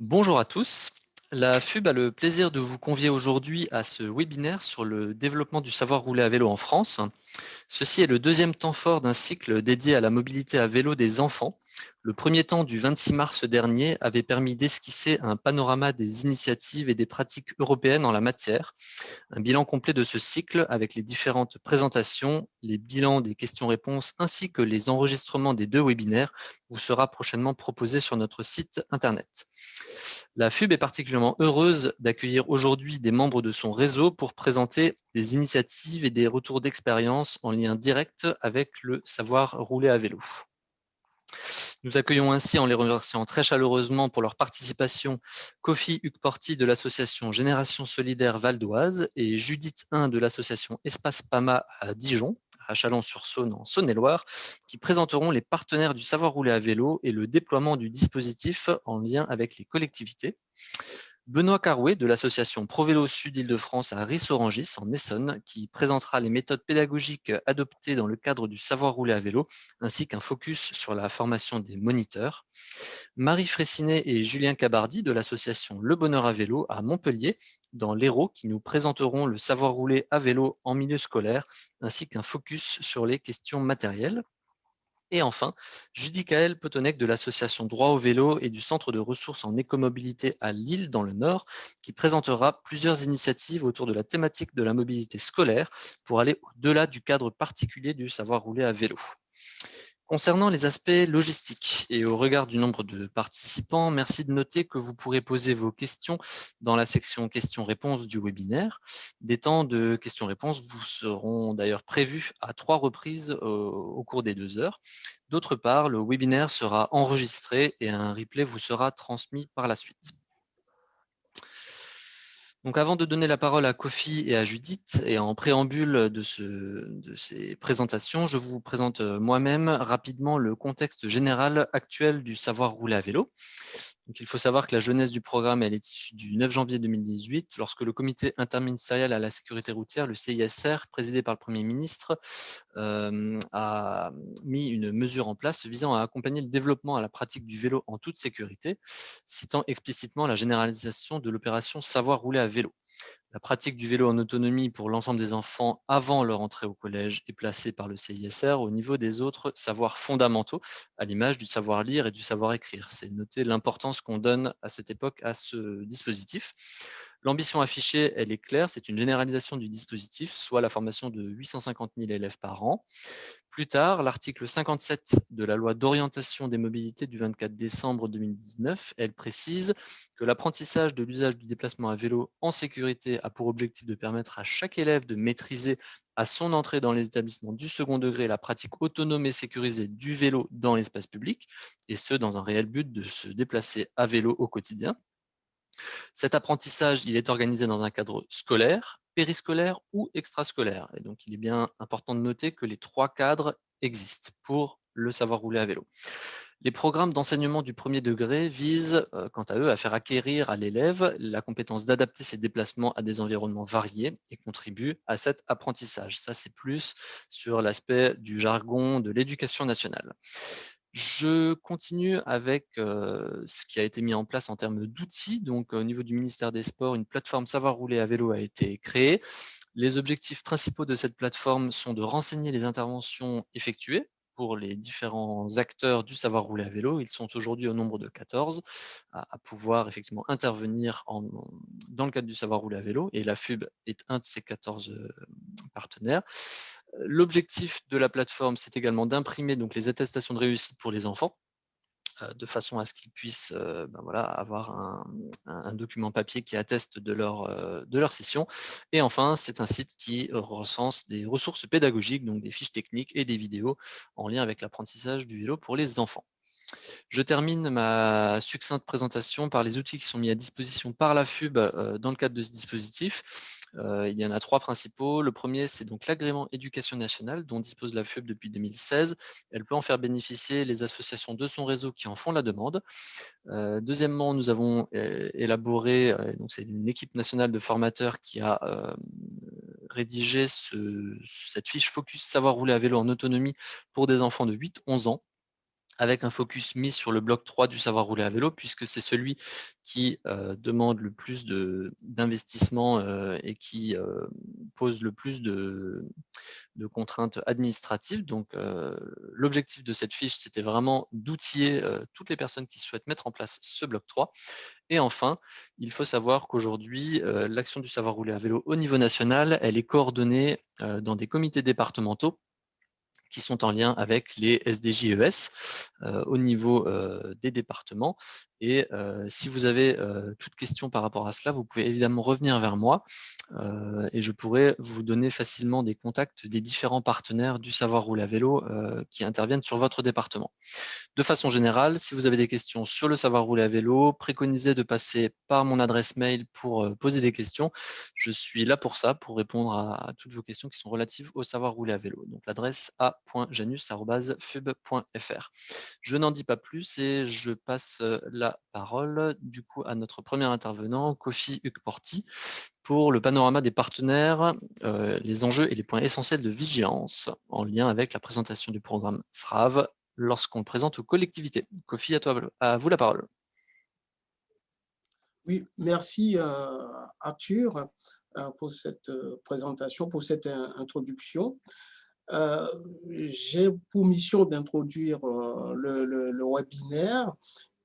Bonjour à tous. La FUB a le plaisir de vous convier aujourd'hui à ce webinaire sur le développement du savoir rouler à vélo en France. Ceci est le deuxième temps fort d'un cycle dédié à la mobilité à vélo des enfants. Le premier temps du 26 mars dernier avait permis d'esquisser un panorama des initiatives et des pratiques européennes en la matière. Un bilan complet de ce cycle avec les différentes présentations, les bilans des questions-réponses ainsi que les enregistrements des deux webinaires vous sera prochainement proposé sur notre site internet. La FUB est particulièrement heureuse d'accueillir aujourd'hui des membres de son réseau pour présenter des initiatives et des retours d'expérience en lien direct avec le savoir rouler à vélo. Nous accueillons ainsi, en les remerciant très chaleureusement pour leur participation, Kofi Hukporti de l'association Génération Solidaire Val d'Oise et Judith Hein de l'association Espace PAMA à Dijon, à Chalon-sur-Saône en Saône-et-Loire, qui présenteront les partenaires du savoir rouler à vélo et le déploiement du dispositif en lien avec les collectivités. Benoît Carouet de l'association ProVélo Sud Île-de-France à Ris-Orangis en Essonne, qui présentera les méthodes pédagogiques adoptées dans le cadre du savoir rouler à vélo, ainsi qu'un focus sur la formation des moniteurs. Marie Fraissinet et Julien Cabardi de l'association Le Bonheur à vélo à Montpellier, dans l'Hérault, qui nous présenteront le savoir rouler à vélo en milieu scolaire, ainsi qu'un focus sur les questions matérielles. Et enfin, Judicaël Potonec de l'association Droit au vélo et du Centre de ressources en écomobilité à Lille dans le Nord, qui présentera plusieurs initiatives autour de la thématique de la mobilité scolaire pour aller au-delà du cadre particulier du savoir rouler à vélo. Concernant les aspects logistiques et au regard du nombre de participants, merci de noter que vous pourrez poser vos questions dans la section questions-réponses du webinaire. Des temps de questions-réponses vous seront d'ailleurs prévus à 3 reprises au cours des 2 heures. D'autre part, le webinaire sera enregistré et un replay vous sera transmis par la suite. Donc avant de donner la parole à Kofi et à Judith, et en préambule de ces présentations, je vous présente moi-même rapidement le contexte général actuel du savoir rouler à vélo. Donc, il faut savoir que la jeunesse du programme elle est issue du 9 janvier 2018, lorsque le comité interministériel à la sécurité routière, le CISR, présidé par le Premier ministre, a mis une mesure en place visant à accompagner le développement à la pratique du vélo en toute sécurité, citant explicitement la généralisation de l'opération Savoir rouler à vélo. La pratique du vélo en autonomie pour l'ensemble des enfants avant leur entrée au collège est placée par le CISR au niveau des autres savoirs fondamentaux, à l'image du savoir lire et du savoir écrire. C'est noter l'importance qu'on donne à cette époque à ce dispositif. L'ambition affichée, elle est claire, c'est une généralisation du dispositif, soit la formation de 850 000 élèves par an. Plus tard, l'article 57 de la loi d'orientation des mobilités du 24 décembre 2019, elle précise que l'apprentissage de l'usage du déplacement à vélo en sécurité a pour objectif de permettre à chaque élève de maîtriser à son entrée dans les établissements du second degré la pratique autonome et sécurisée du vélo dans l'espace public, et ce dans un réel but de se déplacer à vélo au quotidien. Cet apprentissage, il est organisé dans un cadre scolaire, périscolaire ou extrascolaire. Et donc, il est bien important de noter que les 3 cadres existent pour le savoir rouler à vélo. Les programmes d'enseignement du premier degré visent, quant à eux, à faire acquérir à l'élève la compétence d'adapter ses déplacements à des environnements variés et contribuent à cet apprentissage. Ça, c'est plus sur l'aspect du jargon de l'éducation nationale. Je continue avec ce qui a été mis en place en termes d'outils. Donc, au niveau du ministère des Sports, une plateforme Savoir rouler à vélo a été créée. Les objectifs principaux de cette plateforme sont de renseigner les interventions effectuées pour les différents acteurs du savoir rouler à vélo. Ils sont aujourd'hui au nombre de 14 à pouvoir effectivement intervenir dans le cadre du savoir rouler à vélo, et la FUB est un de ces 14 partenaires. L'objectif de la plateforme, c'est également d'imprimer donc les attestations de réussite pour les enfants, de façon à ce qu'ils puissent voilà, avoir un document papier qui atteste de leur session. Et enfin, c'est un site qui recense des ressources pédagogiques, donc des fiches techniques et des vidéos en lien avec l'apprentissage du vélo pour les enfants. Je termine ma succincte présentation par les outils qui sont mis à disposition par la FUB dans le cadre de ce dispositif. Il y en a 3 principaux. Le premier, c'est donc l'agrément éducation nationale dont dispose la FUB depuis 2016. Elle peut en faire bénéficier les associations de son réseau qui en font la demande. Deuxièmement, nous avons élaboré, donc c'est une équipe nationale de formateurs qui a rédigé cette fiche focus savoir rouler à vélo en autonomie pour des enfants de 8-11 ans, avec un focus mis sur le bloc 3 du savoir rouler à vélo, puisque c'est celui qui demande le plus d'investissement et qui pose le plus de contraintes administratives. Donc, l'objectif de cette fiche, c'était vraiment d'outiller toutes les personnes qui souhaitent mettre en place ce bloc 3. Et enfin, il faut savoir qu'aujourd'hui, l'action du savoir rouler à vélo au niveau national, elle est coordonnée dans des comités départementaux qui sont en lien avec les SDJES au niveau des départements. Et si vous avez toute question par rapport à cela, vous pouvez évidemment revenir vers moi et je pourrais vous donner facilement des contacts des différents partenaires du savoir rouler à vélo qui interviennent sur votre département. De façon générale, si vous avez des questions sur le savoir rouler à vélo, préconisez de passer par mon adresse mail pour poser des questions. Je suis là pour ça, pour répondre à toutes vos questions qui sont relatives au savoir rouler à vélo. Donc l'adresse a.janus@fub.fr. Je n'en dis pas plus et je passe la parole du coup à notre premier intervenant, Kofi Ukporti, pour le panorama des partenaires, les enjeux et les points essentiels de vigilance en lien avec la présentation du programme SRAV lorsqu'on le présente aux collectivités. Kofi, à vous la parole. Oui, merci Arthur pour cette présentation, pour cette introduction. J'ai pour mission d'introduire le webinaire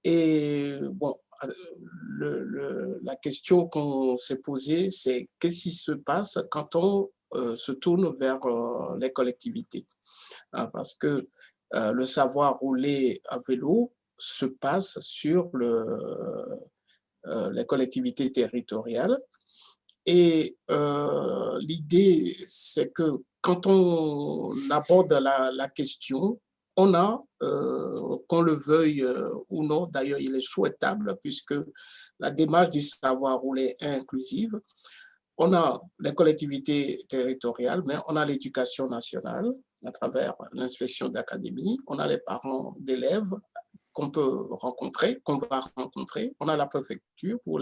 et bon, la question qu'on s'est posée, c'est qu'est-ce qui se passe quand on se tourne vers les collectivités? Parce que le savoir rouler à vélo se passe sur les collectivités territoriales. Et l'idée, c'est que quand on aborde la question, on a, qu'on le veuille ou non, d'ailleurs il est souhaitable puisque la démarche du savoir rouler est inclusive, on a les collectivités territoriales, mais on a l'éducation nationale à travers l'inspection d'académie, on a les parents d'élèves qu'on peut rencontrer, qu'on va rencontrer, on a la préfecture pour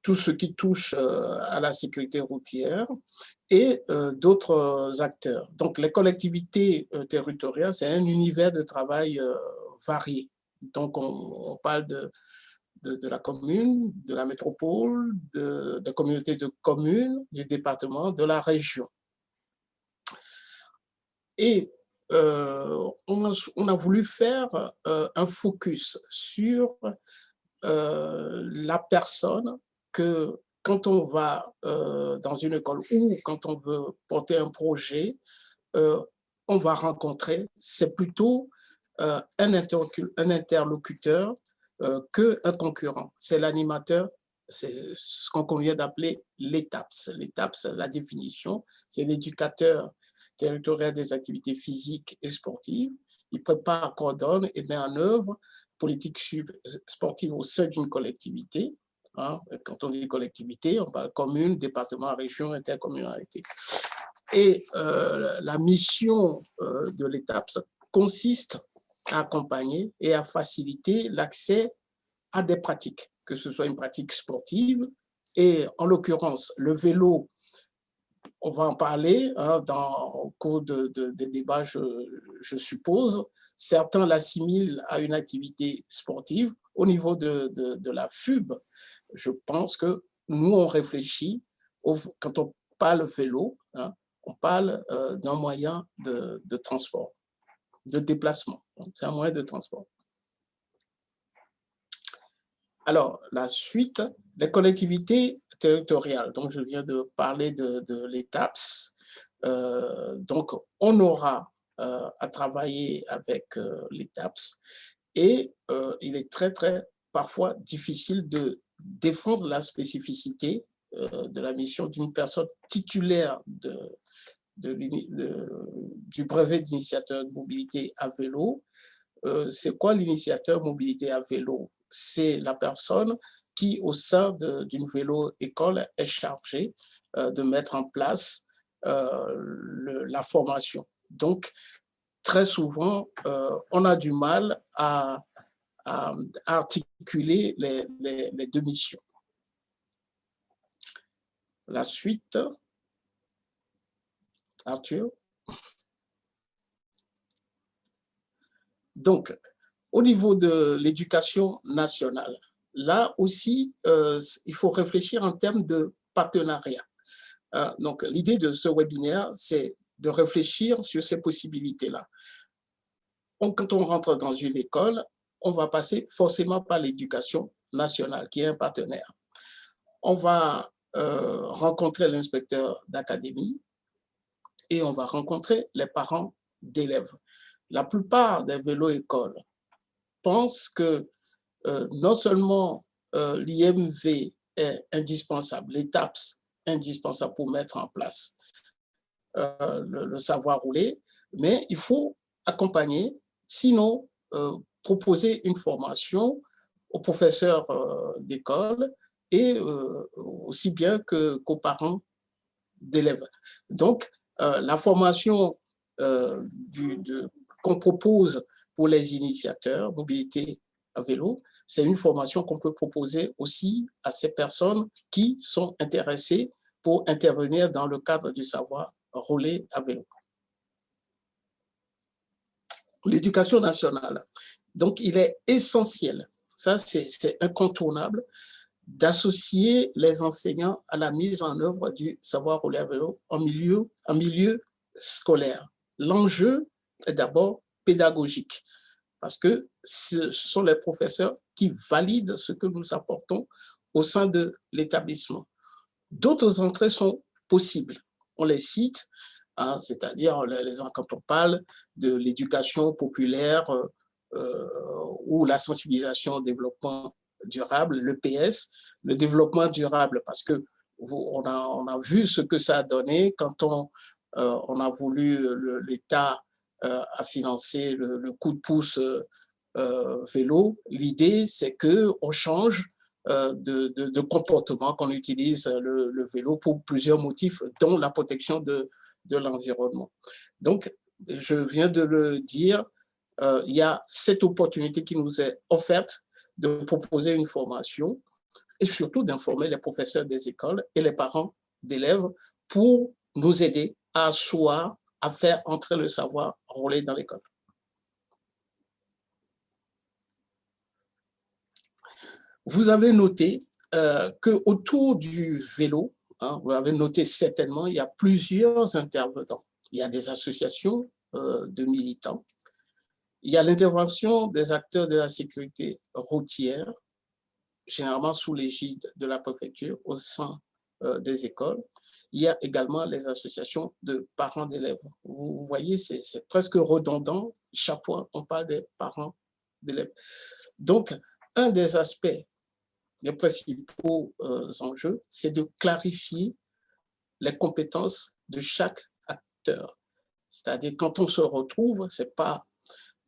tout ce qui touche à la sécurité routière et d'autres acteurs. Donc, les collectivités territoriales, c'est un univers de travail varié. Donc, on parle de la commune, de la métropole, de communautés de communes, du département, de la région. Et on a voulu faire un focus sur la personne que quand on va dans une école ou quand on veut porter un projet, on va rencontrer, c'est plutôt un interlocuteur qu'un concurrent. C'est l'animateur, c'est ce qu'on convient d'appeler l'ETAPS. L'ETAPS, la définition, c'est l'éducateur territorial des activités physiques et sportives. Il prépare, coordonne et met en œuvre politique sportive au sein d'une collectivité. Hein. Quand on dit collectivité, on parle commune, département, région, intercommunalité. Et la mission de l'ETAPS consiste à accompagner et à faciliter l'accès à des pratiques, que ce soit une pratique sportive, et en l'occurrence, le vélo, on va en parler hein, au cours des débats, je suppose. Certains l'assimilent à une activité sportive. Au niveau de la FUB, je pense que nous, on réfléchit, quand on parle vélo, hein, on parle d'un moyen de transport, de déplacement. C'est un moyen de transport. Alors, la suite, les collectivités territoriales. Donc, je viens de parler de l'ETAPS. Donc, on aura à travailler avec l'ETAPS et il est très, très parfois difficile de défendre la spécificité de la mission d'une personne titulaire du brevet d'initiateur de mobilité à vélo. C'est quoi l'initiateur mobilité à vélo? C'est la personne qui, au sein d'une vélo-école, est chargée de mettre en place la formation. Donc, très souvent, on a du mal à articuler les deux missions. La suite, Arthur. Donc, au niveau de l'éducation nationale, là aussi, il faut réfléchir en termes de partenariat. Donc, l'idée de ce webinaire, c'est de réfléchir sur ces possibilités-là. Quand on rentre dans une école, on va passer forcément par l'éducation nationale, qui est un partenaire. On va rencontrer l'inspecteur d'académie et on va rencontrer les parents d'élèves. La plupart des vélos-écoles pensent que non seulement l'IMV est indispensable, l'étape indispensable pour mettre en place le savoir rouler, mais il faut accompagner, sinon proposer une formation aux professeurs d'école et aussi bien qu'aux parents d'élèves. Donc, la formation qu'on propose pour les initiateurs, mobilité à vélo, c'est une formation qu'on peut proposer aussi à ces personnes qui sont intéressées pour intervenir dans le cadre du savoir rouler à vélo. L'éducation nationale. Donc, il est essentiel, ça c'est incontournable, d'associer les enseignants à la mise en œuvre du savoir rouler à vélo en milieu scolaire. L'enjeu est d'abord pédagogique, parce que ce sont les professeurs qui valident ce que nous apportons au sein de l'établissement. D'autres entrées sont possibles. On les cite, hein, c'est-à-dire quand on parle de l'éducation populaire ou la sensibilisation au développement durable, l'EPS, le développement durable, parce que on a vu ce que ça a donné quand on a voulu, l'État a financé le coup de pouce vélo. L'idée, c'est qu'on change de comportement, qu'on utilise le vélo pour plusieurs motifs, dont la protection de l'environnement. Donc, je viens de le dire, il y a cette opportunité qui nous est offerte de proposer une formation et surtout d'informer les professeurs des écoles et les parents d'élèves pour nous aider à asseoir, à faire entrer le savoir rouler dans l'école. Vous avez noté qu'autour du vélo, hein, vous avez noté certainement, il y a plusieurs intervenants. Il y a des associations de militants. Il y a l'intervention des acteurs de la sécurité routière, généralement sous l'égide de la préfecture, au sein des écoles. Il y a également les associations de parents d'élèves. Vous voyez, c'est presque redondant. Chaque fois, on parle des parents d'élèves. Donc, un des aspects, les principaux enjeux, c'est de clarifier les compétences de chaque acteur. C'est-à-dire, quand on se retrouve, c'est pas,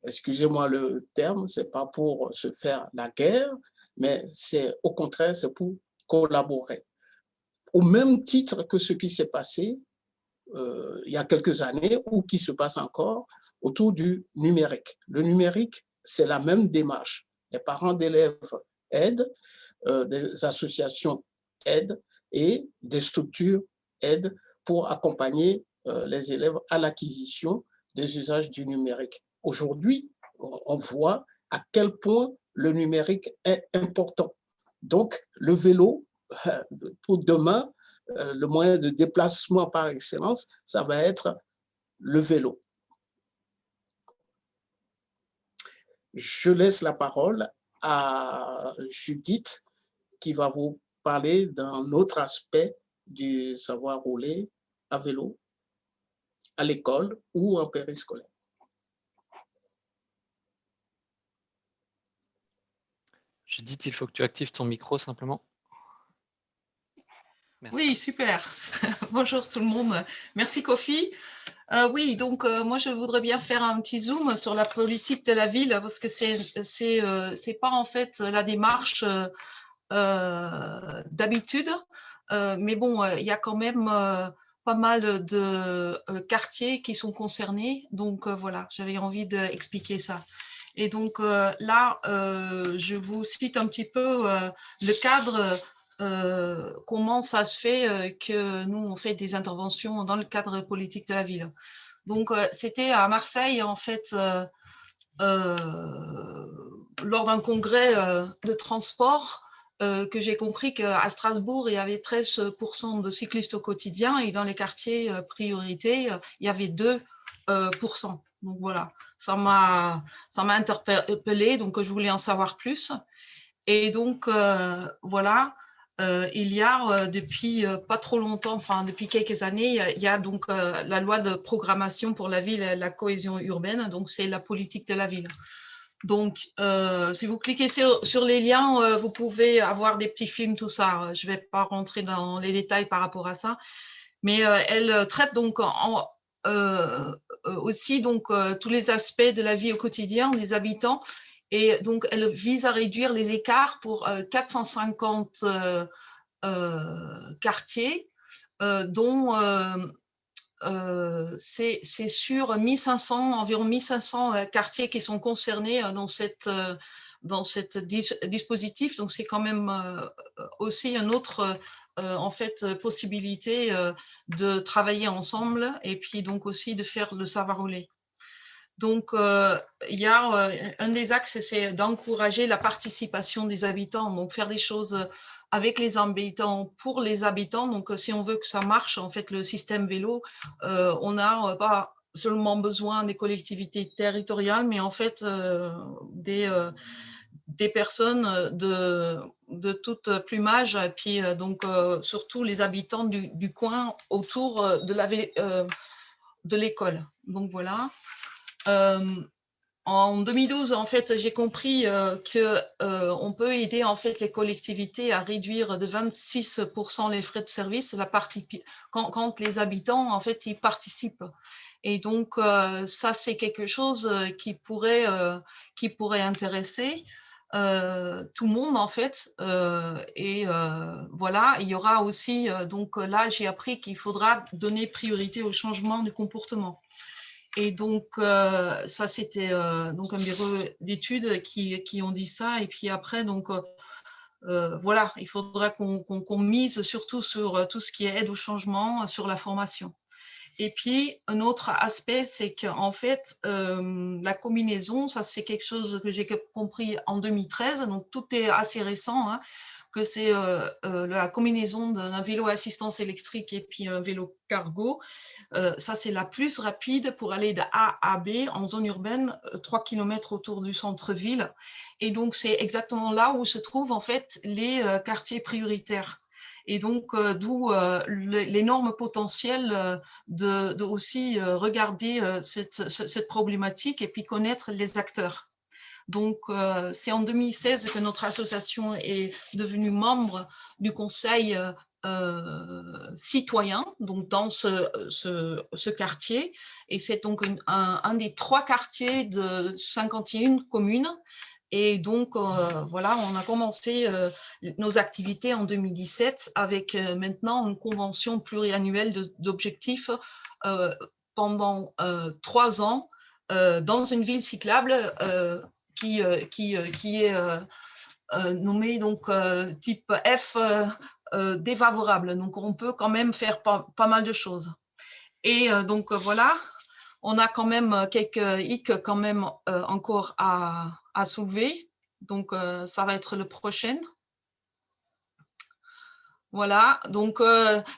excusez-moi le terme, c'est pas pour se faire la guerre, mais c'est au contraire, c'est pour collaborer. Au même titre que ce qui s'est passé il y a quelques années ou qui se passe encore autour du numérique. Le numérique, c'est la même démarche. Les parents d'élèves aident, des associations aident et des structures aident pour accompagner les élèves à l'acquisition des usages du numérique. Aujourd'hui, on voit à quel point le numérique est important. Donc, le vélo, pour demain, le moyen de déplacement par excellence, ça va être le vélo. Je laisse la parole à Judith qui va vous parler d'un autre aspect du savoir rouler à vélo à l'école ou en périscolaire. Judith, il faut que tu actives ton micro simplement. Merci. Oui, super. Bonjour tout le monde. Merci Kofi. Oui, donc moi je voudrais bien faire un petit zoom sur la politique de la ville parce que c'est pas en fait la démarche d'habitude, mais bon, il y a quand même pas mal de quartiers qui sont concernés, donc voilà, j'avais envie d'expliquer ça. Et donc là, je vous cite un petit peu le cadre. Comment ça se fait que nous, on fait des interventions dans le cadre politique de la ville. Donc, c'était à Marseille, en fait, lors d'un congrès de transport que j'ai compris qu'à Strasbourg, il y avait 13% de cyclistes au quotidien et dans les quartiers priorité, il y avait 2%. Donc voilà, ça m'a interpellée, donc je voulais en savoir plus. Et donc voilà, il y a depuis pas trop longtemps, enfin depuis quelques années, il y a donc la loi de programmation pour la ville et la cohésion urbaine, donc c'est la politique de la ville. Donc, si vous cliquez sur les liens, vous pouvez avoir des petits films, tout ça. Je ne vais pas rentrer dans les détails par rapport à ça, mais elle traite donc aussi donc, tous les aspects de la vie au quotidien des habitants. Et donc, elle vise à réduire les écarts pour 450 quartiers, dont c'est sur 1500, environ 1500 quartiers qui sont concernés dans cette dispositif. Donc, c'est quand même aussi une autre en fait, possibilité de travailler ensemble et puis donc aussi de faire le savoir rouler. Donc, il y a un des axes, c'est d'encourager la participation des habitants, donc faire des choses avec les habitants, pour les habitants. Donc, si on veut que ça marche, en fait, le système vélo, on n'a pas seulement besoin des collectivités territoriales, mais en fait, des personnes de tout plumage, et puis donc surtout les habitants du coin autour de l'école. Donc, voilà. En 2012, en fait, j'ai compris qu'on peut aider en fait les collectivités à réduire de 26% les frais de service quand les habitants en fait ils participent. Et donc ça c'est quelque chose qui pourrait intéresser tout le monde en fait. Et voilà, il y aura aussi donc là j'ai appris qu'il faudra donner priorité au changement de comportement. Et donc, ça, c'était donc un bureau d'études qui ont dit ça. Et puis après, donc, voilà, il faudra qu'on mise surtout sur tout ce qui est aide au changement, sur la formation. Et puis, un autre aspect, c'est qu'en fait, la combinaison, ça, c'est quelque chose que j'ai compris en 2013. Donc, tout est assez récent, hein, que c'est la combinaison d'un vélo à assistance électrique et puis un vélo cargo. Ça, c'est la plus rapide pour aller de A à B en zone urbaine, 3 km autour du centre-ville. Et donc, c'est exactement là où se trouvent en fait les quartiers prioritaires. Et donc, d'où l'énorme potentiel de aussi regarder cette problématique et puis connaître les acteurs. Donc, c'est en 2016 que notre association est devenue membre du conseil citoyen, donc dans ce quartier. Et c'est donc un des 3 quartiers de 51 communes. Et donc, voilà, on a commencé nos activités en 2017 avec maintenant une convention pluriannuelle d'objectifs pendant 3 ans dans une ville cyclable qui est nommée donc type F défavorable. Donc, on peut quand même faire pas mal de choses. Et donc, voilà, on a quand même quelques hicks quand même encore à soulever. Donc, ça va être le prochain. Voilà, donc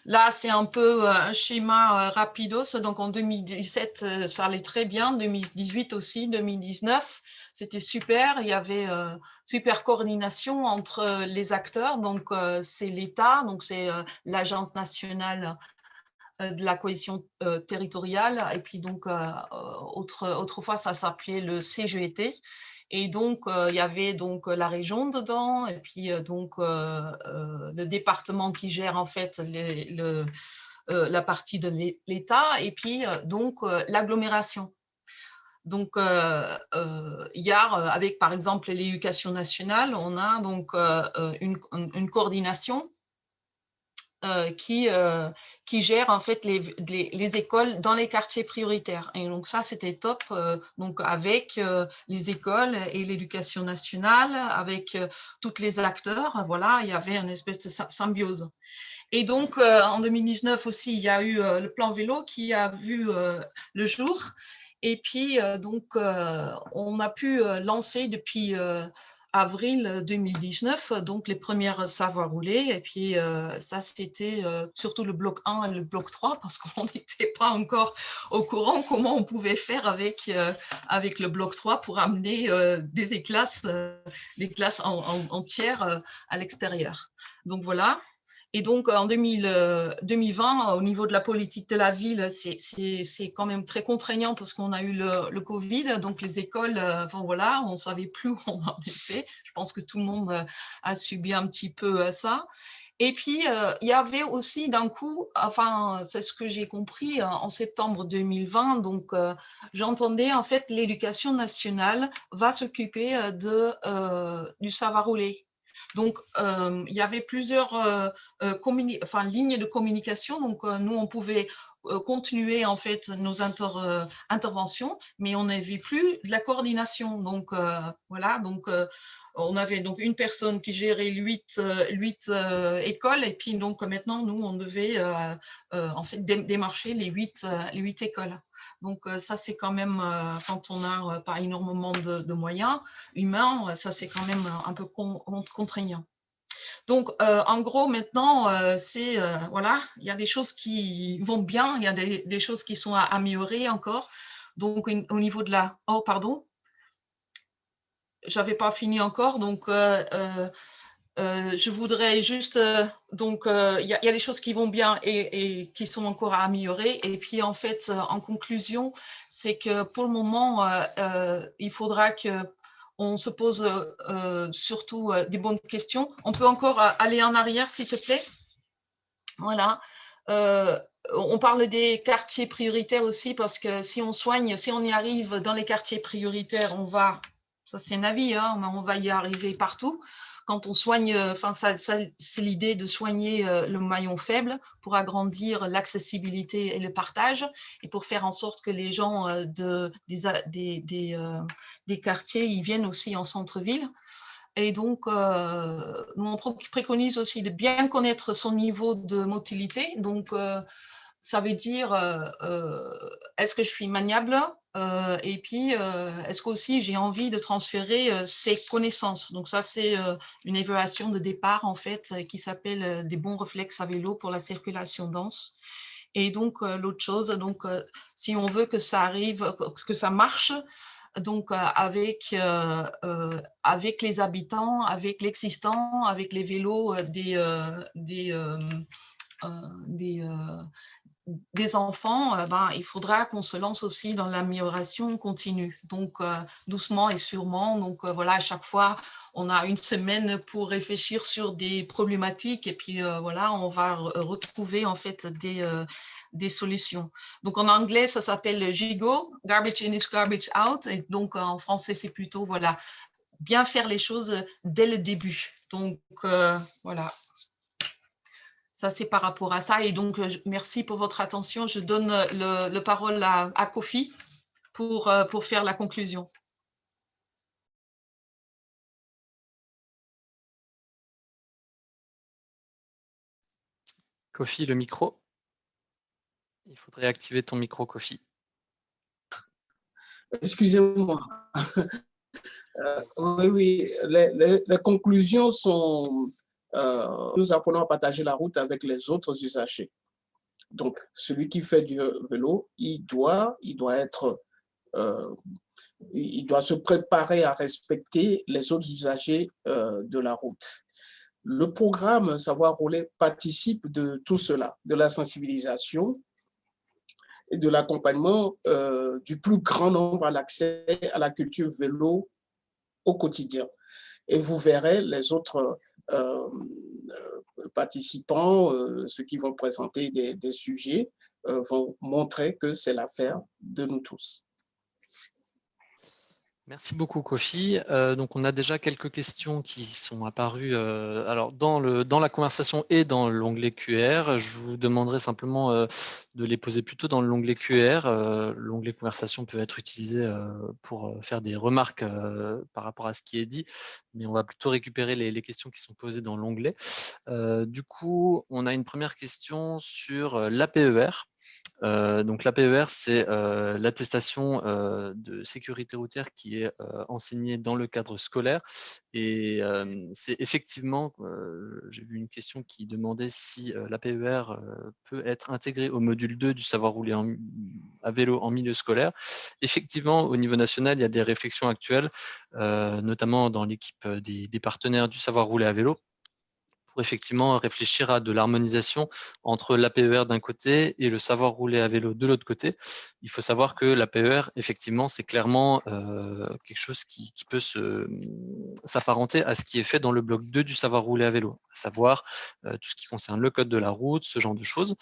là, c'est un peu un schéma rapidos. Donc, en 2017, ça allait très bien. 2018 aussi, 2019, c'était super. Il y avait super coordination entre les acteurs. Donc, c'est l'État, donc c'est l'Agence nationale de la cohésion territoriale. Et puis, donc, autrefois, ça s'appelait le CGET. Et donc, il y avait donc la région dedans, et puis donc le département qui gère en fait la partie de l'État, et puis donc l'agglomération. Donc, il y a avec par exemple l'éducation nationale, on a donc une coordination qui gère en fait les écoles dans les quartiers prioritaires. Et donc ça, c'était top, donc avec les écoles et l'éducation nationale, avec tous les acteurs, voilà, il y avait une espèce de symbiose. Et donc, en 2019 aussi, il y a eu le plan vélo qui a vu le jour. Et puis, donc, on a pu lancer depuis avril 2019, donc les premières savoirs roulés. Et puis, ça, c'était surtout le bloc 1 et le bloc 3, parce qu'on n'était pas encore au courant comment on pouvait faire avec le bloc 3 pour amener des classes entières à l'extérieur. Donc, voilà. Et donc, en 2020, au niveau de la politique de la ville, c'est quand même très contraignant parce qu'on a eu le Covid. Donc, les écoles, enfin, voilà, on ne savait plus où on en était. Je pense que tout le monde a subi un petit peu ça. Et puis, il y avait aussi d'un coup, enfin, c'est ce que j'ai compris en septembre 2020, donc j'entendais en fait l'éducation nationale va s'occuper du savoir rouler. Donc, il y avait plusieurs lignes de communication. Donc, nous, on pouvait continuer en fait nos interventions, mais on n'avait plus de la coordination. Donc, voilà. Donc, on avait donc une personne qui gérait 8 écoles, et puis donc maintenant, nous, on devait en fait démarcher les 8 écoles. Donc, ça, c'est quand même, quand on n'a pas énormément de moyens humains, ça, c'est quand même un peu contraignant. Donc, en gros, maintenant, voilà, il y a des choses qui vont bien, il y a des choses qui sont à améliorer encore. Donc, au niveau de la... Oh, pardon, j'avais pas fini encore. Donc, je voudrais juste... donc, il y a des choses qui vont bien et qui sont encore à améliorer. Et puis, en fait, en conclusion, c'est que pour le moment, il faudra que on se pose surtout des bonnes questions. On peut encore aller en arrière, s'il te plaît. Voilà. On parle des quartiers prioritaires aussi, parce que si on soigne, si on y arrive dans les quartiers prioritaires, on va, ça c'est un avis, hein, on va y arriver partout. Quand on soigne, enfin, c'est l'idée de soigner le maillon faible pour agrandir l'accessibilité et le partage, et pour faire en sorte que les gens des quartiers ils viennent aussi en centre-ville. Et donc, nous, on préconise aussi de bien connaître son niveau de motilité. Donc, ça veut dire, est-ce que je suis maniable, et puis, est-ce qu'aussi j'ai envie de transférer ces connaissances. Donc, ça, c'est une évaluation de départ, en fait, qui s'appelle des bons réflexes à vélo pour la circulation dense. Et donc, l'autre chose, donc, si on veut que ça arrive, que ça marche, donc avec les habitants, avec l'existant, avec les vélos des enfants, il faudra qu'on se lance aussi dans l'amélioration continue. Donc, doucement et sûrement. Donc, voilà, à chaque fois, on a une semaine pour réfléchir sur des problématiques, et puis, voilà, on va retrouver en fait des solutions. Donc, en anglais, ça s'appelle GIGO, Garbage in is Garbage out. Et donc, en français, c'est plutôt, voilà, bien faire les choses dès le début. Donc, voilà. Ça, c'est par rapport à ça. Et donc, merci pour votre attention. Je donne le parole à Kofi pour faire la conclusion. Kofi, le micro. Il faudrait activer ton micro, Kofi. Excusez-moi. Oui, les conclusions sont, nous apprenons à partager la route avec les autres usagers. Donc, celui qui fait du vélo, il doit se préparer à respecter les autres usagers de la route. Le programme Savoir rouler participe de tout cela, de la sensibilisation et de l'accompagnement du plus grand nombre à l'accès à la culture vélo au quotidien. Et vous verrez les autres participants, ceux qui vont présenter des sujets, vont montrer que c'est l'affaire de nous tous. Merci beaucoup, Kofi. Donc, on a déjà quelques questions qui sont apparues alors dans la conversation et dans l'onglet QR. Je vous demanderai simplement de les poser plutôt dans l'onglet QR. L'onglet conversation peut être utilisé pour faire des remarques par rapport à ce qui est dit, mais on va plutôt récupérer les questions qui sont posées dans l'onglet. Du coup, on a une première question sur l'APER. Donc l'APER, c'est l'attestation de sécurité routière qui est enseignée dans le cadre scolaire. Et c'est effectivement, j'ai vu une question qui demandait si l'APER peut être intégrée au module 2 du savoir rouler à vélo en milieu scolaire. Effectivement, au niveau national, il y a des réflexions actuelles, notamment dans l'équipe des partenaires du savoir rouler à vélo, pour effectivement réfléchir à de l'harmonisation entre l'APER d'un côté et le savoir rouler à vélo de l'autre côté. Il faut savoir que l'APER, effectivement, c'est clairement quelque chose qui peut s'apparenter à ce qui est fait dans le bloc 2 du savoir rouler à vélo, à savoir tout ce qui concerne le code de la route, ce genre de choses.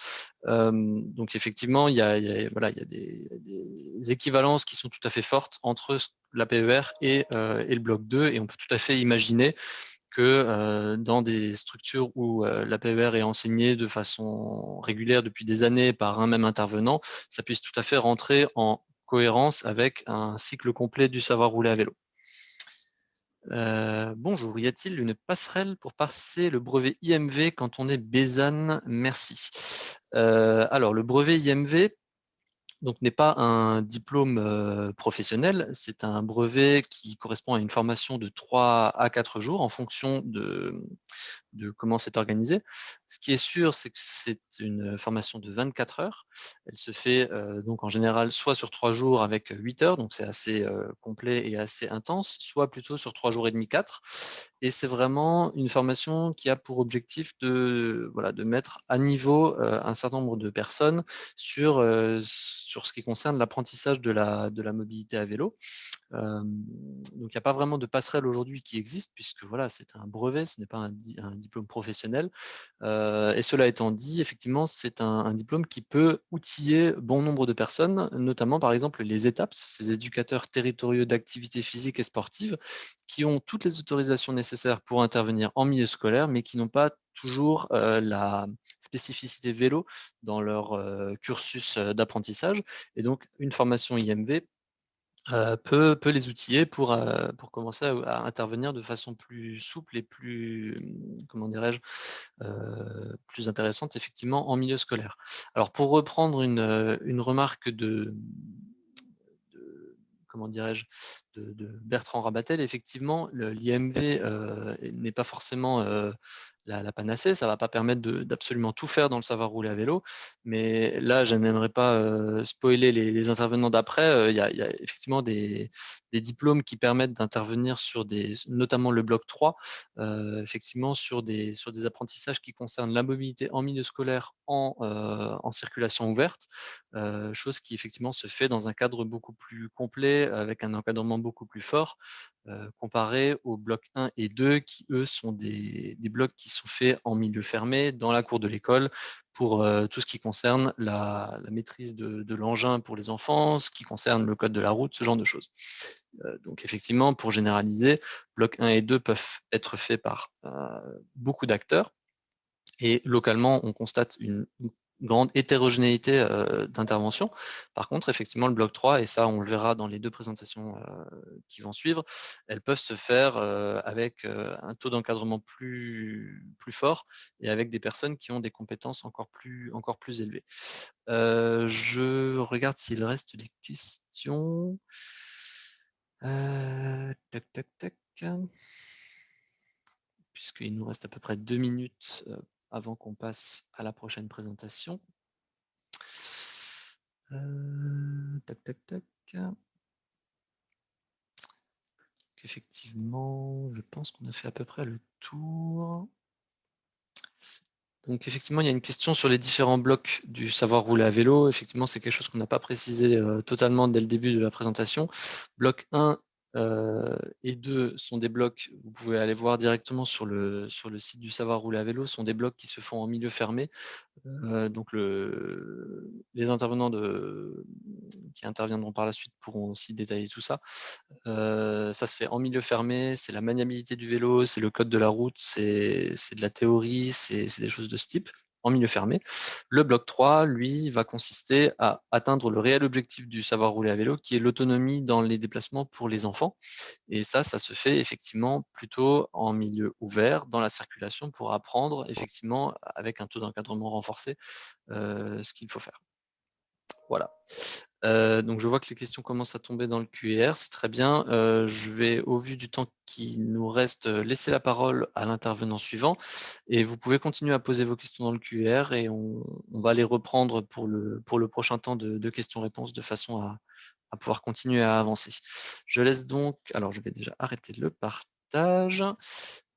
Donc effectivement, il y a des équivalences qui sont tout à fait fortes entre l'APER et le bloc 2, et on peut tout à fait imaginer que dans des structures où l'APER est enseigné de façon régulière depuis des années par un même intervenant, ça puisse tout à fait rentrer en cohérence avec un cycle complet du savoir rouler à vélo. Bonjour, y a-t-il une passerelle pour passer le brevet IMV quand on est Bézanne? Merci. Alors, le brevet IMV, donc, n'est pas un diplôme professionnel, c'est un brevet qui correspond à une formation de 3 à 4 jours en fonction de comment c'est organisé. Ce qui est sûr, c'est que c'est une formation de 24 heures. Elle se fait donc en général soit sur 3 jours avec 8 heures, donc c'est assez complet et assez intense, soit plutôt sur 3 jours et demi, 4. Et c'est vraiment une formation qui a pour objectif de mettre à niveau un certain nombre de personnes sur ce qui concerne l'apprentissage de la mobilité à vélo. Donc il n'y a pas vraiment de passerelle aujourd'hui qui existe, puisque voilà, c'est un brevet, ce n'est pas un diplôme professionnel. Et cela étant dit, effectivement, c'est un diplôme qui peut outiller bon nombre de personnes, notamment par exemple les ETAPS, ces éducateurs territoriaux d'activité physique et sportive, qui ont toutes les autorisations nécessaires pour intervenir en milieu scolaire, mais qui n'ont pas toujours la spécificité vélo dans leur cursus d'apprentissage. Et donc, une formation IMV peut les outiller pour commencer à intervenir de façon plus souple et plus, comment dirais-je, plus intéressante effectivement en milieu scolaire. Alors pour reprendre une remarque de comment dirais-je, de Bertrand Rabatel, effectivement, l'IMV n'est pas forcément la panacée, ça ne va pas permettre d'absolument tout faire dans le savoir rouler à vélo, mais là, je n'aimerais pas spoiler les intervenants d'après. Il y a effectivement des diplômes qui permettent d'intervenir sur notamment le bloc 3, effectivement sur des apprentissages qui concernent la mobilité en milieu scolaire en circulation ouverte, chose qui effectivement se fait dans un cadre beaucoup plus complet, avec un encadrement beaucoup plus fort, comparé aux blocs 1 et 2 qui, eux, sont des blocs qui sont faits en milieu fermé, dans la cour de l'école, pour tout ce qui concerne la maîtrise de l'engin pour les enfants, ce qui concerne le code de la route, ce genre de choses. Donc effectivement, pour généraliser, blocs 1 et 2 peuvent être faits par beaucoup d'acteurs, et localement, on constate une grande hétérogénéité d'intervention. Par contre, effectivement, le bloc 3, et ça, on le verra dans les 2 présentations qui vont suivre, elles peuvent se faire avec un taux d'encadrement plus fort et avec des personnes qui ont des compétences encore plus élevées. Je regarde s'il reste des questions. Tac, tac, tac. Puisqu'il nous reste à peu près 2 minutes avant qu'on passe à la prochaine présentation. Tac, tac, tac. Effectivement, je pense qu'on a fait à peu près le tour. Donc effectivement, il y a une question sur les différents blocs du savoir rouler à vélo. Effectivement, c'est quelque chose qu'on n'a pas précisé totalement dès le début de la présentation. Bloc 1 et 2 sont des blocs, vous pouvez aller voir directement sur le site du savoir rouler à vélo, sont des blocs qui se font en milieu fermé. Donc les intervenants qui interviendront par la suite pourront aussi détailler tout ça. Ça se fait en milieu fermé, c'est la maniabilité du vélo, c'est le code de la route, c'est de la théorie, c'est des choses de ce type, en milieu fermé. Le bloc 3, lui, va consister à atteindre le réel objectif du savoir rouler à vélo, qui est l'autonomie dans les déplacements pour les enfants. Et ça se fait effectivement plutôt en milieu ouvert, dans la circulation, pour apprendre effectivement avec un taux d'encadrement renforcé ce qu'il faut faire. Voilà. Donc je vois que les questions commencent à tomber dans le QR, c'est très bien. Je vais, au vu du temps qui nous reste, laisser la parole à l'intervenant suivant et vous pouvez continuer à poser vos questions dans le QR et on va les reprendre pour le prochain temps de questions-réponses de façon à pouvoir continuer à avancer. Je laisse donc, alors je vais déjà arrêter le partage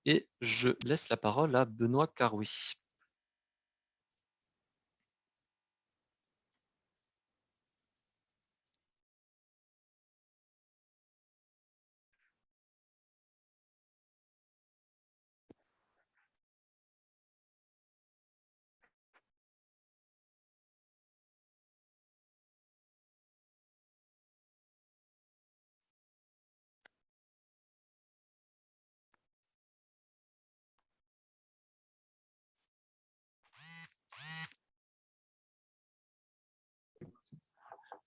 et je laisse la parole à Benoît Caroui.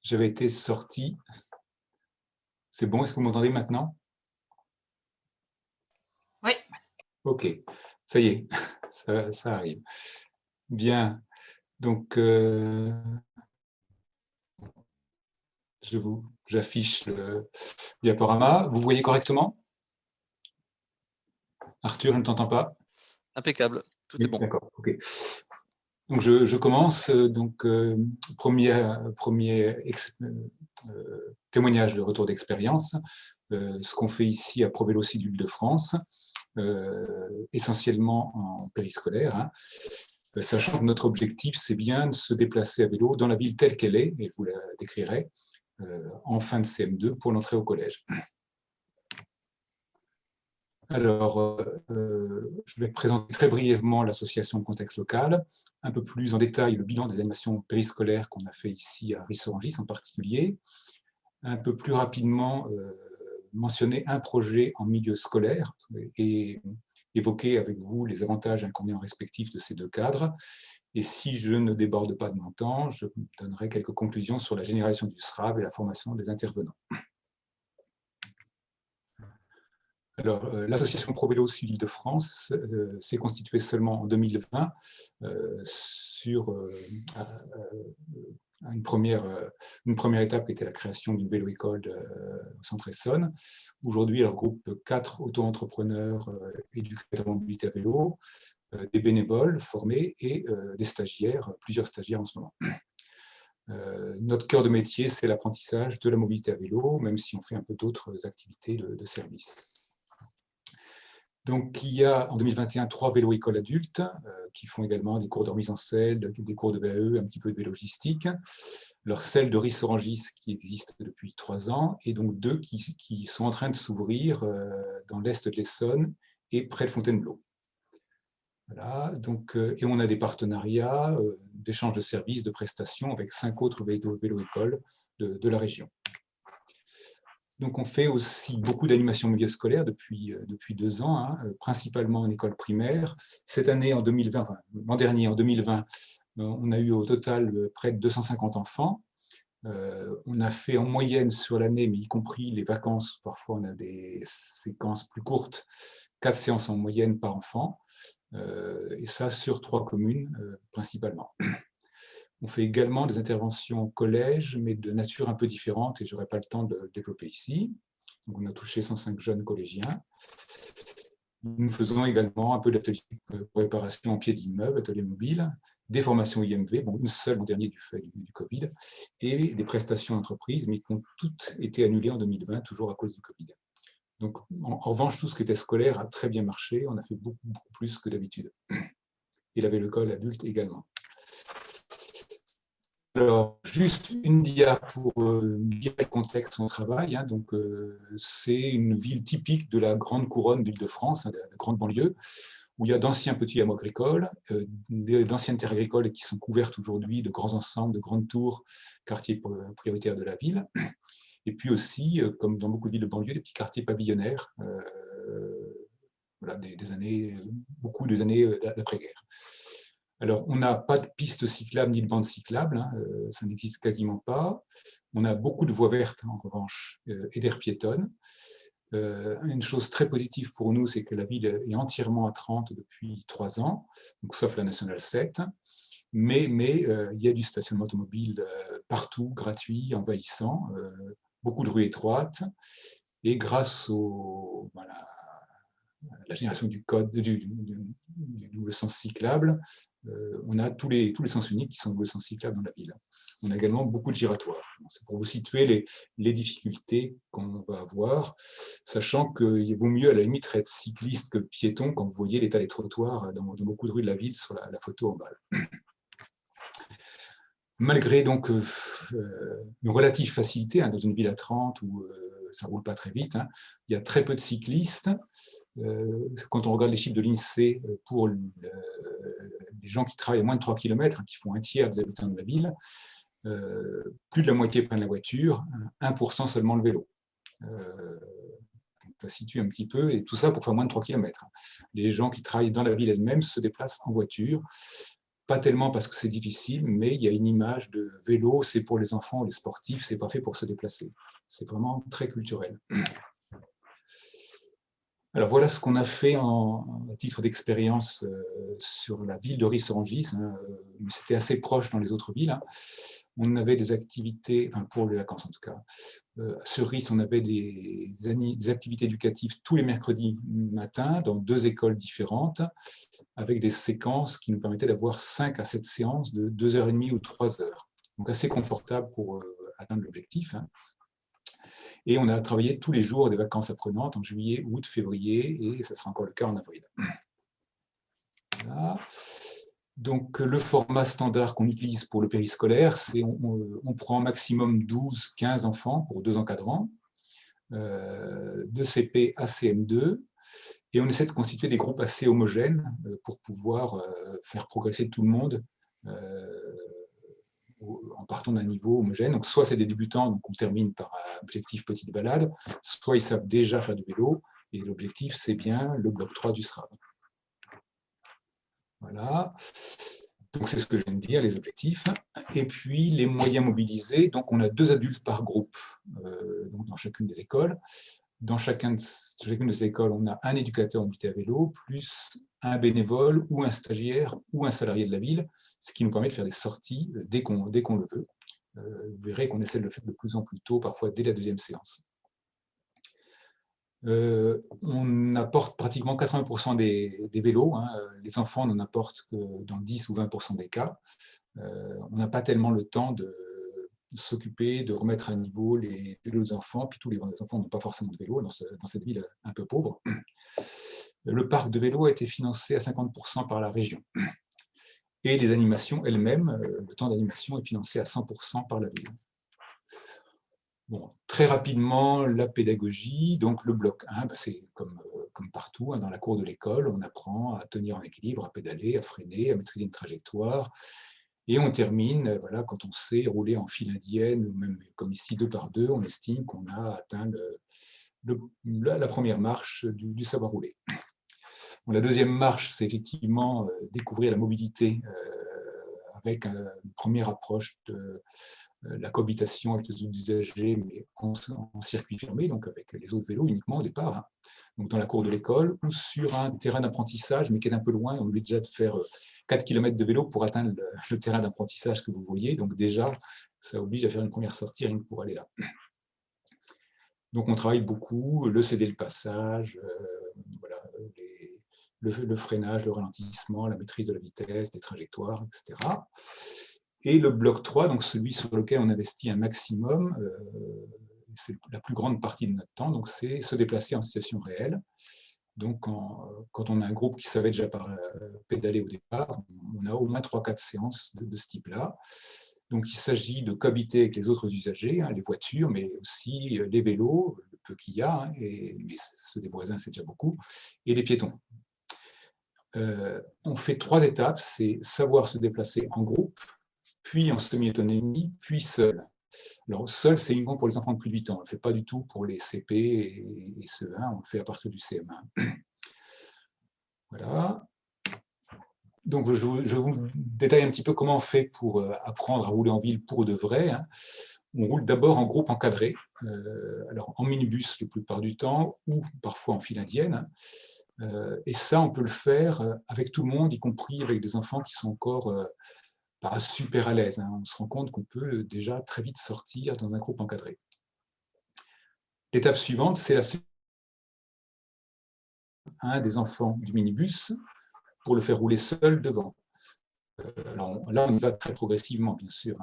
J'avais été sorti. C'est bon, est-ce que vous m'entendez maintenant? Oui. Ok, ça y est, ça arrive. Bien, donc j'affiche le diaporama. Vous voyez correctement? Arthur, je ne t'entends pas? Impeccable, tout est bon. D'accord, ok. Donc je commence. Donc premier témoignage de retour d'expérience. Ce qu'on fait ici à ProVélo Sud Île-de-France, essentiellement en périscolaire, hein, sachant que notre objectif, c'est bien de se déplacer à vélo dans la ville telle qu'elle est, et je vous la décrirai, en fin de CM2 pour l'entrée au collège. Alors, je vais présenter très brièvement l'association Contexte Local, un peu plus en détail le bilan des animations périscolaires qu'on a fait ici à Ris-Orangis en particulier, un peu plus rapidement mentionner un projet en milieu scolaire et évoquer avec vous les avantages et inconvénients respectifs de ces deux cadres. Et si je ne déborde pas de mon temps, je donnerai quelques conclusions sur la généralisation du SRAV et la formation des intervenants. Alors, l'association ProVélo Sud Île-de-France s'est constituée seulement en 2020 sur une première étape qui était la création d'une vélo-école au centre Essonne. Aujourd'hui, elle regroupe 4 auto-entrepreneurs éducateurs en mobilité à vélo, des bénévoles formés et des stagiaires, plusieurs stagiaires en ce moment. Notre cœur de métier, c'est l'apprentissage de la mobilité à vélo, même si on fait un peu d'autres activités de service. Donc, il y a en 2021 3 vélo-écoles adultes qui font également des cours de remise en selle, des cours de VAE, un petit peu de vélogistique. Alors, celle de Ris-Orangis qui existe depuis 3 ans, et donc 2 qui sont en train de s'ouvrir dans l'est de l'Essonne et près de Fontainebleau. Voilà, donc, et on a des partenariats d'échange de services, de prestations avec 5 autres vélo-écoles de la région. Donc, on fait aussi beaucoup d'animations milieu scolaire depuis 2 ans, hein, principalement en école primaire. Cette année, en 2020, enfin, l'an dernier, en 2020, on a eu au total près de 250 enfants. On a fait en moyenne sur l'année, mais y compris les vacances, parfois on a des séquences plus courtes, 4 séances en moyenne par enfant, et ça sur 3 communes principalement. On fait également des interventions au collège, mais de nature un peu différente, et je n'aurai pas le temps de le développer ici. Donc, on a touché 105 jeunes collégiens. Nous faisons également un peu d'ateliers de réparation en pied d'immeuble, ateliers mobiles, des formations IMV, bon, une seule l'an dernier du fait du Covid, et des prestations d'entreprise, mais qui ont toutes été annulées en 2020, toujours à cause du Covid. Donc, en revanche, tout ce qui était scolaire a très bien marché, on a fait beaucoup plus que d'habitude. Et la vélo-école adulte également. Alors, juste une dia pour dire le contexte où on travaille. Hein, donc, c'est une ville typique de la grande couronne d'Île-de-France, hein, de la grande banlieue, où il y a d'anciens petits hameaux agricoles, d'anciennes terres agricoles qui sont couvertes aujourd'hui de grands ensembles, de grandes tours, quartiers prioritaires de la ville. Et puis aussi, comme dans beaucoup de villes de banlieue, des petits quartiers pavillonnaires, voilà, beaucoup des années d'après-guerre. Alors, on n'a pas de pistes cyclables ni de bandes cyclables, hein, ça n'existe quasiment pas. On a beaucoup de voies vertes, en revanche, et d'aires piétonnes. Une chose très positive pour nous, c'est que la ville est entièrement à 30 depuis 3 ans, donc, sauf la nationale 7. mais il y a du stationnement automobile partout, gratuit, envahissant, beaucoup de rues étroites, et grâce à la génération du code du double sens cyclable, on a tous les sens uniques qui sont double sens cyclables dans la ville. On a également beaucoup de giratoires. C'est pour vous situer les difficultés qu'on va avoir, sachant qu'il vaut mieux à la limite être cycliste que piéton quand vous voyez l'état des trottoirs dans beaucoup de rues de la ville sur la photo en bas. Malgré donc une relative facilité dans une ville à 30 où ça ne roule pas très vite, il y a très peu de cyclistes. Quand on regarde les chiffres de l'INSEE pour les gens qui travaillent à moins de 3 km, qui font un tiers des habitants de la ville, plus de la moitié prennent la voiture, 1% seulement le vélo. Ça situe un petit peu, et tout ça pour faire moins de 3 km. Les gens qui travaillent dans la ville elle-même se déplacent en voiture, pas tellement parce que c'est difficile, mais il y a une image de vélo, c'est pour les enfants, les sportifs, c'est pas fait pour se déplacer. C'est vraiment très culturel. Alors voilà ce qu'on a fait à titre d'expérience sur la ville de Ris-Orangis. C'était assez proche dans les autres villes. On avait des activités, enfin pour les vacances en tout cas. Sur Ris, on avait des activités éducatives tous les mercredis matin dans 2 écoles différentes, avec des séquences qui nous permettaient d'avoir 5 à 7 séances de 2h30 ou 3 heures. Donc assez confortable pour atteindre l'objectif. Et on a travaillé tous les jours des vacances apprenantes en juillet, août, février, et ça sera encore le cas en avril. Voilà. Donc, le format standard qu'on utilise pour le périscolaire, c'est on prend maximum 12-15 enfants pour 2 encadrants, de CP à CM2, et on essaie de constituer des groupes assez homogènes pour pouvoir faire progresser tout le monde en partant d'un niveau homogène. Donc, soit c'est des débutants, donc on termine par un objectif petite balade, soit ils savent déjà faire du vélo, et l'objectif, c'est bien le bloc 3 du SRAB. Voilà. Donc, c'est ce que je viens de dire, les objectifs. Et puis, les moyens mobilisés. Donc, on a 2 adultes par groupe donc dans chacune des écoles. Dans chacune des écoles, on a un éducateur mobilité à vélo, plus un bénévole ou un stagiaire ou un salarié de la ville, ce qui nous permet de faire des sorties dès qu'on le veut. Vous verrez qu'on essaie de le faire de plus en plus tôt, parfois dès la 2e séance. On apporte pratiquement 80% des vélos. Les enfants n'en apportent que dans 10 ou 20% des cas. On n'a pas tellement le temps de s'occuper, de remettre à niveau les vélos des enfants, puis tous les enfants n'ont pas forcément de vélo dans cette ville un peu pauvre. Le parc de vélos a été financé à 50% par la région. Et les animations elles-mêmes, le temps d'animation est financé à 100% par la ville. Bon, très rapidement, la pédagogie, donc le bloc 1, c'est comme partout, dans la cour de l'école, on apprend à tenir en équilibre, à pédaler, à freiner, à maîtriser une trajectoire. Et on termine, voilà, quand on sait rouler en file indienne, ou même comme ici 2 par 2, on estime qu'on a atteint la première marche du savoir rouler. Bon, la 2e marche, c'est effectivement découvrir la mobilité avec une première approche de la cohabitation avec les autres usagers, mais en circuit fermé, donc avec les autres vélos uniquement au départ, donc dans la cour de l'école ou sur un terrain d'apprentissage, mais qui est un peu loin. On veut déjà de faire 4 km de vélo pour atteindre le terrain d'apprentissage que vous voyez, donc déjà, ça oblige à faire une première sortie rien que pour aller là. Donc on travaille beaucoup, le céder le passage, voilà, le freinage, le ralentissement, la maîtrise de la vitesse, des trajectoires, etc. Et le bloc 3, donc celui sur lequel on investit un maximum, c'est la plus grande partie de notre temps, donc c'est se déplacer en situation réelle. Donc quand on a un groupe qui savait déjà pédaler au départ, on a au moins 3-4 séances de ce type-là. Donc il s'agit de cohabiter avec les autres usagers, les voitures, mais aussi les vélos, le peu qu'il y a, mais ceux des voisins c'est déjà beaucoup, et les piétons. On fait 3 étapes, c'est savoir se déplacer en groupe, puis en semi-autonomie, puis seul. Alors, seul, c'est uniquement pour les enfants de plus de 8 ans. On ne le fait pas du tout pour les CP et CE1, on le fait à partir du CM1. Voilà. Donc, je vous détaille un petit peu comment on fait pour apprendre à rouler en ville pour de vrai. On roule d'abord en groupe encadré, alors en minibus la plupart du temps, ou parfois en file indienne. Et ça, on peut le faire avec tout le monde, y compris avec des enfants qui sont encore pas super à l'aise. On se rend compte qu'on peut déjà très vite sortir dans un groupe encadré. L'étape suivante, c'est un des enfants du minibus pour le faire rouler seul devant. Alors là, on y va très progressivement, bien sûr.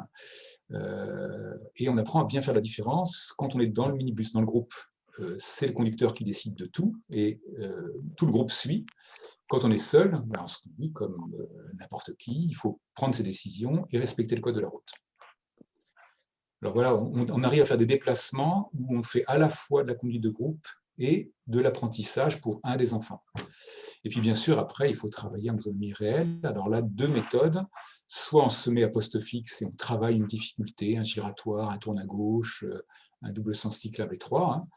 Et on apprend à bien faire la différence. Quand on est dans le minibus, dans le groupe, c'est le conducteur qui décide de tout et tout le groupe suit. Quand on est seul, on se conduit comme n'importe qui. Il faut prendre ses décisions et respecter le code de la route. Alors voilà, on arrive à faire des déplacements où on fait à la fois de la conduite de groupe et de l'apprentissage pour un des enfants. Et puis bien sûr, après, il faut travailler en autonomie réelle. Alors là, 2 méthodes. Soit on se met à poste fixe et on travaille une difficulté, un giratoire, un tourne à gauche, un double sens cyclable étroit,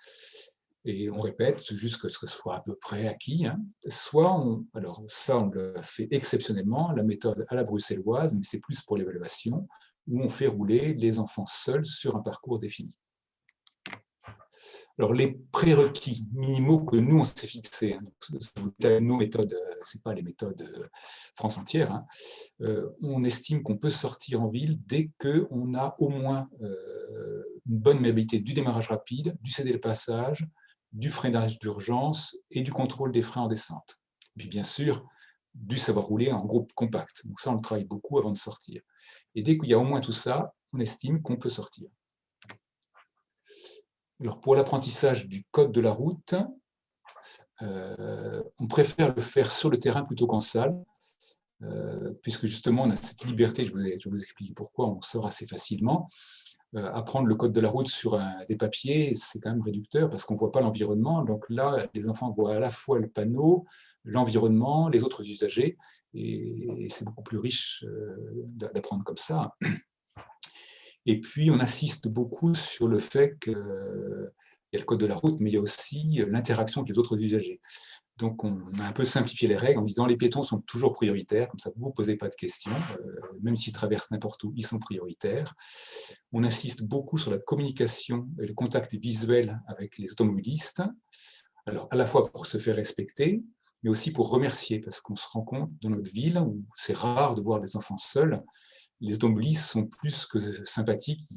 et on répète jusqu'à ce que ce soit à peu près acquis. Soit, alors ça, on le fait exceptionnellement, la méthode à la bruxelloise, mais c'est plus pour l'évaluation, où on fait rouler les enfants seuls sur un parcours défini. Alors, les prérequis minimaux que nous, on s'est fixés, nos méthodes, ce n'est pas les méthodes France entière, on estime qu'on peut sortir en ville dès qu'on a au moins une bonne maniabilité du démarrage rapide, du céder le passage, du freinage d'urgence et du contrôle des freins en descente. Et puis, bien sûr, du savoir rouler en groupe compact. Donc ça, on le travaille beaucoup avant de sortir. Et dès qu'il y a au moins tout ça, on estime qu'on peut sortir. Alors, pour l'apprentissage du code de la route, on préfère le faire sur le terrain plutôt qu'en salle, puisque justement, on a cette liberté, je vais vous expliquer pourquoi, on sort assez facilement. Apprendre le code de la route sur des papiers, c'est quand même réducteur, parce qu'on ne voit pas l'environnement. Donc là, les enfants voient à la fois le panneau, l'environnement, les autres usagers, et c'est beaucoup plus riche d'apprendre comme ça. Et puis, on insiste beaucoup sur le fait qu'il y a le code de la route, mais il y a aussi l'interaction avec les autres usagers. Donc, on a un peu simplifié les règles en disant les piétons sont toujours prioritaires, comme ça, vous ne posez pas de questions, même s'ils traversent n'importe où, ils sont prioritaires. On insiste beaucoup sur la communication et le contact visuel avec les automobilistes, alors à la fois pour se faire respecter, mais aussi pour remercier, parce qu'on se rend compte dans notre ville, où c'est rare de voir des enfants seuls, les automobilistes sont plus que sympathiques.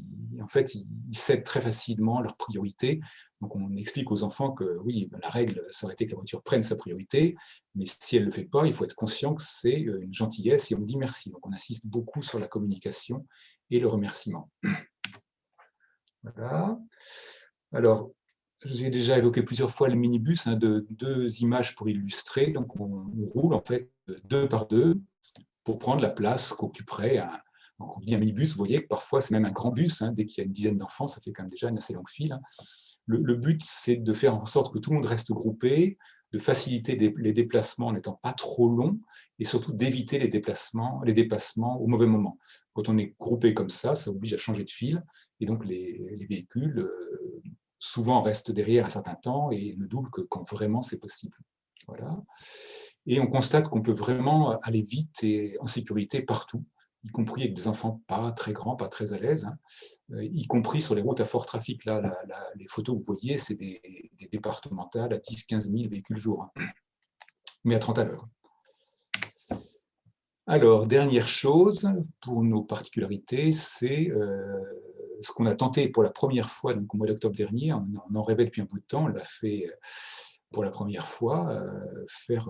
En fait, ils cèdent très facilement leurs priorités. Donc, on explique aux enfants que oui, la règle, ça aurait été que la voiture prenne sa priorité, mais si elle ne le fait pas, il faut être conscient que c'est une gentillesse et on dit merci. Donc, on insiste beaucoup sur la communication et le remerciement. Voilà. Alors, j'ai déjà évoqué plusieurs fois le minibus, 2 images pour illustrer. Donc, on roule en fait 2 par 2 pour prendre la place qu'occuperait donc on dit un minibus, vous voyez que parfois c'est même un grand bus, dès qu'il y a une dizaine d'enfants, ça fait quand même déjà une assez longue file. Le but, c'est de faire en sorte que tout le monde reste groupé, de faciliter les déplacements en n'étant pas trop longs, et surtout d'éviter les dépassements au mauvais moment. Quand on est groupé comme ça oblige à changer de file, et donc les véhicules souvent restent derrière un certain temps et ne doublent que quand vraiment c'est possible. Voilà. Et on constate qu'on peut vraiment aller vite et en sécurité partout, y compris avec des enfants pas très grands, pas très à l'aise, y compris sur les routes à fort trafic. Là, les photos que vous voyez, c'est des départementales à 10-15 000 véhicules jour, mais à 30 à l'heure. Alors, dernière chose, pour nos particularités, c'est ce qu'on a tenté pour la première fois donc, au mois d'octobre dernier, on en rêvait depuis un bout de temps, on l'a fait pour la première fois, faire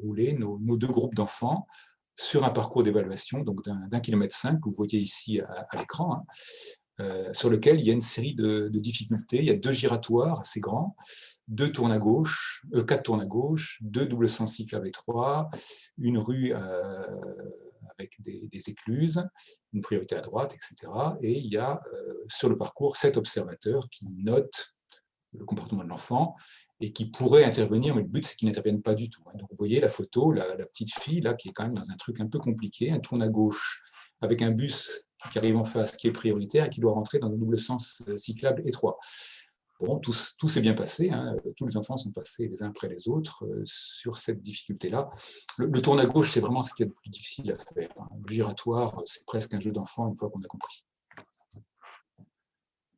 rouler nos 2 groupes d'enfants sur un parcours d'évaluation donc d'1,5 km que vous voyez ici à l'écran, sur lequel il y a une série de difficultés. Il y a 2 giratoires assez grands, 4 tournes à gauche, 2 doubles sens cyclables étroits, une rue avec des écluses, une priorité à droite, etc. Et il y a sur le parcours 7 observateurs qui notent le comportement de l'enfant et qui pourraient intervenir, mais le but c'est qu'ils n'interviennent pas du tout. Donc vous voyez la photo, la petite fille là qui est quand même dans un truc un peu compliqué, elle tourne à gauche avec un bus qui arrive en face, qui est prioritaire et qui doit rentrer dans un double sens cyclable étroit. Bon, tout s'est bien passé, tous les enfants sont passés les uns après les autres sur cette difficulté-là. Le tourne à gauche, c'est vraiment ce qui est le plus difficile à faire. Le giratoire, c'est presque un jeu d'enfant une fois qu'on a compris.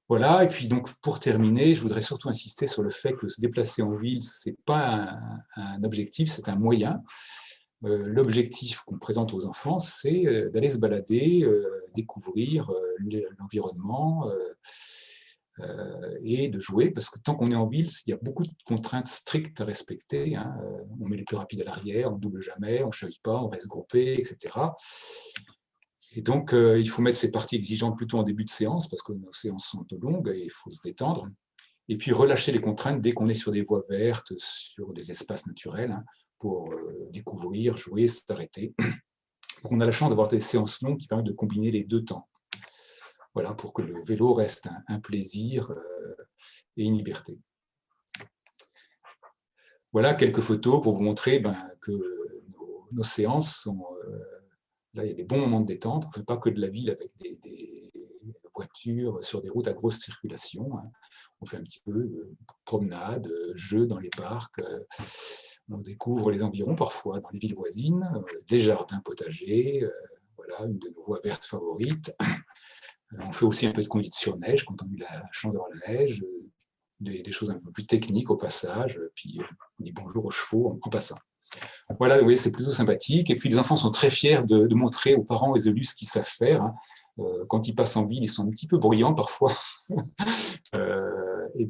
Voilà, et puis donc pour terminer, je voudrais surtout insister sur le fait que se déplacer en ville, ce n'est pas un objectif, c'est un moyen. l'objectif qu'on présente aux enfants, c'est d'aller se balader, découvrir l'environnement et de jouer, parce que tant qu'on est en ville, il y a beaucoup de contraintes strictes à respecter. Hein. On met les plus rapides à l'arrière, on ne double jamais, on ne chahute pas, on reste groupé, etc. Et donc, il faut mettre ces parties exigeantes plutôt en début de séance, parce que nos séances sont un peu longues et il faut se détendre. Et puis relâcher les contraintes dès qu'on est sur des voies vertes, sur des espaces naturels, hein, pour découvrir, jouer, s'arrêter. Donc, on a la chance d'avoir des séances longues qui permettent de combiner les deux temps. Voilà, pour que le vélo reste un plaisir et une liberté. Voilà quelques photos pour vous montrer que nos séances sont... là, il y a des bons moments de détente. On ne fait pas que de la ville avec des voitures sur des routes à grosse circulation. Hein. On fait un petit peu de promenade, jeux dans les parcs. On découvre les environs parfois dans les villes voisines, des jardins potagers. Voilà, une de nos voies vertes favorites. On fait aussi un peu de conduite sur neige quand on a eu la chance d'avoir la neige, des choses un peu plus techniques au passage, puis on dit bonjour aux chevaux en passant. Voilà, vous voyez, c'est plutôt sympathique. Et puis les enfants sont très fiers de montrer aux parents et aux élus ce qu'ils savent faire. Hein. Quand ils passent en ville, ils sont un petit peu bruyants parfois.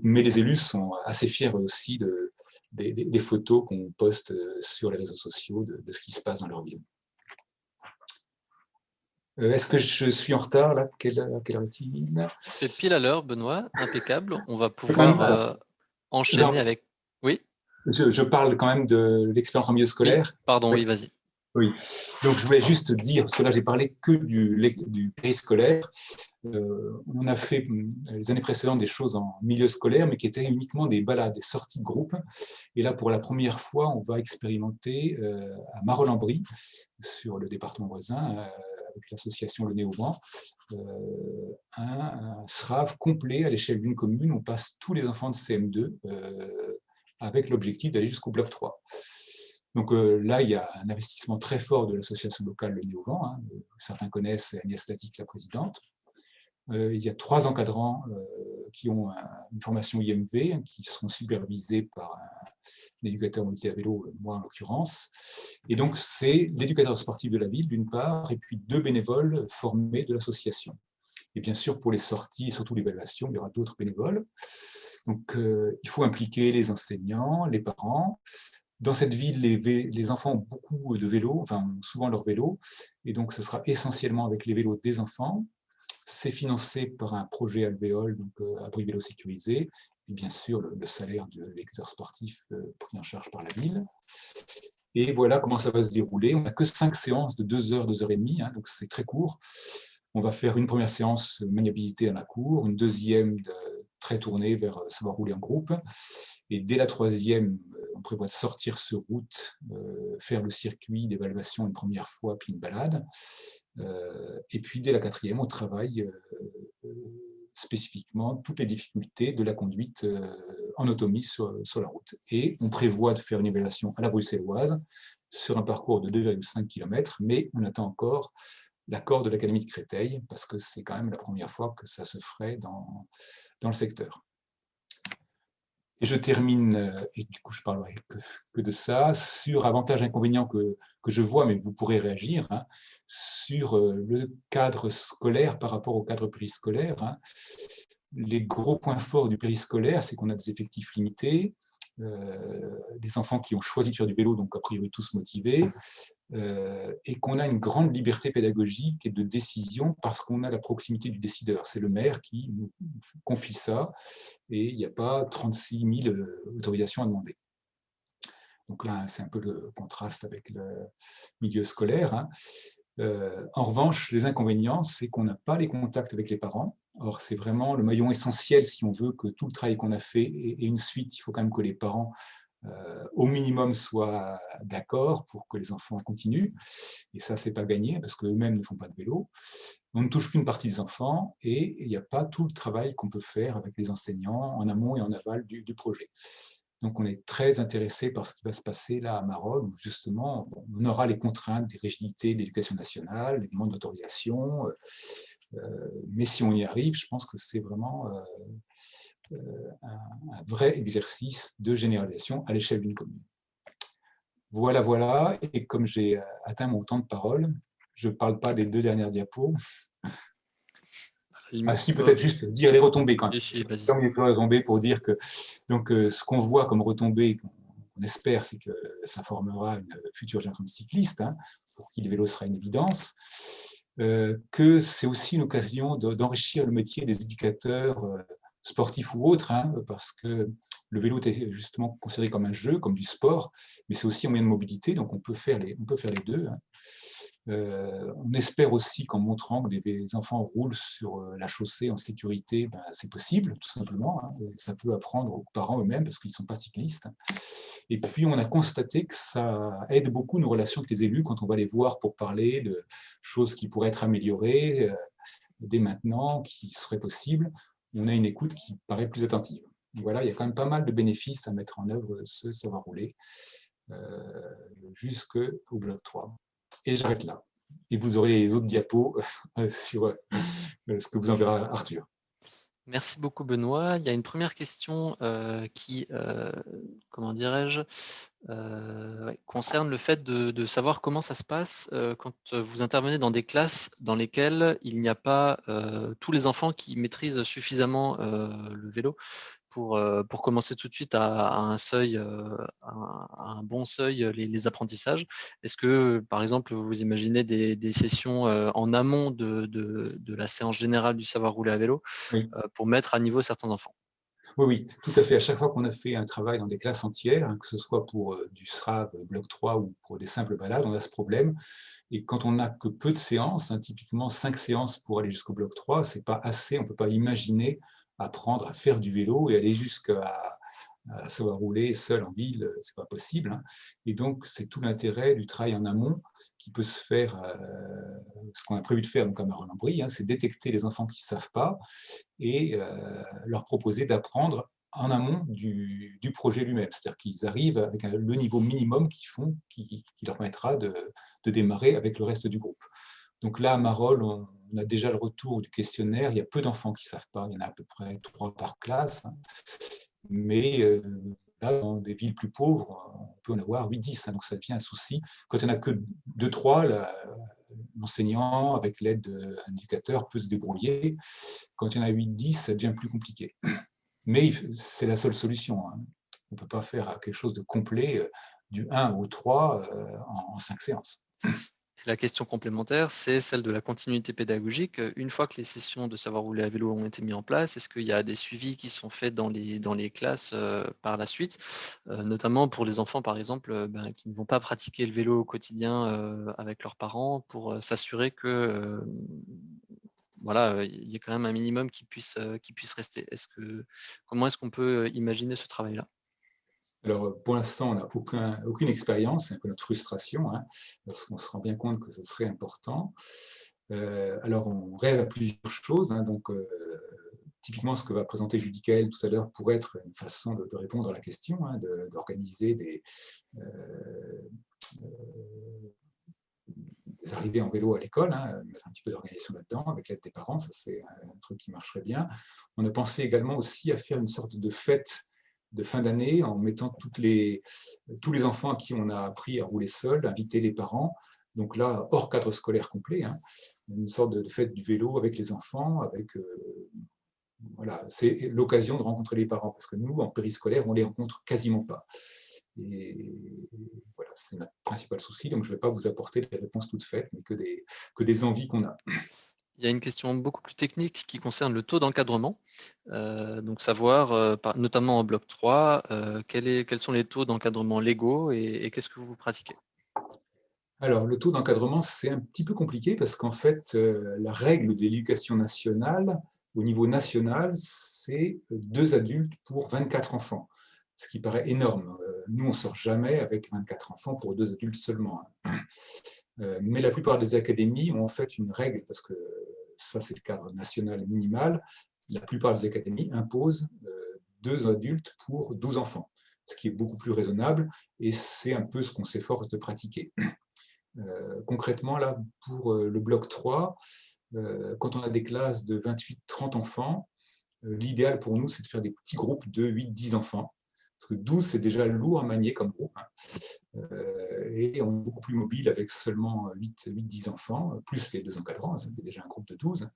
Mais les élus sont assez fiers aussi des photos qu'on poste sur les réseaux sociaux de ce qui se passe dans leur ville. Est-ce que je suis en retard là? Quelle heure est-il? C'est pile à l'heure, Benoît, impeccable. On va pouvoir enchaîner avec... Oui. Je parle quand même de l'expérience en milieu scolaire. Oui, pardon, oui, vas-y. Oui, donc je voulais juste dire, parce que là j'ai parlé que du périscolaire. On a fait les années précédentes des choses en milieu scolaire, mais qui étaient uniquement des balades, des sorties de groupe. Et là, pour la première fois, on va expérimenter à Marolles-en-Brie, sur le département voisin, avec l'association Le Néo-Vent, un SRAV complet à l'échelle d'une commune. On passe tous les enfants de CM2 avec l'objectif d'aller jusqu'au bloc 3. Donc là, il y a un investissement très fort de l'association locale Le Néo-Vent. Hein. Certains connaissent Agnès Lazic, la présidente. Il y a 3 encadrants qui ont une formation IMV, hein, qui seront supervisés par un éducateur mobilité à vélo, moi en l'occurrence. Et donc, c'est l'éducateur sportif de la ville, d'une part, et puis 2 bénévoles formés de l'association. Et bien sûr, pour les sorties et surtout l'évaluation, il y aura d'autres bénévoles. Donc, il faut impliquer les enseignants, les parents. Dans cette ville, les enfants ont beaucoup de vélos, enfin souvent leur vélo, et donc ce sera essentiellement avec les vélos des enfants. C'est financé par un projet alvéole, donc abri vélo sécurisé, et bien sûr le salaire de l'éducateur sportif pris en charge par la ville. Et voilà comment ça va se dérouler. On n'a que 5 séances de 2 heures, 2 heures et demie, hein, donc c'est très court. On va faire une première séance maniabilité dans la cour, une deuxième très tournée vers savoir rouler en groupe. Et dès la 3e, on prévoit de sortir sur route, faire le circuit d'évaluation une première fois, puis une balade. Et puis dès la 4e, on travaille spécifiquement toutes les difficultés de la conduite en autonomie sur la route. Et on prévoit de faire une évaluation à la bruxelloise sur un parcours de 2,5 km, mais on attend encore l'accord de l'Académie de Créteil, parce que c'est quand même la première fois que ça se ferait dans le secteur. Et je termine, et du coup je parlerai que de ça, sur avantages et inconvénients que je vois, mais vous pourrez réagir, hein, sur le cadre scolaire par rapport au cadre périscolaire. Hein. Les gros points forts du périscolaire, c'est qu'on a des effectifs limités, des enfants qui ont choisi de faire du vélo, donc a priori tous motivés, et qu'on a une grande liberté pédagogique et de décision parce qu'on a la proximité du décideur. C'est le maire qui nous confie ça et il n'y a pas 36 000 autorisations à demander. Donc là, c'est un peu le contraste avec le milieu scolaire. Hein. En revanche, les inconvénients, c'est qu'on n'a pas les contacts avec les parents. Or, c'est vraiment le maillon essentiel si on veut que tout le travail qu'on a fait ait une suite. Il faut quand même que les parents au minimum soient d'accord pour que les enfants continuent. Et ça, c'est pas gagné parce qu'eux-mêmes ne font pas de vélo. On ne touche qu'une partie des enfants et il n'y a pas tout le travail qu'on peut faire avec les enseignants en amont et en aval du projet. Donc, on est très intéressé par ce qui va se passer là à Marolles, où justement, on aura les contraintes des rigidités de l'éducation nationale, les demandes d'autorisation. Mais si on y arrive, je pense que c'est vraiment un vrai exercice de généralisation à l'échelle d'une commune. Voilà, voilà. Et comme j'ai atteint mon temps de parole, je ne parle pas des 2 dernières diapos. Ah si, peut-être juste dire les retombées quand même. Si, vas-y. Comme les retombées pour dire que donc, ce qu'on voit comme retombées, on espère, c'est que ça formera une future génération de cyclistes, hein, pour qui le vélo sera une évidence, que c'est aussi une occasion d'enrichir le métier des éducateurs sportifs ou autres, hein, parce que le vélo est justement considéré comme un jeu, comme du sport, mais c'est aussi un moyen de mobilité, donc on peut faire les deux, hein. On espère aussi qu'en montrant que des enfants roulent sur la chaussée en sécurité, ben, c'est possible, tout simplement, hein. Ça peut apprendre aux parents eux-mêmes parce qu'ils ne sont pas cyclistes. Et puis, on a constaté que ça aide beaucoup nos relations avec les élus quand on va les voir pour parler de choses qui pourraient être améliorées dès maintenant, qui seraient possibles. On a une écoute qui paraît plus attentive. Voilà, il y a quand même pas mal de bénéfices à mettre en œuvre ce savoir rouler jusqu'au bloc 3. Et j'arrête là. Et vous aurez les autres diapos sur ce que vous enverra Arthur. Merci beaucoup Benoît. Il y a une première question qui, comment dirais-je, concerne le fait de savoir comment ça se passe quand vous intervenez dans des classes dans lesquelles il n'y a pas tous les enfants qui maîtrisent suffisamment le vélo pour commencer tout de suite à un seuil, à un bon seuil, les apprentissages. Est-ce que, par exemple, vous imaginez des sessions en amont de la séance générale du savoir rouler à vélo Oui. Pour mettre à niveau certains enfants? Oui, oui, tout à fait. À chaque fois qu'on a fait un travail dans des classes entières, hein, que ce soit pour du SRAV bloc 3 ou pour des simples balades, on a ce problème. Et quand on n'a que peu de séances, hein, typiquement 5 séances pour aller jusqu'au bloc 3, c'est pas assez. On ne peut pas imaginer apprendre à faire du vélo et aller jusqu'à savoir rouler seul en ville, c'est pas possible, hein. Et donc, c'est tout l'intérêt du travail en amont qui peut se faire, ce qu'on a prévu de faire donc à Marolles-en-Brie, hein, c'est détecter les enfants qui ne savent pas et leur proposer d'apprendre en amont du projet lui-même. C'est-à-dire qu'ils arrivent avec le niveau minimum qui leur permettra de démarrer avec le reste du groupe. Donc là, à Marolles, on a déjà le retour du questionnaire. Il y a peu d'enfants qui ne savent pas. Il y en a à peu près 3 par classe. Hein. Mais là, dans des villes plus pauvres, on peut en avoir 8-10. Hein, donc ça devient un souci. Quand il n'y en a que 2-3, l'enseignant, avec l'aide d'un éducateur, peut se débrouiller. Quand il y en a 8-10, ça devient plus compliqué. Mais c'est la seule solution, hein. On ne peut pas faire quelque chose de complet du 1 au 3 en 5 séances. La question complémentaire, c'est celle de la continuité pédagogique. Une fois que les sessions de savoir rouler à vélo ont été mises en place, est-ce qu'il y a des suivis qui sont faits dans les classes par la suite, notamment pour les enfants, par exemple, qui ne vont pas pratiquer le vélo au quotidien avec leurs parents pour s'assurer que voilà, il y a quand même un minimum qui puisse rester. Comment est-ce qu'on peut imaginer ce travail-là? Alors, pour l'instant, on n'a aucune expérience, c'est un peu notre frustration, hein, parce qu'on se rend bien compte que ce serait important. Alors, on rêve à plusieurs choses, hein, donc typiquement ce que va présenter Judy Kael tout à l'heure pourrait être une façon de répondre à la question, hein, d'organiser des arrivées en vélo à l'école, hein, mettre un petit peu d'organisation là-dedans avec l'aide des parents, ça c'est un truc qui marcherait bien. On a pensé également aussi à faire une sorte de fête de fin d'année en mettant tous les enfants à qui on a appris à rouler seul, inviter les parents, donc là, hors cadre scolaire complet, hein, une sorte de fête du vélo avec les enfants, avec voilà, c'est l'occasion de rencontrer les parents, parce que nous, en périscolaire, on ne les rencontre quasiment pas. Et voilà, c'est notre principal souci, donc je ne vais pas vous apporter des réponses toutes faites, mais que des envies qu'on a. Il y a une question beaucoup plus technique qui concerne le taux d'encadrement. Donc savoir, notamment en bloc 3, quels sont les taux d'encadrement légaux et qu'est-ce que vous pratiquez? Alors, le taux d'encadrement, c'est un petit peu compliqué parce qu'en fait, la règle de l'éducation nationale, au niveau national, c'est 2 adultes pour 24 enfants, ce qui paraît énorme. Nous, on ne sort jamais avec 24 enfants pour 2 adultes seulement. Mais la plupart des académies ont en fait une règle, parce que ça, c'est le cadre national minimal. La plupart des académies imposent 2 adultes pour 12 enfants, ce qui est beaucoup plus raisonnable et c'est un peu ce qu'on s'efforce de pratiquer. Concrètement, là, pour le bloc 3, quand on a des classes de 28-30 enfants, l'idéal pour nous, c'est de faire des petits groupes de 8-10 enfants. Parce que 12, c'est déjà lourd à manier comme groupe. et on est beaucoup plus mobile avec seulement 8-10 enfants, plus les 2 encadrants, ça fait déjà un groupe de 12.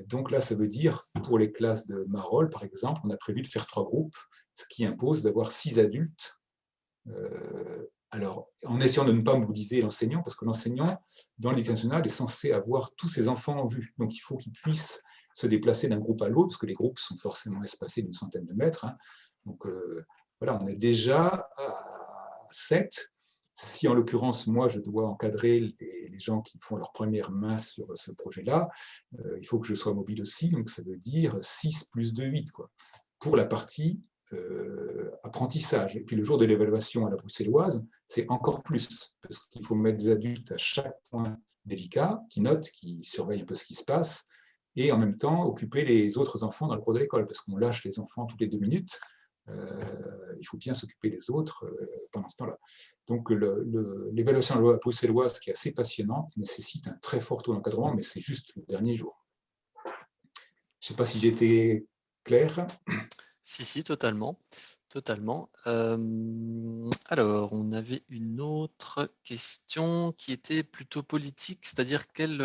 Donc là, ça veut dire, pour les classes de Marolles, par exemple, on a prévu de faire 3 groupes, ce qui impose d'avoir 6 adultes. Alors, en essayant de ne pas mobiliser l'enseignant, parce que l'enseignant, dans l'éducation nationale, est censé avoir tous ses enfants en vue. Donc, il faut qu'il puisse se déplacer d'un groupe à l'autre, parce que les groupes sont forcément espacés d'une centaine de mètres. Donc, voilà, on est déjà à 7. Si, en l'occurrence, moi, je dois encadrer les gens qui font leur première main sur ce projet-là, il faut que je sois mobile aussi. Donc, ça veut dire 6 plus 2, 8, quoi, pour la partie apprentissage. Et puis le jour de l'évaluation à la bruxelloise, c'est encore plus, parce qu'il faut mettre des adultes à chaque point délicat, qui notent, qui surveillent un peu ce qui se passe, et en même temps occuper les autres enfants dans le cours de l'école, parce qu'on lâche les enfants toutes les 2 minutes, il faut bien s'occuper des autres pendant ce temps-là. Donc l'évaluation à la bruxelloise, qui est assez passionnante, nécessite un très fort taux d'encadrement, mais c'est juste le dernier jour. Je ne sais pas si j'ai été clair. Si, totalement. Totalement. Alors, on avait une autre question qui était plutôt politique, c'est-à-dire quels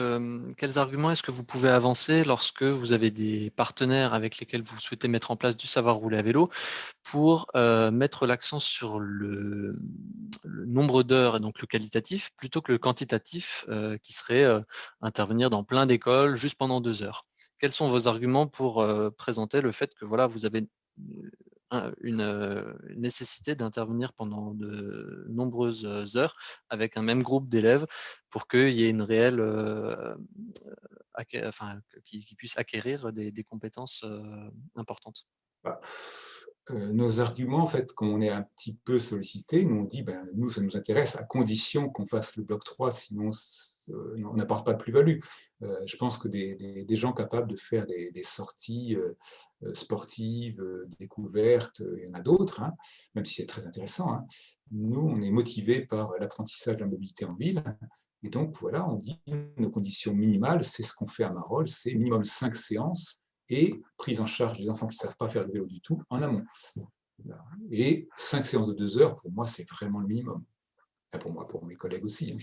arguments est-ce que vous pouvez avancer lorsque vous avez des partenaires avec lesquels vous souhaitez mettre en place du savoir rouler à vélo pour mettre l'accent sur le nombre d'heures et donc le qualitatif plutôt que le quantitatif qui serait intervenir dans plein d'écoles juste pendant 2 heures. Quels sont vos arguments pour présenter le fait que voilà, vous avez une nécessité d'intervenir pendant de nombreuses heures avec un même groupe d'élèves pour qu'il y ait une réelle, qu'ils puissent acquérir des compétences importantes. Nos arguments, en fait, comme on est un petit peu sollicité, nous on dit, nous, ça nous intéresse à condition qu'on fasse le bloc 3, sinon on n'apporte pas de plus-value. Je pense que des gens capables de faire des sorties sportives, découvertes, il y en a d'autres, hein, même si c'est très intéressant. Hein. Nous, on est motivés par l'apprentissage de la mobilité en ville. Et donc, voilà, on dit nos conditions minimales, c'est ce qu'on fait à Marolles, c'est minimum 5 séances et prise en charge des enfants qui ne savent pas faire de vélo du tout en amont. Et 5 séances de 2 heures, pour moi, c'est vraiment le minimum. Et pour moi, pour mes collègues aussi.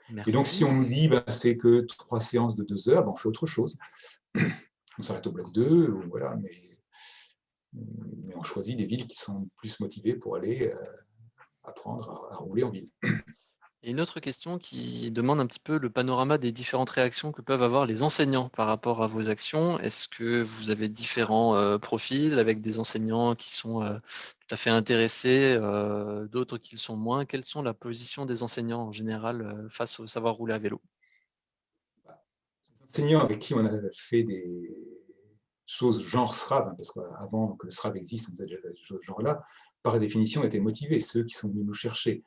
Merci. Et donc, si on nous dit c'est que 3 séances de 2 heures, on fait autre chose. On s'arrête au bloc 2, voilà, mais on choisit des villes qui sont plus motivées pour aller apprendre à rouler en ville. Et une autre question qui demande un petit peu le panorama des différentes réactions que peuvent avoir les enseignants par rapport à vos actions. Est-ce que vous avez différents profils avec des enseignants qui sont tout à fait intéressés, d'autres qui le sont moins? Quelles sont la position des enseignants en général face au savoir rouler à vélo? Les enseignants avec qui on a fait des choses genre SRAV, hein, parce qu'avant que le SRAV existe, on faisait déjà des choses genre-là, par définition étaient motivés, ceux qui sont venus nous chercher.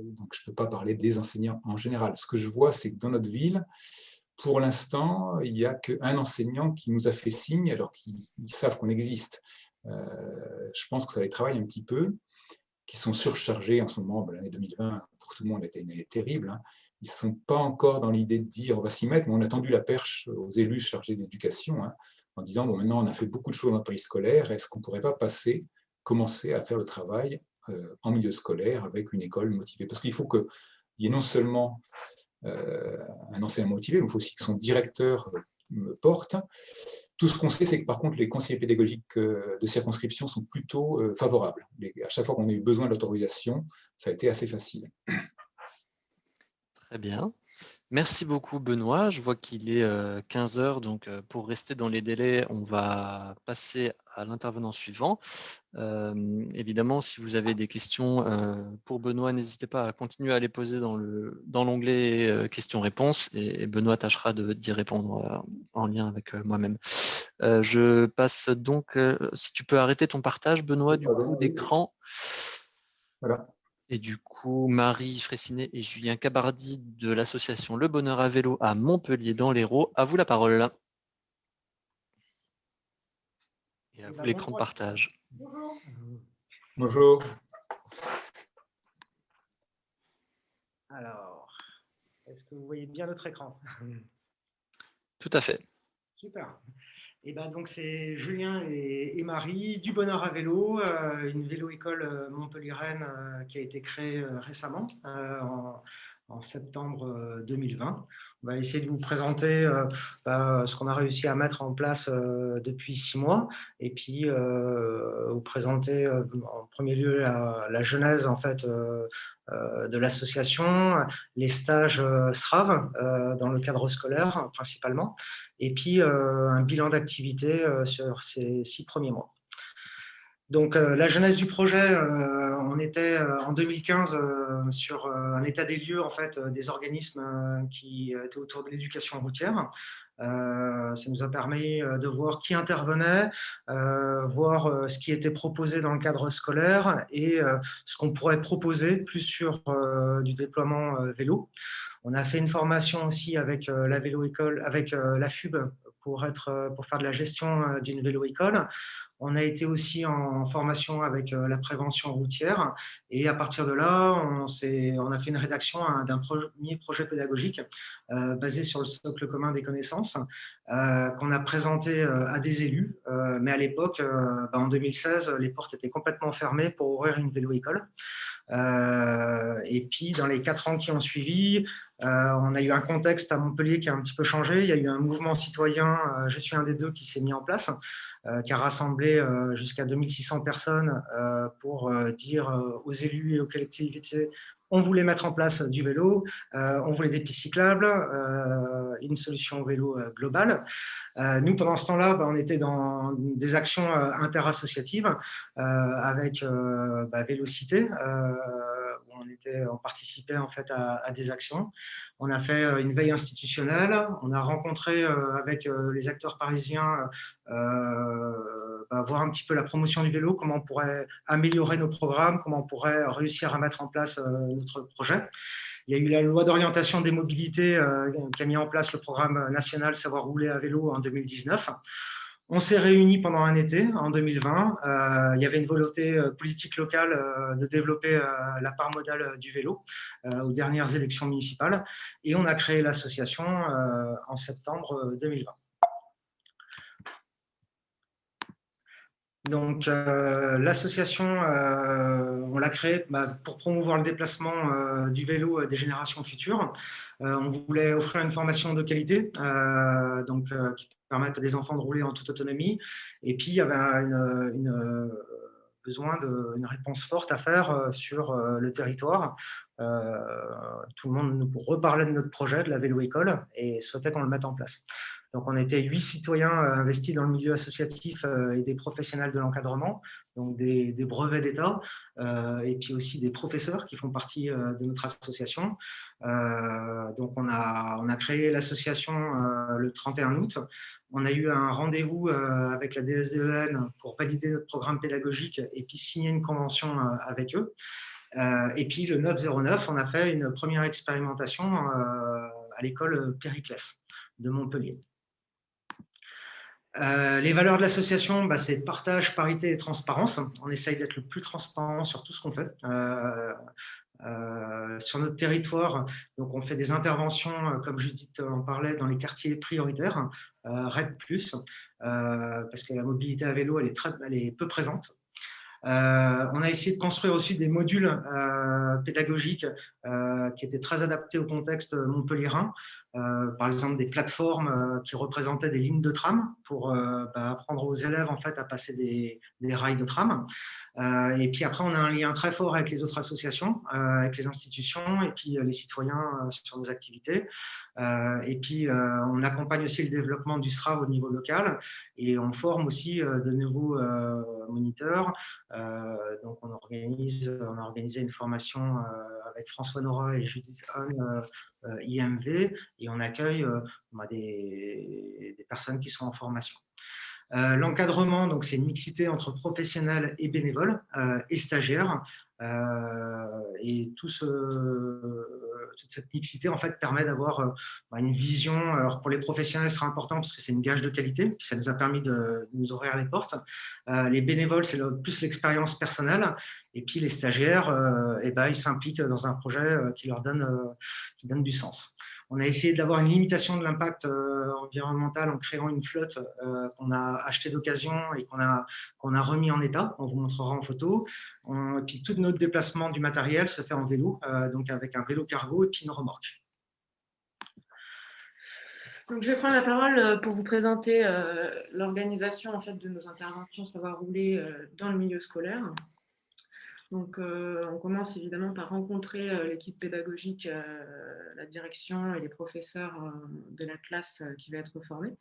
Donc je ne peux pas parler des enseignants en général. Ce que je vois, c'est que dans notre ville, pour l'instant, il n'y a qu'un enseignant qui nous a fait signe, alors qu'ils savent qu'on existe. Je pense que ça les travaille un petit peu, qui sont surchargés en ce moment. L'année 2020, pour tout le monde, était une année terrible. Hein. Ils ne sont pas encore dans l'idée de dire on va s'y mettre, mais on a tendu la perche aux élus chargés d'éducation, hein, en disant maintenant on a fait beaucoup de choses dans le pays scolaire, est-ce qu'on ne pourrait pas commencer à faire le travail en milieu scolaire avec une école motivée? Parce qu'il faut qu'il y ait non seulement un enseignant motivé, mais il faut aussi que son directeur me porte. Tout ce qu'on sait, c'est que par contre, les conseillers pédagogiques de circonscription sont plutôt favorables. À chaque fois qu'on a eu besoin de l'autorisation, ça a été assez facile. Très bien. Merci beaucoup Benoît. Je vois qu'il est 15 heures, donc pour rester dans les délais, on va passer à l'intervenant suivant. Évidemment, si vous avez des questions pour Benoît, n'hésitez pas à continuer à les poser dans l'onglet questions-réponses et Benoît tâchera d'y répondre en lien avec moi-même. Je passe donc, si tu peux arrêter ton partage Benoît, du coup d'écran. Voilà. Et du coup, Marie Fraissinet et Julien Cabardi de l'association Le Bonheur à vélo à Montpellier dans l'Hérault, à vous la parole. Et à vous l'écran de partage. Bonjour. Bonjour. Alors, est-ce que vous voyez bien notre écran? Tout à fait. Super. Donc c'est Julien et Marie du Bonheur à vélo, une vélo-école montpelliéraine qui a été créée récemment, en septembre 2020. On va essayer de vous présenter ce qu'on a réussi à mettre en place depuis 6 mois, et puis vous présenter en premier lieu la genèse en fait de l'association, les stages SRAV dans le cadre scolaire principalement, et puis un bilan d'activité sur ces 6 premiers mois. Donc la genèse du projet, on était en 2015 sur un état des lieux en fait des organismes qui étaient autour de l'éducation routière. Ça nous a permis de voir qui intervenait, voir ce qui était proposé dans le cadre scolaire et ce qu'on pourrait proposer plus sur du déploiement vélo. On a fait une formation aussi avec la vélo-école, avec la FUB pour faire de la gestion d'une vélo-école. On a été aussi en formation avec la prévention routière, et à partir de là, on a fait une rédaction d'un premier projet pédagogique basé sur le socle commun des connaissances qu'on a présenté à des élus. Mais à l'époque, en 2016, les portes étaient complètement fermées pour ouvrir une vélo-école. Et puis, dans les 4 ans qui ont suivi, on a eu un contexte à Montpellier qui a un petit peu changé. Il y a eu un mouvement citoyen, je suis un des 2, qui s'est mis en place, qui a rassemblé jusqu'à 2600 personnes pour dire aux élus et aux collectivités: on voulait mettre en place du vélo, on voulait des pistes cyclables, une solution vélo globale. Nous, pendant ce temps-là, on était dans des actions interassociatives avec Vélocité, où on participait en fait à des actions. On a fait une veille institutionnelle, on a rencontré avec les acteurs parisiens voir un petit peu la promotion du vélo, comment on pourrait améliorer nos programmes, comment on pourrait réussir à mettre en place notre projet. Il y a eu la loi d'orientation des mobilités qui a mis en place le programme national Savoir rouler à vélo en 2019. On s'est réunis pendant un été, en 2020. Il y avait une volonté politique locale de développer la part modale du vélo aux dernières élections municipales. Et on a créé l'association en septembre 2020. Donc, l'association, on l'a créée pour promouvoir le déplacement du vélo des générations futures. On voulait offrir une formation de qualité, qui permette à des enfants de rouler en toute autonomie. Et puis, il y avait besoin d'une réponse forte à faire sur le territoire. Tout le monde nous reparlait de notre projet, de la vélo-école, et souhaitait qu'on le mette en place. Donc, on était 8 citoyens investis dans le milieu associatif et des professionnels de l'encadrement, donc des brevets d'État, et puis aussi des professeurs qui font partie de notre association. Donc, on a créé l'association le 31 août. On a eu un rendez-vous avec la DSDEN pour valider notre programme pédagogique et puis signer une convention avec eux. Et puis, le 9/09, on a fait une première expérimentation à l'école Périclès de Montpellier. Les valeurs de l'association, c'est partage, parité et transparence. On essaye d'être le plus transparent sur tout ce qu'on fait. Sur notre territoire, donc on fait des interventions, comme Judith en parlait, dans les quartiers prioritaires, REP+, parce que la mobilité à vélo, elle est peu présente. On a essayé de construire aussi des modules pédagogiques qui étaient très adaptés au contexte montpelliérain. Par exemple, des plateformes qui représentaient des lignes de tram pour apprendre aux élèves en fait, à passer des rails de tram. Et puis après, on a un lien très fort avec les autres associations, avec les institutions et puis les citoyens sur nos activités. Et puis, on accompagne aussi le développement du SRAV au niveau local et on forme aussi de nouveaux moniteurs. Donc, on a organisé une formation avec François Nora et Judith Hahn, IMV, et on accueille des personnes qui sont en formation. L'encadrement, donc c'est une mixité entre professionnels et bénévoles et stagiaires. Et toute cette mixité en fait permet d'avoir une vision. Alors pour les professionnels, ce sera important parce que c'est une gage de qualité, puis ça nous a permis de nous ouvrir les portes. Les bénévoles, c'est plus l'expérience personnelle, et puis les stagiaires, ils s'impliquent dans un projet qui leur donne du sens. On a essayé d'avoir une limitation de l'impact environnemental en créant une flotte qu'on a achetée d'occasion et qu'on a remis en état. On vous montrera en photo. Et puis tout notre déplacement du matériel se fait en vélo, donc avec un vélo cargo et puis une remorque. Donc, je vais prendre la parole pour vous présenter l'organisation en fait, de nos interventions Savoir Rouler dans le milieu scolaire. Donc, on commence évidemment par rencontrer l'équipe pédagogique, la direction et les professeurs de la classe qui va être formée.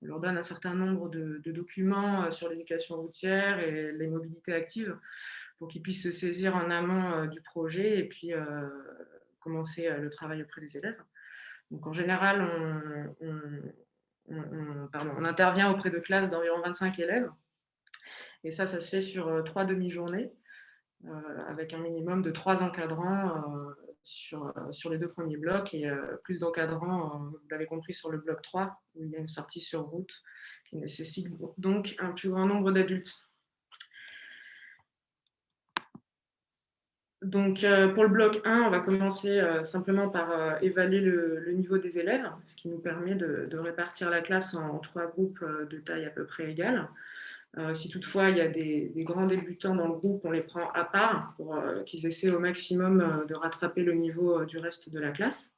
On leur donne un certain nombre de documents sur l'éducation routière et les mobilités actives pour qu'ils puissent se saisir en amont du projet et puis commencer le travail auprès des élèves. Donc, en général, on intervient auprès de classes d'environ 25 élèves. Et ça se fait sur 3 demi-journées. Avec un minimum de 3 encadrants sur les 2 premiers blocs et plus d'encadrants, vous l'avez compris, sur le bloc 3, où il y a une sortie sur route qui nécessite donc un plus grand nombre d'adultes. Donc, pour le bloc 1, on va commencer simplement par évaluer le niveau des élèves, ce qui nous permet de répartir la classe en 3 groupes de taille à peu près égale. Si toutefois il y a des grands débutants dans le groupe, on les prend à part pour qu'ils essaient au maximum de rattraper le niveau du reste de la classe.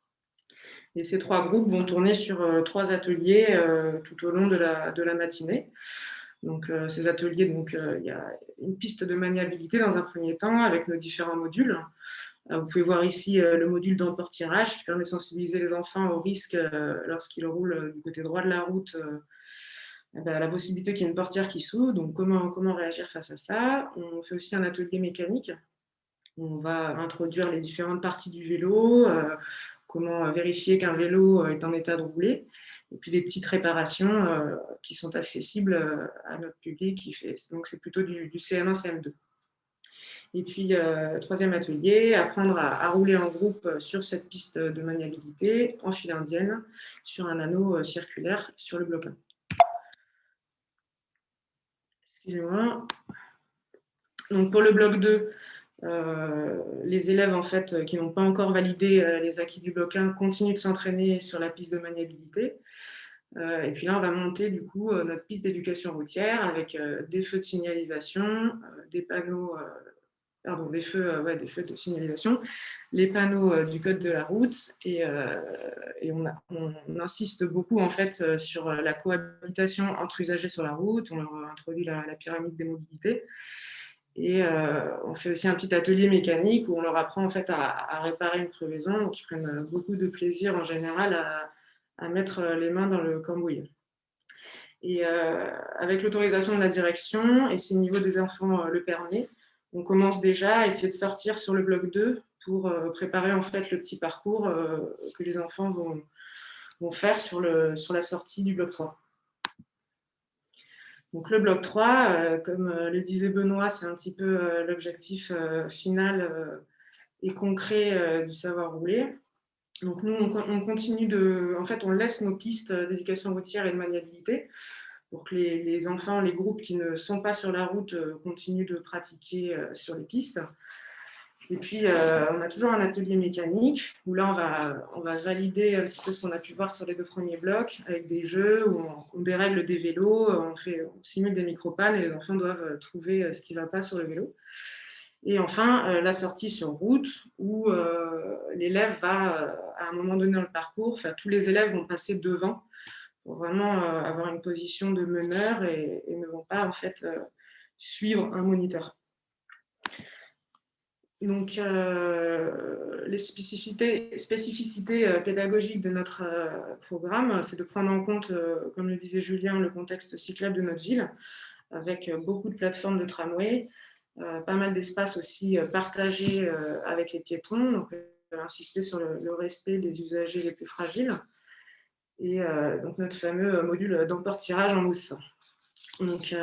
Et ces 3 groupes vont tourner sur 3 ateliers tout au long de la matinée. Donc, ces ateliers, il y a une piste de maniabilité dans un premier temps avec nos différents modules. Vous pouvez voir ici le module d'emporte-tirage qui permet de sensibiliser les enfants au risque lorsqu'ils roulent du côté droit de la route. La possibilité qu'il y ait une portière qui s'ouvre, donc comment réagir face à ça. On fait aussi un atelier mécanique. On va introduire les différentes parties du vélo, comment vérifier qu'un vélo est en état de rouler, et puis des petites réparations qui sont accessibles à notre public. Donc c'est plutôt du CM1, CM2. Et puis, 3e atelier, apprendre à rouler en groupe sur cette piste de maniabilité en file indienne, sur un anneau circulaire sur le bloc 1. Excusez-moi. Donc pour le bloc 2, les élèves en fait, qui n'ont pas encore validé les acquis du bloc 1 continuent de s'entraîner sur la piste de maniabilité. Et puis là, on va monter du coup notre piste d'éducation routière avec des feux de signalisation, des panneaux, des feux de signalisation, les panneaux du code de la route et on insiste beaucoup en fait sur la cohabitation entre usagers sur la route. On leur introduit la pyramide des mobilités et on fait aussi un petit atelier mécanique où on leur apprend en fait à réparer une crevaison. Donc ils prennent beaucoup de plaisir en général à mettre les mains dans le cambouis. Et avec l'autorisation de la direction et si le niveau des enfants le permet, on commence déjà à essayer de sortir sur le bloc 2 pour préparer en fait le petit parcours que les enfants vont faire sur la sortie du bloc 3. Donc le bloc 3, comme le disait Benoît, c'est un petit peu l'objectif final et concret du savoir rouler. Donc nous, on continue en fait, on laisse nos pistes d'éducation routière et de maniabilité pour que les enfants, les groupes qui ne sont pas sur la route continuent de pratiquer sur les pistes. Et puis, on a toujours un atelier mécanique où là, on va valider un petit peu ce qu'on a pu voir sur les 2 premiers blocs avec des jeux où on dérègle des vélos, on simule des micro-pannes et les enfants doivent trouver ce qui ne va pas sur le vélo. Et enfin, la sortie sur route où l'élève va, à un moment donné dans le parcours, tous les élèves vont passer devant pour vraiment avoir une position de meneur et ne vont pas en fait suivre un moniteur. Donc, les spécificités pédagogiques de notre programme, c'est de prendre en compte, comme le disait Julien, le contexte cyclable de notre ville, avec beaucoup de plateformes de tramway, pas mal d'espaces aussi partagés avec les piétons, donc insister sur le respect des usagers les plus fragiles, et donc notre fameux module d'emporte-tirage en mousse. Donc,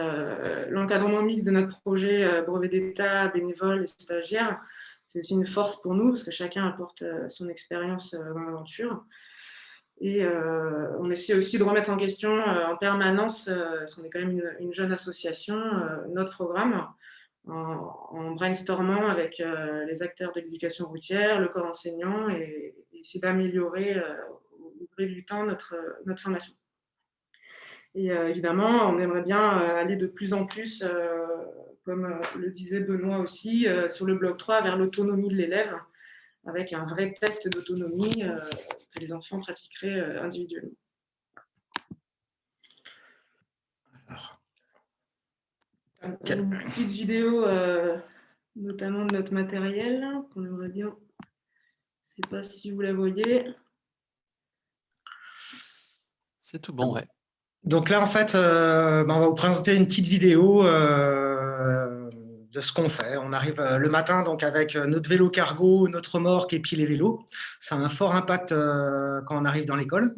l'encadrement mixte de notre projet brevet d'État, bénévoles et stagiaires, c'est aussi une force pour nous parce que chacun apporte son expérience dans l'aventure. Et on essaie aussi de remettre en question en permanence, parce qu'on est quand même une jeune association, notre programme en brainstormant avec les acteurs de l'éducation routière, le corps enseignant et essayer d'améliorer au gré du temps notre formation. Et évidemment, on aimerait bien aller de plus en plus, comme le disait Benoît aussi, sur le bloc 3 vers l'autonomie de l'élève, avec un vrai test d'autonomie que les enfants pratiqueraient individuellement. Une petite vidéo, notamment de notre matériel, qu'on aimerait bien. Je ne sais pas si vous la voyez. C'est tout bon, ouais. Donc là, en fait, on va vous présenter une petite vidéo de ce qu'on fait. On arrive le matin donc avec notre vélo cargo, notre remorque et puis les vélos. Ça a un fort impact quand on arrive dans l'école.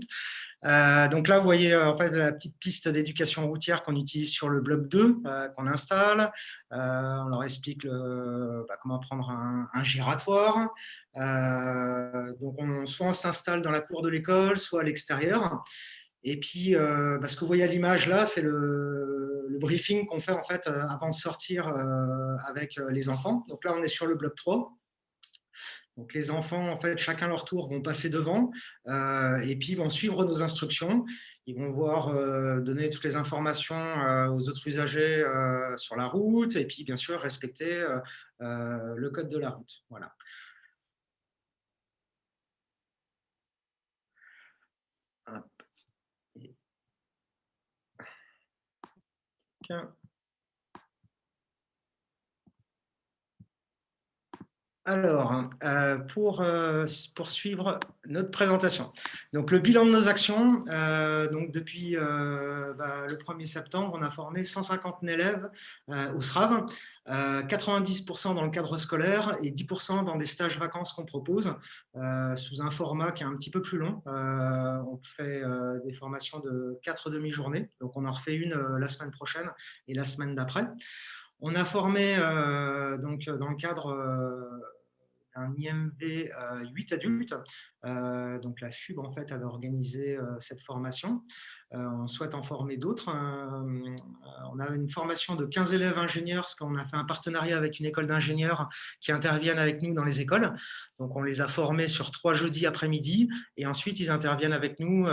Donc là, vous voyez en fait la petite piste d'éducation routière qu'on utilise sur le bloc 2, qu'on installe. On leur explique comment prendre un giratoire. Donc soit on s'installe dans la cour de l'école, soit à l'extérieur. Et puis, ce que vous voyez à l'image là, c'est le briefing qu'on fait en fait avant de sortir avec les enfants. Donc là, on est sur le bloc 3. Donc les enfants, en fait, chacun leur tour, vont passer devant et puis vont suivre nos instructions. Ils vont voir donner toutes les informations aux autres usagers sur la route et puis, bien sûr, respecter le code de la route. Voilà. Alors, pour poursuivre notre présentation. Donc, le bilan de nos actions. Donc, depuis le 1er septembre, on a formé 150 élèves au SRAV, 90% dans le cadre scolaire et 10% dans des stages vacances qu'on propose, sous un format qui est un petit peu plus long. On fait des formations de 4 demi-journées. Donc, on en refait une la semaine prochaine et la semaine d'après. On a formé donc dans le cadre d'un IMV 8 adultes. Donc la FUB en fait avait organisé cette formation. On souhaite en former d'autres. On a une formation de 15 élèves ingénieurs, parce qu'on a fait un partenariat avec une école d'ingénieurs qui interviennent avec nous dans les écoles. Donc on les a formés sur 3 jeudis après-midi et ensuite ils interviennent avec nous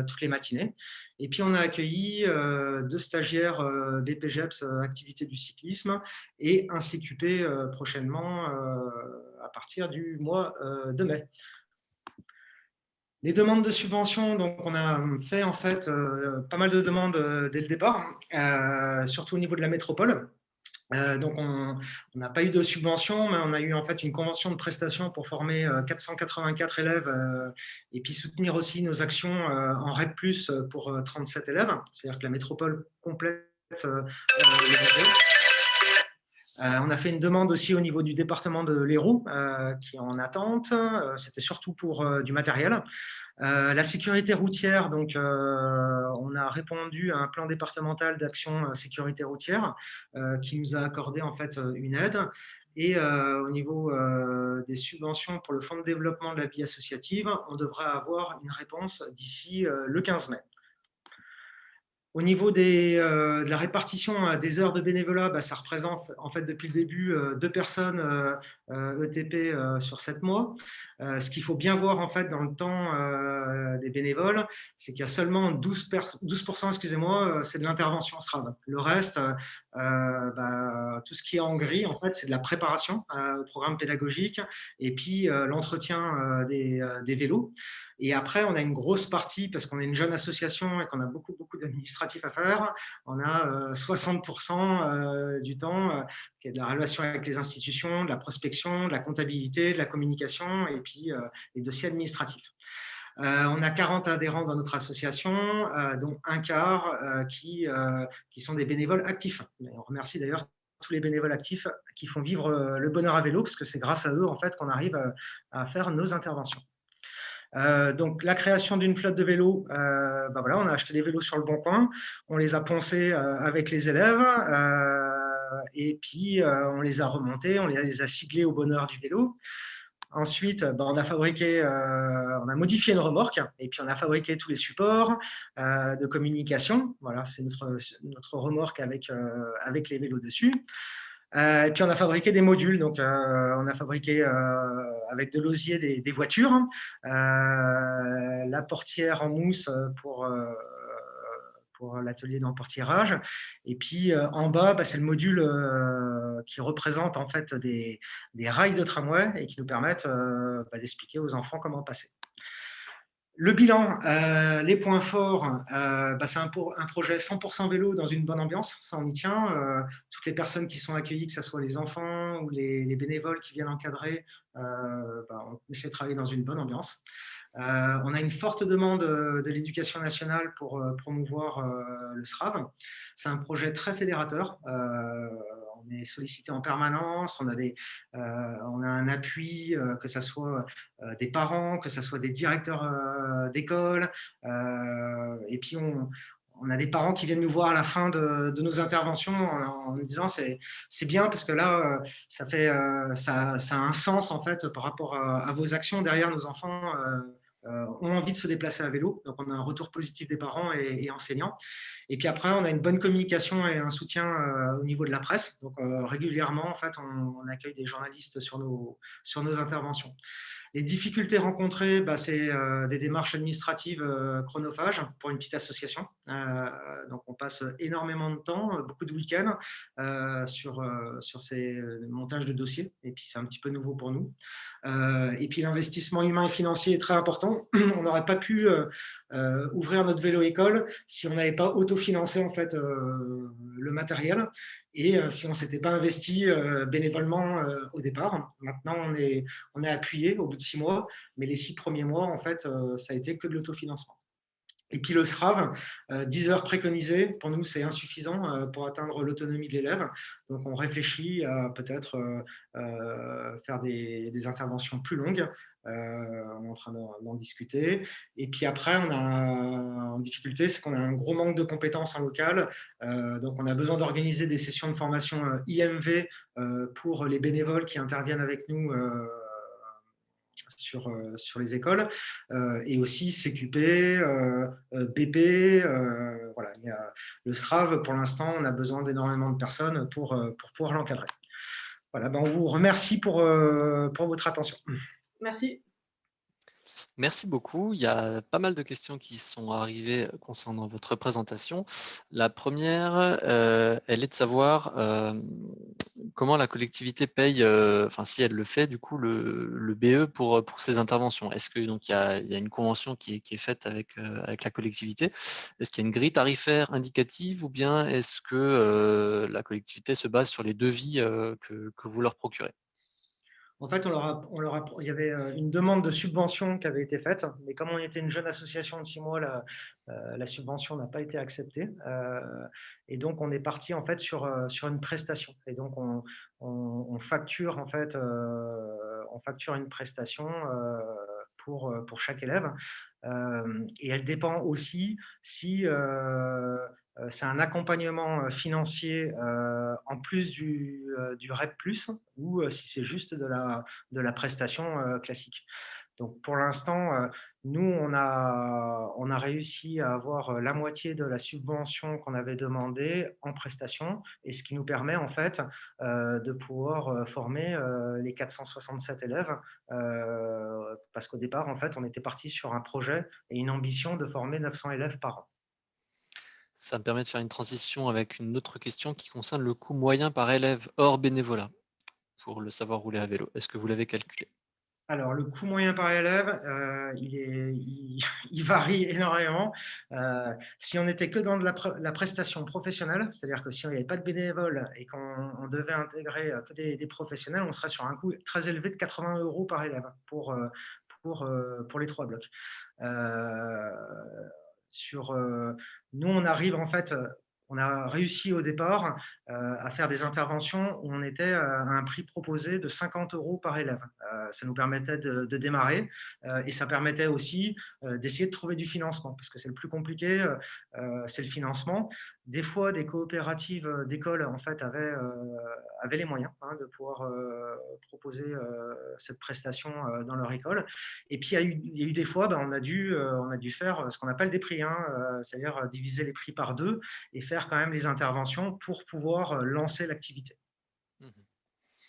toutes les matinées. Et puis on a accueilli 2 stagiaires BPGEPS activité du cyclisme et un CQP prochainement à partir du mois de mai. Les demandes de subventions, donc on a fait en fait pas mal de demandes dès le départ, surtout au niveau de la métropole. Donc on n'a pas eu de subvention, mais on a eu en fait une convention de prestation pour former 484 élèves et puis soutenir aussi nos actions en REP+ pour 37 élèves, c'est-à-dire que la métropole complète le budget. On a fait une demande aussi au niveau du département de l'Hérault qui est en attente. C'était surtout pour du matériel. La sécurité routière, donc on a répondu à un plan départemental d'action sécurité routière qui nous a accordé en fait une aide. Et au niveau des subventions pour le fonds de développement de la vie associative, on devrait avoir une réponse d'ici le 15 mai. Au niveau de la répartition des heures de bénévolat, ça représente en fait depuis le début 2 personnes ETP sur 7 mois. Ce qu'il faut bien voir en fait dans le temps des bénévoles, c'est qu'il y a seulement 12%, excusez-moi, c'est de l'intervention SRAV. Le reste, tout ce qui est en gris, en fait, c'est de la préparation au programme pédagogique et puis l'entretien des vélos. Et après, on a une grosse partie, parce qu'on est une jeune association et qu'on a beaucoup d'administratifs à faire, on a 60% du temps qui est de la relation avec les institutions, de la prospection, de la comptabilité, de la communication et puis les dossiers administratifs. On a 40 adhérents dans notre association, dont un quart qui sont des bénévoles actifs. On remercie d'ailleurs tous les bénévoles actifs qui font vivre le bonheur à vélo, parce que c'est grâce à eux en fait, qu'on arrive à faire nos interventions. Donc, la création d'une flotte de vélos, voilà, on a acheté des vélos sur le Bon Coin, on les a poncés avec les élèves, et puis on les a remontés, on les a siglés au bonheur du vélo. Ensuite, on a modifié une remorque et puis on a fabriqué tous les supports de communication. Voilà, c'est notre remorque avec les vélos dessus. Et puis on a fabriqué des modules, donc on a fabriqué avec de l'osier des voitures, la portière en mousse pour l'atelier d'emportierage. Et puis en bas, c'est le module qui représente en fait des rails de tramway et qui nous permettent d'expliquer aux enfants comment passer. Le bilan, les points forts, c'est un projet 100% vélo dans une bonne ambiance, ça on y tient. Toutes les personnes qui sont accueillies, que ce soit les enfants ou les bénévoles qui viennent encadrer, on essaie de travailler dans une bonne ambiance. On a une forte demande de l'éducation nationale pour promouvoir le SRAV. C'est un projet très fédérateur. On est sollicité en permanence, on a un appui, que ce soit des parents, que ce soit des directeurs d'école, et puis on a des parents qui viennent nous voir à la fin de nos interventions en nous disant c'est bien parce que là ça a un sens en fait par rapport à vos actions derrière. Nos enfants ont envie de se déplacer à vélo, donc on a un retour positif des parents et enseignants. Et puis après, on a une bonne communication et un soutien au niveau de la presse. Donc régulièrement, en fait, on accueille des journalistes sur nos interventions. Les difficultés rencontrées, c'est des démarches administratives chronophages pour une petite association. Donc, on passe énormément de temps, beaucoup de week-ends sur ces montages de dossiers. Et puis, c'est un petit peu nouveau pour nous. Et puis, l'investissement humain et financier est très important. On n'aurait pas pu ouvrir notre vélo-école si on n'avait pas autofinancé en fait, le matériel et si on ne s'était pas investi bénévolement au départ. Maintenant, on est appuyé au bout de 6 mois, mais les 6 premiers mois, en fait, ça a été que de l'autofinancement. Et puis le SRAV, 10 heures préconisées, pour nous, c'est insuffisant pour atteindre l'autonomie de l'élève. Donc, on réfléchit à peut-être faire des interventions plus longues. On est en train d'en discuter. Et puis après, on a en difficulté, c'est qu'on a un gros manque de compétences en local. Donc, on a besoin d'organiser des sessions de formation IMV pour les bénévoles qui interviennent avec nous sur les écoles, et aussi CQP, BP, voilà. Le SRAV, pour l'instant, on a besoin d'énormément de personnes pour pouvoir l'encadrer. Voilà, on vous remercie pour votre attention. Merci. Merci beaucoup. Il y a pas mal de questions qui sont arrivées concernant votre présentation. La première, elle est de savoir comment la collectivité paye, si elle le fait, du coup, le BE pour ces interventions. Est-ce que donc il y a une convention qui est faite avec la collectivité? Est-ce qu'il y a une grille tarifaire indicative ou bien est-ce que la collectivité se base sur les devis que vous leur procurez? En fait, il y avait une demande de subvention qui avait été faite, mais comme on était une jeune association de 6 mois, la subvention n'a pas été acceptée. Et donc, on est parti en fait sur une prestation. Et donc, on facture en fait, une prestation pour chaque élève. Et elle dépend aussi si c'est un accompagnement financier en plus du REP+, ou si c'est juste de la prestation classique. Donc pour l'instant, nous, on a réussi à avoir la moitié de la subvention qu'on avait demandée en prestation, et ce qui nous permet en fait de pouvoir former les 467 élèves, parce qu'au départ, en fait, on était parti sur un projet et une ambition de former 900 élèves par an. Ça me permet de faire une transition avec une autre question qui concerne le coût moyen par élève hors bénévolat pour le savoir rouler à vélo. Est-ce que vous l'avez calculé? Alors, le coût moyen par élève, il varie énormément. Si on n'était que dans de la prestation professionnelle, c'est-à-dire que si on n'y avait pas de bénévoles et qu'on devait intégrer que des professionnels, on serait sur un coût très élevé de 80 € par élève pour les 3 blocs. Nous, on arrive en fait, on a réussi au départ à faire des interventions où on était à un prix proposé de 50 € par élève. Ça nous permettait de démarrer et ça permettait aussi d'essayer de trouver du financement, parce que c'est le plus compliqué, c'est le financement. Des fois, des coopératives d'écoles en fait, avaient les moyens de pouvoir proposer cette prestation dans leur école. Et puis, il y a eu des fois, on a dû faire ce qu'on appelle des prix, c'est-à-dire diviser les prix par 2 et faire quand même les interventions pour pouvoir lancer l'activité.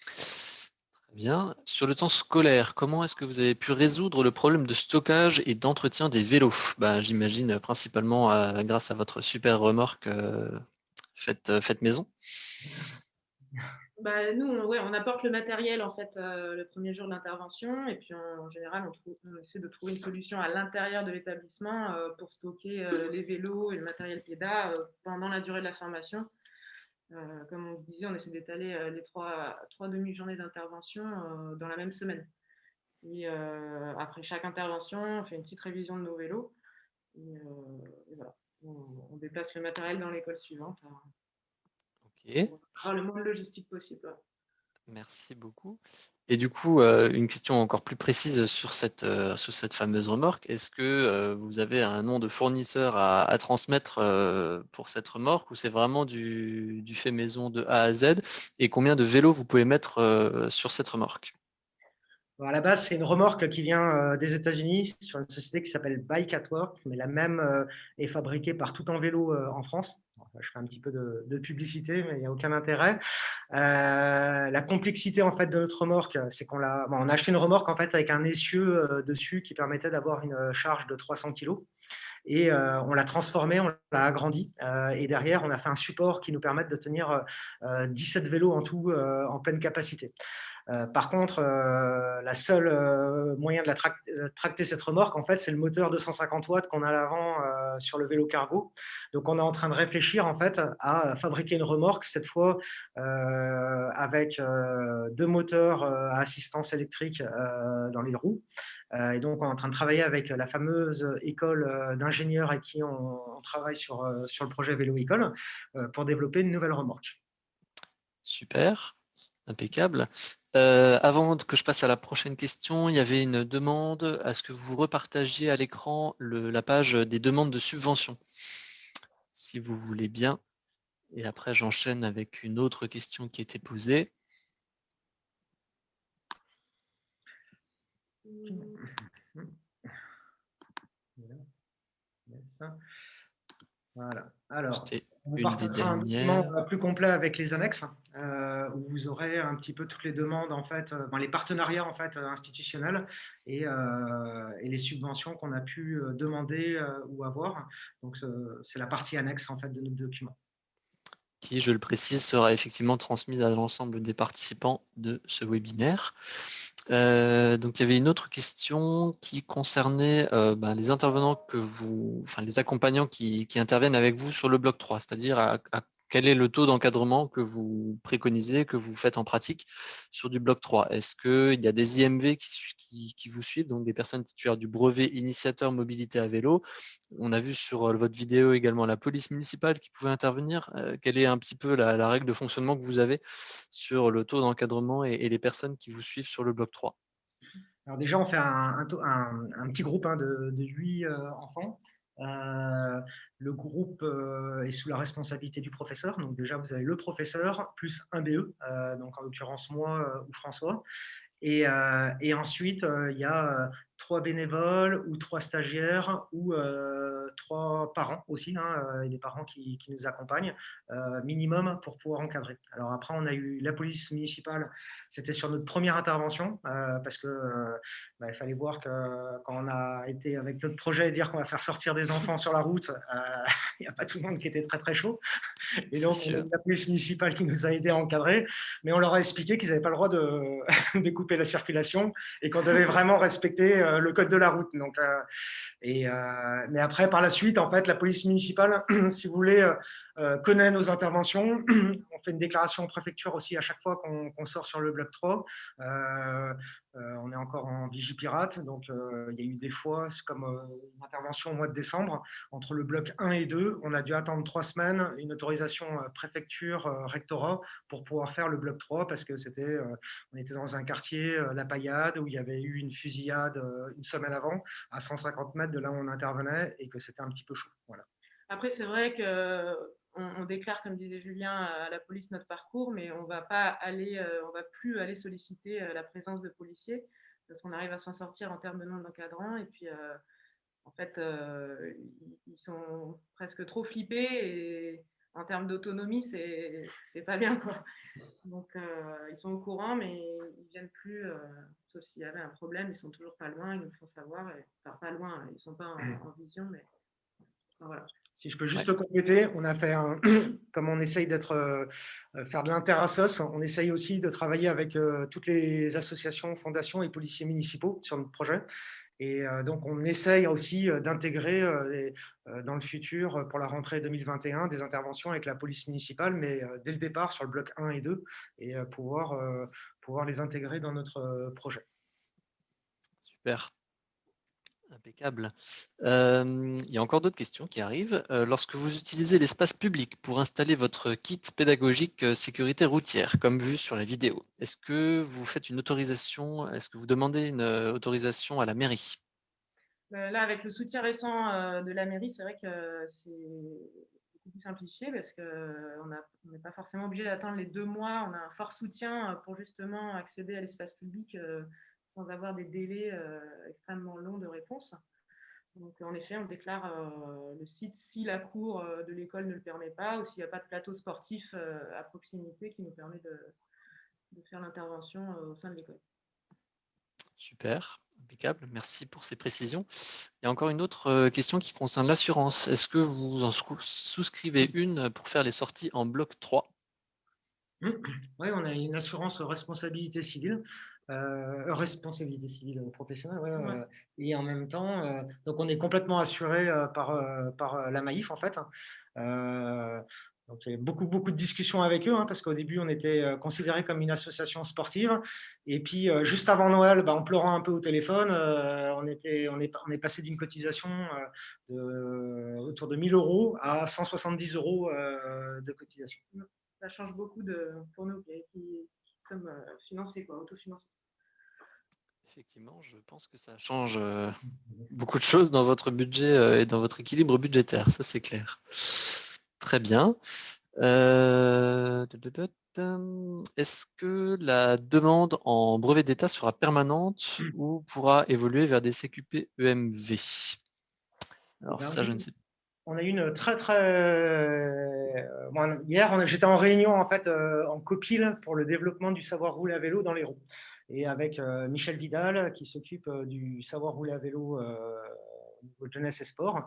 Très bien. Sur le temps scolaire, comment est-ce que vous avez pu résoudre le problème de stockage et d'entretien des vélos? J'imagine principalement grâce à votre super remorque faite maison. Nous, on apporte le matériel en fait le premier jour de l'intervention, et puis en général, on essaie de trouver une solution à l'intérieur de l'établissement pour stocker les vélos et le matériel PEDA pendant la durée de la formation. Comme on disait, on essaie d'étaler les trois demi-journées d'intervention dans la même semaine. Et après chaque intervention, on fait une petite révision de nos vélos. Et voilà, on déplace le matériel dans l'école suivante. Ok. Pour avoir le moins de logistique possible. Merci beaucoup. Et du coup, une question encore plus précise sur cette fameuse remorque. Est-ce que vous avez un nom de fournisseur à transmettre pour cette remorque, ou c'est vraiment du fait maison de A à Z? Et combien de vélos vous pouvez mettre sur cette remorque? À la base, c'est une remorque qui vient des États-Unis sur une société qui s'appelle Bike at Work, mais la même est fabriquée par Tout en Vélo en France. Je fais un petit peu de publicité, mais il n'y a aucun intérêt. La complexité en fait de notre remorque, c'est qu'on on a acheté une remorque en fait avec un essieu dessus qui permettait d'avoir une charge de 300 kg. Et on l'a transformé, on l'a agrandi. Et derrière, on a fait un support qui nous permet de tenir 17 vélos en tout en pleine capacité. Par contre, la seule moyen de tracter cette remorque, en fait, c'est le moteur 250 watts qu'on a à l'avant sur le vélo cargo. Donc, on est en train de réfléchir en fait à fabriquer une remorque, cette fois avec 2 moteurs à assistance électrique dans les roues. Et donc, on est en train de travailler avec la fameuse école d'ingénieurs avec qui on travaille sur le projet Vélo École pour développer une nouvelle remorque. Super, impeccable. Avant que je passe à la prochaine question, il y avait une demande à ce que vous repartagiez à l'écran la page des demandes de subvention, si vous voulez bien. Et après, j'enchaîne avec une autre question qui était posée. Voilà. Alors, C'était on une des partagera un dernières. document plus complet avec les annexes, où vous aurez un petit peu toutes les demandes, en fait, les partenariats en fait, institutionnels et les subventions qu'on a pu demander ou avoir. Donc, c'est la partie annexe en fait, de notre document. Qui, je le précise, sera effectivement transmise à l'ensemble des participants de ce webinaire. Donc, il y avait une autre question qui concernait les intervenants les accompagnants qui interviennent avec vous sur le bloc 3, c'est-à-dire quel est le taux d'encadrement que vous préconisez, que vous faites en pratique sur du bloc 3? Est-ce qu'il y a des IMV qui vous suivent, donc des personnes titulaires du brevet initiateur mobilité à vélo? On a vu sur votre vidéo également la police municipale qui pouvait intervenir. Quelle est un petit peu la règle de fonctionnement que vous avez sur le taux d'encadrement et les personnes qui vous suivent sur le bloc 3? Alors déjà, on fait un petit groupe de 8 enfants. Le groupe est sous la responsabilité du professeur. Donc déjà, vous avez le professeur plus un BE, donc en l'occurrence moi ou François. Et ensuite, il y a 3 bénévoles ou 3 stagiaires ou 3 parents aussi, et des parents qui nous accompagnent, minimum pour pouvoir encadrer. Alors après, on a eu la police municipale, c'était sur notre première intervention, parce que il fallait voir que quand on a été avec notre projet dire qu'on va faire sortir des enfants sur la route, il n'y a pas tout le monde qui était très très chaud. Et donc, on a eu la police municipale qui nous a aidés à encadrer, mais on leur a expliqué qu'ils n'avaient pas le droit de couper la circulation et qu'on devait vraiment respecter le code de la route. Donc, mais après, par la suite, en fait, la police municipale, si vous voulez, connaît nos interventions. On fait une déclaration en préfecture aussi à chaque fois qu'on sort sur le bloc 3. On est encore en Vigipirate, donc il y a eu des fois, comme une intervention au mois de décembre, entre le bloc 1 et 2, on a dû attendre 3 semaines, une autorisation préfecture, rectorat, pour pouvoir faire le bloc 3, parce que on était dans un quartier, La Paillade, où il y avait eu une fusillade une semaine avant, à 150 mètres de là où on intervenait, et que c'était un petit peu chaud. Voilà. Après, c'est vrai qu'on déclare, comme disait Julien, à la police notre parcours, mais on va plus aller solliciter la présence de policiers, parce qu'on arrive à s'en sortir en termes de nombre d'encadrants. Et puis, en fait, ils sont presque trop flippés, et en termes d'autonomie, c'est pas bien, quoi. Donc, ils sont au courant, mais ils viennent plus, sauf s'il y avait un problème. Ils sont toujours pas loin, ils nous font savoir. Enfin, pas loin, ils sont pas en vision, mais enfin, voilà. Si je peux juste compléter, on a fait comme on essaye faire de l'inter-assos, on essaye aussi de travailler avec toutes les associations, fondations et policiers municipaux sur notre projet. Et donc, on essaye aussi d'intégrer dans le futur, pour la rentrée 2021, des interventions avec la police municipale, mais dès le départ sur le bloc 1 et 2, et pouvoir les intégrer dans notre projet. Super. Impeccable. Il y a encore d'autres questions qui arrivent. Lorsque vous utilisez l'espace public pour installer votre kit pédagogique sécurité routière, comme vu sur la vidéo, est-ce que vous faites une autorisation, est-ce que vous demandez une autorisation à la mairie? Là, avec le soutien récent de la mairie, c'est vrai que c'est beaucoup plus simplifié, parce qu'on n'est pas forcément obligé d'attendre les 2 mois. On a un fort soutien pour justement accéder à l'espace public sans avoir des délais extrêmement longs de réponse. Donc, en effet, on déclare le site si la cour de l'école ne le permet pas, ou s'il n'y a pas de plateau sportif à proximité qui nous permet de faire l'intervention au sein de l'école. Super, impeccable. Merci pour ces précisions. Il y a encore une autre question qui concerne l'assurance. Est-ce que vous en souscrivez une pour faire les sorties en bloc 3? Oui, on a une assurance responsabilité civile professionnelle, Ouais. et en même temps, donc on est complètement assuré par la Maïf, en fait. Donc il y a beaucoup de discussions avec eux, parce qu'au début on était considéré comme une association sportive, et puis juste avant Noël, en pleurant un peu au téléphone, on est passé d'une cotisation autour de 1 000 € à 170 € de cotisation. Ça change beaucoup pour nous qui sommes financés, autofinancés. Effectivement, je pense que ça change beaucoup de choses dans votre budget et dans votre équilibre budgétaire, ça c'est clair. Très bien. Est-ce que la demande en brevet d'État sera permanente ou pourra évoluer vers des CQP EMV? Alors ça, je ne sais pas. On a eu une hier, j'étais en réunion en fait en copile pour le développement du savoir rouler à vélo dans l'Hérault, et avec Michel Vidal qui s'occupe du savoir rouler à vélo au niveau de jeunesse et sport,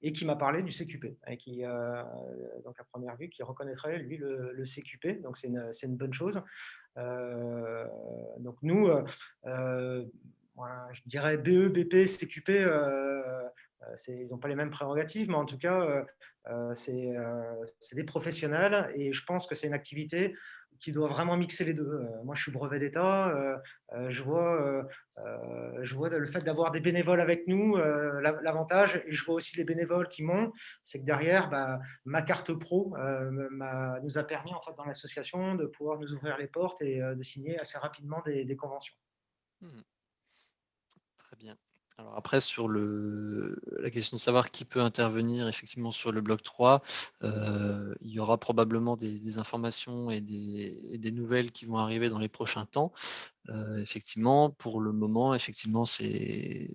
et qui m'a parlé du CQP, et qui donc à première vue qui reconnaîtrait lui le CQP, donc c'est une bonne chose. Donc nous, je dirais BE, BP, CQP. Ils n'ont pas les mêmes prérogatives, mais en tout cas, c'est des professionnels, et je pense que c'est une activité qui doit vraiment mixer les deux. Moi, je suis brevet d'État, je vois le fait d'avoir des bénévoles avec nous, l'avantage, et je vois aussi les bénévoles qui m'ont, c'est que derrière, ma carte pro nous a permis, en fait, dans l'association, de pouvoir nous ouvrir les portes et de signer assez rapidement des conventions. Très bien. Alors après, sur la question de savoir qui peut intervenir effectivement sur le bloc 3, il y aura probablement des informations et des nouvelles qui vont arriver dans les prochains temps. Effectivement, pour le moment, effectivement, c'est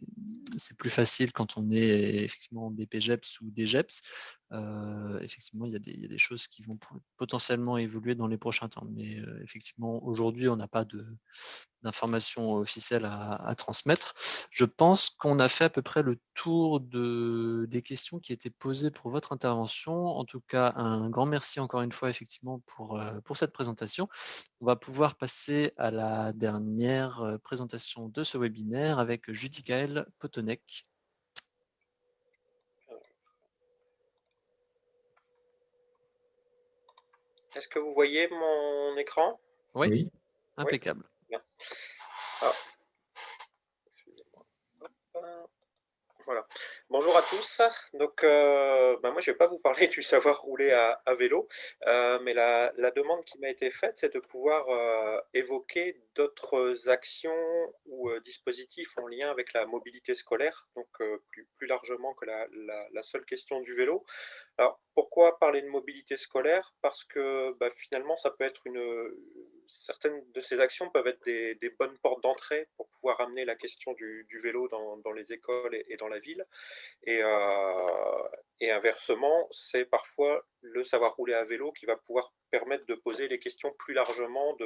plus facile quand on est effectivement BPGEPS ou DGEPS. Effectivement, il y a des choses qui vont potentiellement évoluer dans les prochains temps. Mais effectivement, aujourd'hui, on n'a pas d'informations officielles à transmettre. Je pense qu'on a fait à peu près le tour des questions qui étaient posées pour votre intervention. En tout cas, un grand merci encore une fois effectivement pour cette présentation. On va pouvoir passer à la dernière présentation de ce webinaire avec Judicaël Potonek. Est-ce que vous voyez mon écran? Oui, Oui. impeccable. Bien. Alors, excusez-moi. Hop. Voilà. Bonjour à tous. Donc, moi, je ne vais pas vous parler du savoir rouler à vélo, mais la demande qui m'a été faite, c'est de pouvoir évoquer d'autres actions ou dispositifs en lien avec la mobilité scolaire, donc plus largement que la seule question du vélo. Alors, pourquoi parler de mobilité scolaire? Parce que finalement, ça peut être certaines de ces actions peuvent être des bonnes portes d'entrée pour pouvoir amener la question du vélo dans les écoles et dans la ville. Et inversement, c'est parfois le savoir rouler à vélo qui va pouvoir permettre de poser les questions plus largement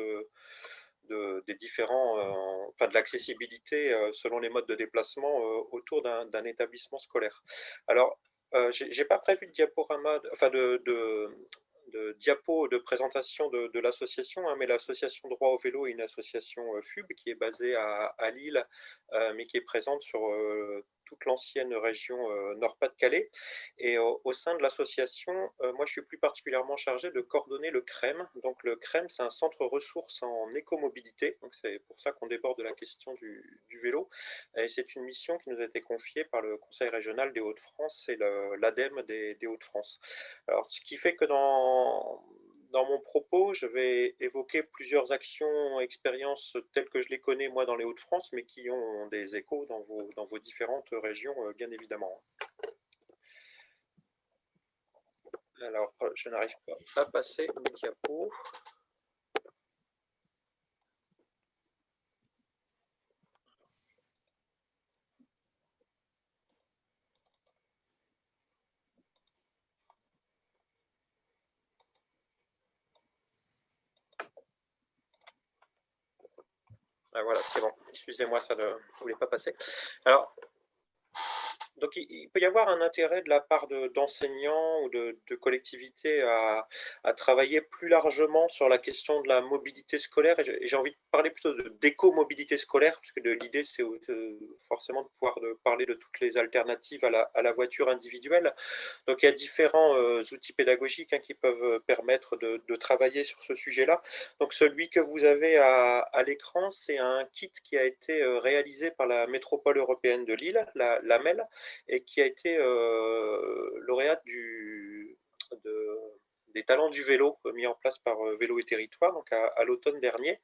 des différents, de l'accessibilité selon les modes de déplacement autour d'un établissement scolaire. Alors, j'ai pas prévu de diaporama, de diapo de présentation de l'association, hein, mais l'association Droit au vélo est une association FUB qui est basée à Lille, mais qui est présente sur toute l'ancienne région Nord-Pas-de-Calais. Et au sein de l'association, moi je suis plus particulièrement chargé de coordonner le CREM. Donc le CREM, c'est un centre ressources en écomobilité, donc c'est pour ça qu'on déborde de la question du vélo. Et c'est une mission qui nous a été confiée par le Conseil régional des Hauts-de-France et l'ADEME des Hauts-de-France. Alors, ce qui fait que dans mon propos, je vais évoquer plusieurs actions, expériences telles que je les connais moi dans les Hauts-de-France, mais qui ont des échos dans vos différentes régions, bien évidemment. Alors, je n'arrive pas à passer mes diapos. Ah, voilà, c'est bon. Excusez-moi, ça ne voulait pas passer. Alors, donc, il peut y avoir un intérêt de la part d'enseignants ou de collectivités à travailler plus largement sur la question de la mobilité scolaire. Et j'ai envie de parler plutôt d'éco-mobilité scolaire, puisque l'idée, c'est forcément de pouvoir parler de toutes les alternatives à la voiture individuelle. Donc, il y a différents outils pédagogiques qui peuvent permettre de travailler sur ce sujet-là. Donc, celui que vous avez à l'écran, c'est un kit qui a été réalisé par la métropole européenne de Lille, la MEL, et qui a été lauréate des talents du vélo mis en place par Vélo et Territoire, donc à l'automne dernier.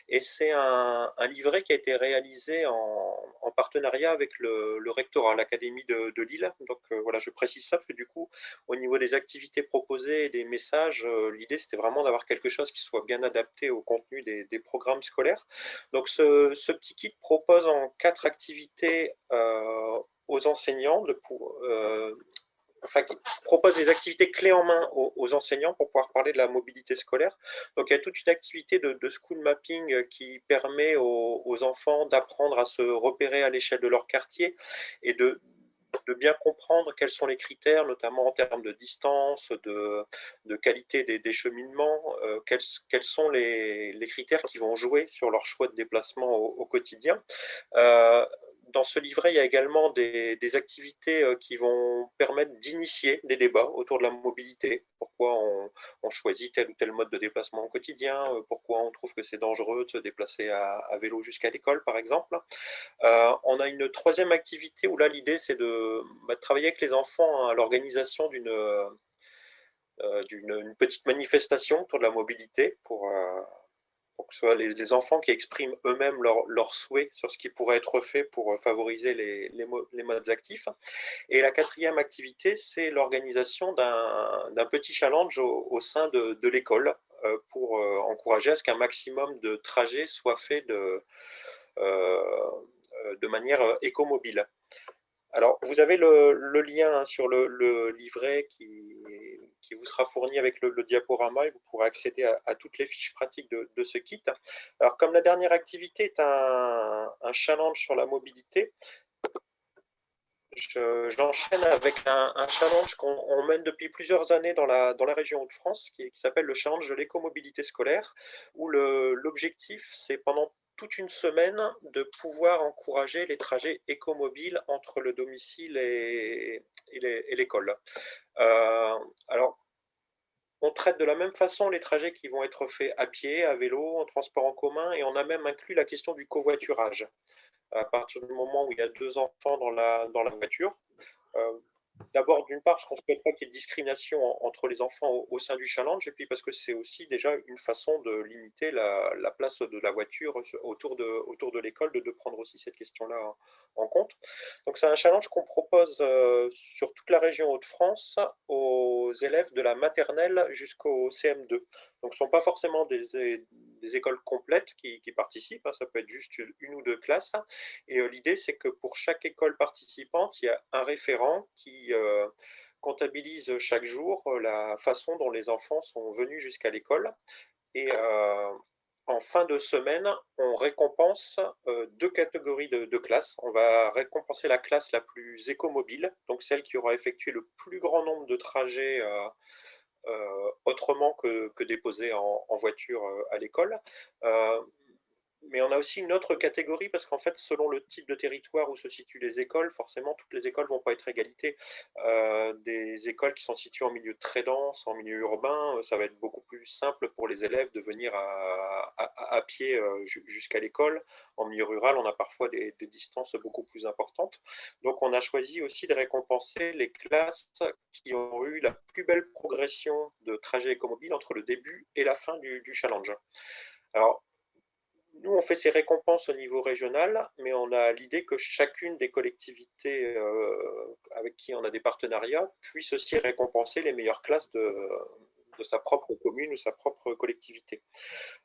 Et c'est un livret qui a été réalisé en partenariat avec le rectorat, l'Académie de Lille. Donc voilà, je précise ça parce que du coup, au niveau des activités proposées et des messages, l'idée c'était vraiment d'avoir quelque chose qui soit bien adapté au contenu des programmes scolaires. Donc ce petit kit propose en 4 activités aux enseignants qui propose des activités clés en main aux enseignants pour pouvoir parler de la mobilité scolaire. Donc il y a toute une activité de school mapping qui permet aux enfants d'apprendre à se repérer à l'échelle de leur quartier et de bien comprendre quels sont les critères, notamment en termes de distance, de qualité des cheminements, quels sont les critères qui vont jouer sur leur choix de déplacement au quotidien. Dans ce livret, il y a également des activités qui vont permettre d'initier des débats autour de la mobilité. Pourquoi on choisit tel ou tel mode de déplacement au quotidien, pourquoi on trouve que c'est dangereux de se déplacer à vélo jusqu'à l'école, par exemple. On a une 3e activité où là, l'idée, c'est de travailler avec les enfants à l'organisation d'une petite manifestation autour de la mobilité pour que ce soit les enfants qui expriment eux-mêmes leurs souhaits sur ce qui pourrait être fait pour favoriser les modes actifs. Et la 4e activité, c'est l'organisation d'un petit challenge au sein de l'école pour encourager à ce qu'un maximum de trajets soient faits de manière écomobile. Alors, vous avez le lien sur le livret qui vous sera fourni avec le diaporama et vous pourrez accéder à toutes les fiches pratiques de ce kit. Alors, comme la dernière activité est un challenge sur la mobilité, j'enchaîne avec un challenge qu'on mène depuis plusieurs années dans la région Hauts-de-France qui s'appelle le challenge de l'écomobilité scolaire, où l'objectif, c'est pendant toute une semaine de pouvoir encourager les trajets écomobiles entre le domicile et l'école. Alors, on traite de la même façon les trajets qui vont être faits à pied, à vélo, en transport en commun, et on a même inclus la question du covoiturage. À partir du moment où il y a 2 enfants dans la voiture, d'abord, d'une part, parce qu'on ne souhaite pas qu'il y ait de discrimination entre les enfants au sein du challenge, et puis parce que c'est aussi déjà une façon de limiter la place de la voiture autour de l'école, de prendre aussi cette question-là en compte. Donc c'est un challenge qu'on propose sur toute la région Hauts-de-France aux élèves de la maternelle jusqu'au CM2. Donc ce ne sont pas forcément des écoles complètes qui participent, hein, ça peut être juste une ou deux classes. Et l'idée, c'est que pour chaque école participante, il y a un référent qui comptabilise chaque jour la façon dont les enfants sont venus jusqu'à l'école. Et en fin de semaine, on récompense deux catégories de classes. On va récompenser la classe la plus écomobile, donc celle qui aura effectué le plus grand nombre de trajets autrement que déposés en voiture à l'école. Mais on a aussi une autre catégorie parce qu'en fait, selon le type de territoire où se situent les écoles, forcément, toutes les écoles ne vont pas être égalité. Des écoles qui sont situées en milieu très dense, en milieu urbain, ça va être beaucoup plus simple pour les élèves de venir à pied jusqu'à l'école. En milieu rural, on a parfois des distances beaucoup plus importantes. Donc, on a choisi aussi de récompenser les classes qui ont eu la plus belle progression de trajet écomobile entre le début et la fin du challenge. Alors, nous, on fait ces récompenses au niveau régional, mais on a l'idée que chacune des collectivités avec qui on a des partenariats puisse aussi récompenser les meilleures classes de sa propre commune ou sa propre collectivité.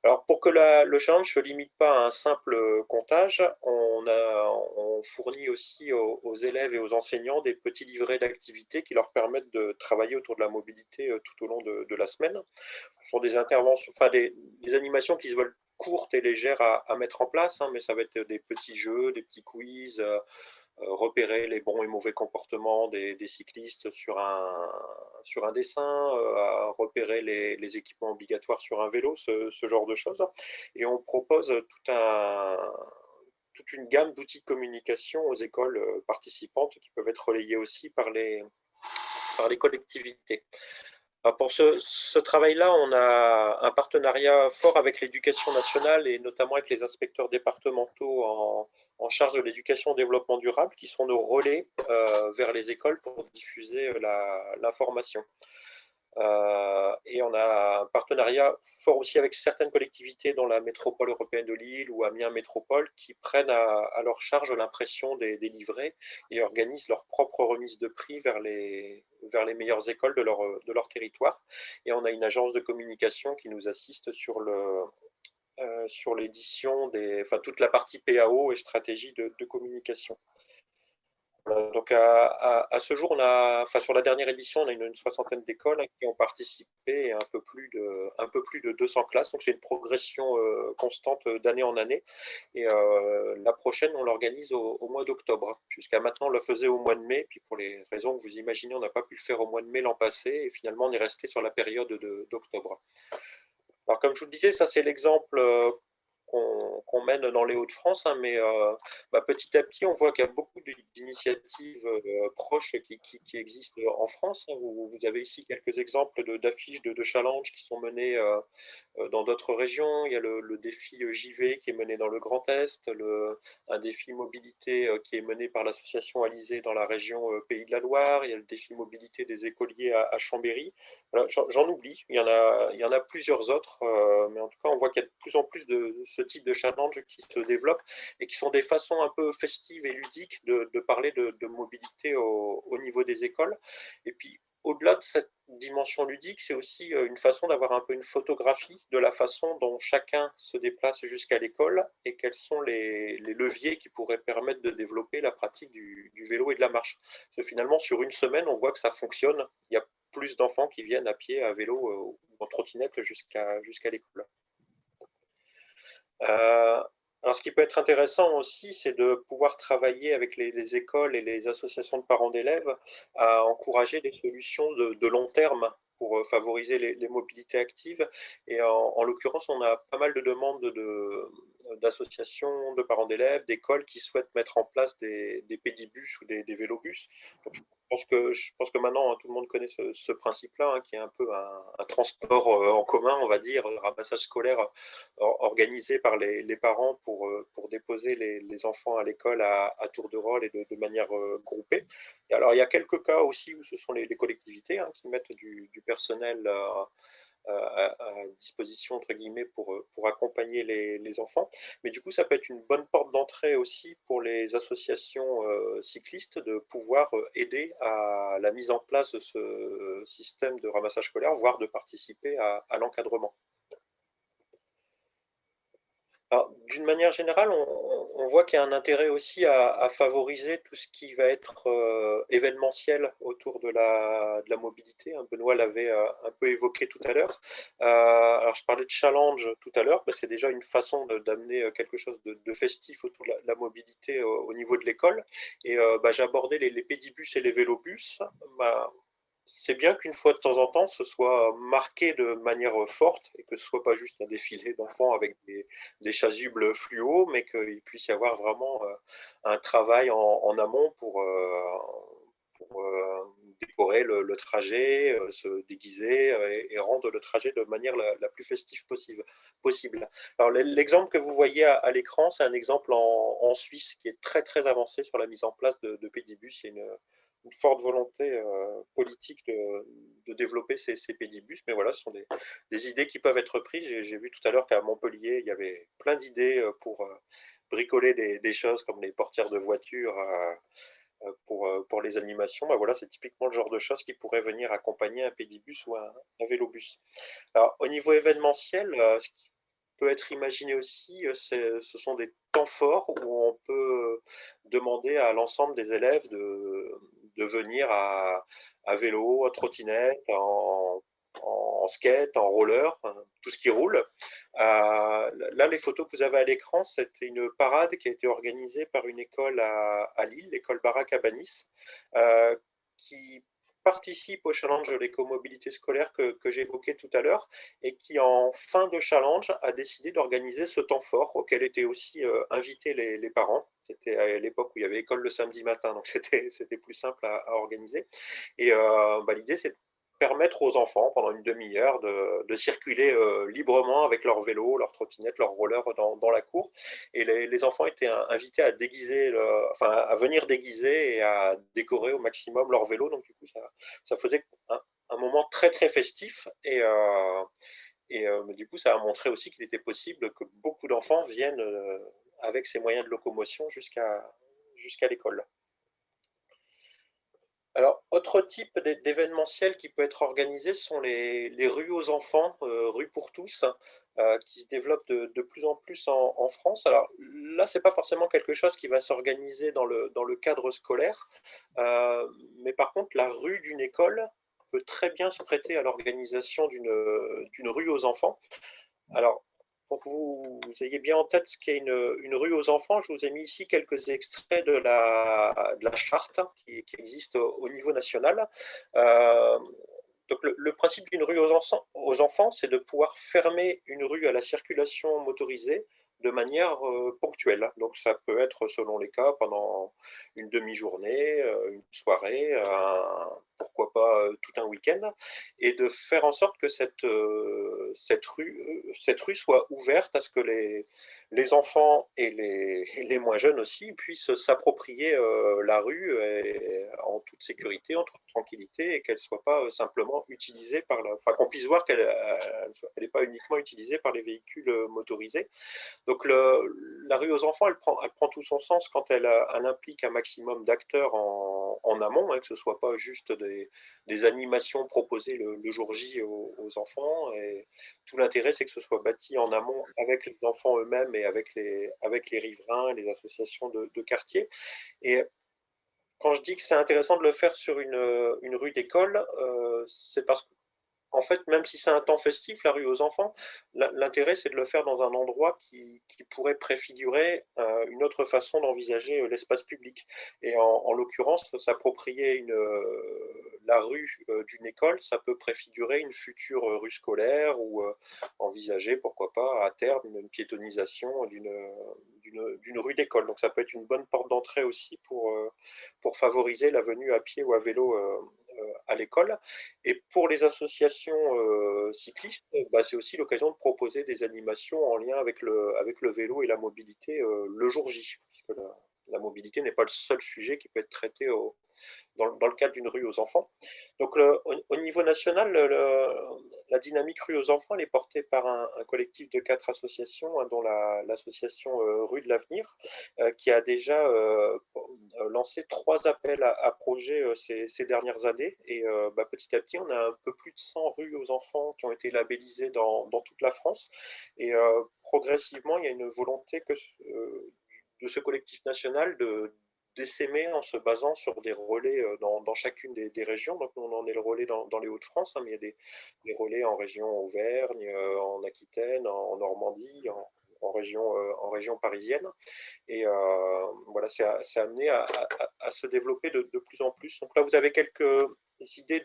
Alors, pour que le challenge ne se limite pas à un simple comptage, on fournit aussi aux élèves et aux enseignants des petits livrets d'activités qui leur permettent de travailler autour de la mobilité tout au long de la semaine. Ce sont des interventions, enfin des animations qui se veulent courtes et légères à mettre en place, hein, mais ça va être des petits jeux, des petits quiz, repérer les bons et mauvais comportements des cyclistes sur un dessin, repérer les équipements obligatoires sur un vélo, ce genre de choses. Et on propose toute une gamme d'outils de communication aux écoles participantes qui peuvent être relayés aussi par les collectivités. Pour ce travail-là, on a un partenariat fort avec l'éducation nationale et notamment avec les inspecteurs départementaux en charge de l'éducation au développement durable, qui sont nos relais vers les écoles pour diffuser l'information. Et on a un partenariat fort aussi avec certaines collectivités dans la métropole européenne de Lille ou Amiens Métropole qui prennent à leur charge l'impression des livrets et organisent leur propre remise de prix vers les meilleures écoles de leur territoire. Et on a une agence de communication qui nous assiste sur l'édition, toute la partie PAO et stratégie de communication. Donc à ce jour, sur la dernière édition, on a une soixantaine d'écoles qui ont participé et un peu plus de 200 classes. Donc c'est une progression constante d'année en année. Et la prochaine, on l'organise au mois d'octobre. Jusqu'à maintenant, on le faisait au mois de mai. Puis pour les raisons que vous imaginez, on n'a pas pu le faire au mois de mai l'an passé. Et finalement, on est resté sur la période d'octobre. Alors comme je vous le disais, ça c'est l'exemple qu'on mène dans les Hauts-de-France, hein, mais petit à petit, on voit qu'il y a beaucoup d'initiatives proches qui existent en France. Hein. Vous avez ici quelques exemples d'affiches de challenges qui sont menées dans d'autres régions. Il y a le défi JV qui est mené dans le Grand Est, un défi mobilité qui est mené par l'association Alizé dans la région Pays de la Loire. Il y a le défi mobilité des écoliers à Chambéry. Voilà, j'en oublie, il y en a plusieurs autres, mais en tout cas, on voit qu'il y a de plus en plus de ce type de challenge qui se développent et qui sont des façons un peu festives et ludiques de parler de mobilité au niveau des écoles. Et puis, au-delà de cette dimension ludique, c'est aussi une façon d'avoir un peu une photographie de la façon dont chacun se déplace jusqu'à l'école et quels sont les leviers qui pourraient permettre de développer la pratique du vélo et de la marche. Parce que finalement, sur une semaine, on voit que ça fonctionne. Il y a plus d'enfants qui viennent à pied, à vélo ou en trottinette jusqu'à l'école. Alors, ce qui peut être intéressant aussi, c'est de pouvoir travailler avec les écoles et les associations de parents d'élèves à encourager des solutions de long terme pour favoriser les mobilités actives. Et en l'occurrence, on a pas mal de demandes d'associations de parents d'élèves, d'écoles qui souhaitent mettre en place des pédibus ou des vélobus. Donc, je pense que maintenant, hein, tout le monde connaît ce principe-là, hein, qui est un peu un transport en commun, on va dire, un ramassage scolaire organisé par les parents pour déposer les enfants à l'école à tour de rôle et de manière groupée. Et alors, il y a quelques cas aussi où ce sont les collectivités, hein, qui mettent du personnel à disposition, entre guillemets, pour accompagner les enfants. Mais du coup, ça peut être une bonne porte d'entrée aussi pour les associations cyclistes de pouvoir aider à la mise en place de ce système de ramassage scolaire, voire de participer à l'encadrement. D'une manière générale, on voit qu'il y a un intérêt aussi à favoriser tout ce qui va être événementiel autour de la mobilité. Benoît l'avait un peu évoqué tout à l'heure. Alors, je parlais de challenge tout à l'heure. C'est déjà une façon d'amener quelque chose de festif autour de la mobilité au niveau de l'école. Et j'ai abordé les pédibus et les vélobus. C'est bien qu'une fois de temps en temps, ce soit marqué de manière forte et que ce ne soit pas juste un défilé d'enfants avec des chasubles fluo, mais qu'il puisse y avoir vraiment un travail en amont pour décorer le trajet, se déguiser et rendre le trajet de manière la plus festive possible. Alors, l'exemple que vous voyez à l'écran, c'est un exemple en Suisse qui est très très avancé sur la mise en place de pédibus. Il y a une forte volonté politique de développer ces pédibus, mais voilà, ce sont des idées qui peuvent être prises. J'ai vu tout à l'heure qu'à Montpellier, il y avait plein d'idées pour bricoler des choses comme les portières de voitures pour les animations. Voilà, c'est typiquement le genre de choses qui pourrait venir accompagner un pédibus ou un vélobus. Alors, au niveau événementiel, ce qui peut être imaginé aussi, ce sont des temps forts où on peut demander à l'ensemble des élèves de venir à vélo, à trottinette, en skate, en roller, tout ce qui roule. Là, les photos que vous avez à l'écran, c'était une parade qui a été organisée par une école à Lille, l'école Barak à Nice, qui participe au challenge de l'écomobilité scolaire que j'évoquais tout à l'heure et qui, en fin de challenge, a décidé d'organiser ce temps fort auquel étaient aussi invités les parents. C'était à l'époque où il y avait école le samedi matin, donc c'était plus simple à organiser. Et l'idée, c'est de permettre aux enfants, pendant une demi-heure, de circuler librement avec leur vélo, leur trottinette, leur roller dans la cour. Et les enfants étaient invités à à venir déguiser et à décorer au maximum leur vélo. Donc, du coup, ça faisait un moment très, très festif. Et du coup, ça a montré aussi qu'il était possible que beaucoup d'enfants viennent avec ces moyens de locomotion jusqu'à l'école. Alors, autre type d'événementiel qui peut être organisé sont les rues aux enfants, rues pour tous, qui se développent de plus en plus en France. Alors là, ce n'est pas forcément quelque chose qui va s'organiser dans le cadre scolaire, mais par contre, la rue d'une école peut très bien se prêter à l'organisation d'une rue aux enfants. Alors, pour que vous ayez bien en tête ce qu'est une rue aux enfants, je vous ai mis ici quelques extraits de la charte qui existe au niveau national. Donc le principe d'une rue aux enfants, c'est de pouvoir fermer une rue à la circulation motorisée de manière ponctuelle. Donc ça peut être, selon les cas, pendant une demi-journée, une soirée, pourquoi pas tout un week-end, et de faire en sorte que cette rue soit ouverte à ce que les enfants et les moins jeunes aussi puissent s'approprier la rue en toute sécurité, en toute tranquillité, et qu'elle ne soit pas simplement utilisée qu'on puisse voir qu'elle n'est pas uniquement utilisée par les véhicules motorisés. Donc la rue aux enfants, elle prend tout son sens quand elle implique un maximum d'acteurs en amont, que ce ne soit pas juste des animations proposées le jour J aux enfants. Et tout l'intérêt, c'est que ce soit bâti en amont avec les enfants eux-mêmes et avec les riverains et les associations de quartier. Et quand je dis que c'est intéressant de le faire sur une rue d'école, c'est parce que en fait, même si c'est un temps festif, la rue aux enfants, l'intérêt, c'est de le faire dans un endroit qui pourrait préfigurer une autre façon d'envisager l'espace public. Et en l'occurrence, s'approprier la rue d'une école, ça peut préfigurer une future rue scolaire ou envisager, pourquoi pas, à terme, une piétonisation d'une rue d'école. Donc ça peut être une bonne porte d'entrée aussi pour favoriser la venue à pied ou à vélo à l'école. Et pour les associations cyclistes, bah, c'est aussi l'occasion de proposer des animations en lien avec le vélo et la mobilité le jour J, puisque la mobilité n'est pas le seul sujet qui peut être traité dans le cadre d'une rue aux enfants. Donc au niveau national, la dynamique rue aux enfants, elle est portée par un collectif de 4 associations, hein, dont l'association Rue de l'Avenir, qui a déjà lancé 3 appels à projets ces dernières années. Et bah, petit à petit, on a un peu plus de 100 rues aux enfants qui ont été labellisées dans toute la France. Et progressivement, il y a une volonté de ce collectif national d'essaimer en se basant sur des relais dans chacune des régions. Donc, nous, on en est le relais dans les Hauts-de-France, hein, mais il y a des relais en région Auvergne, en Aquitaine, en Normandie, en région parisienne. Et voilà, c'est amené à se développer de plus en plus. Donc là, vous avez quelques idées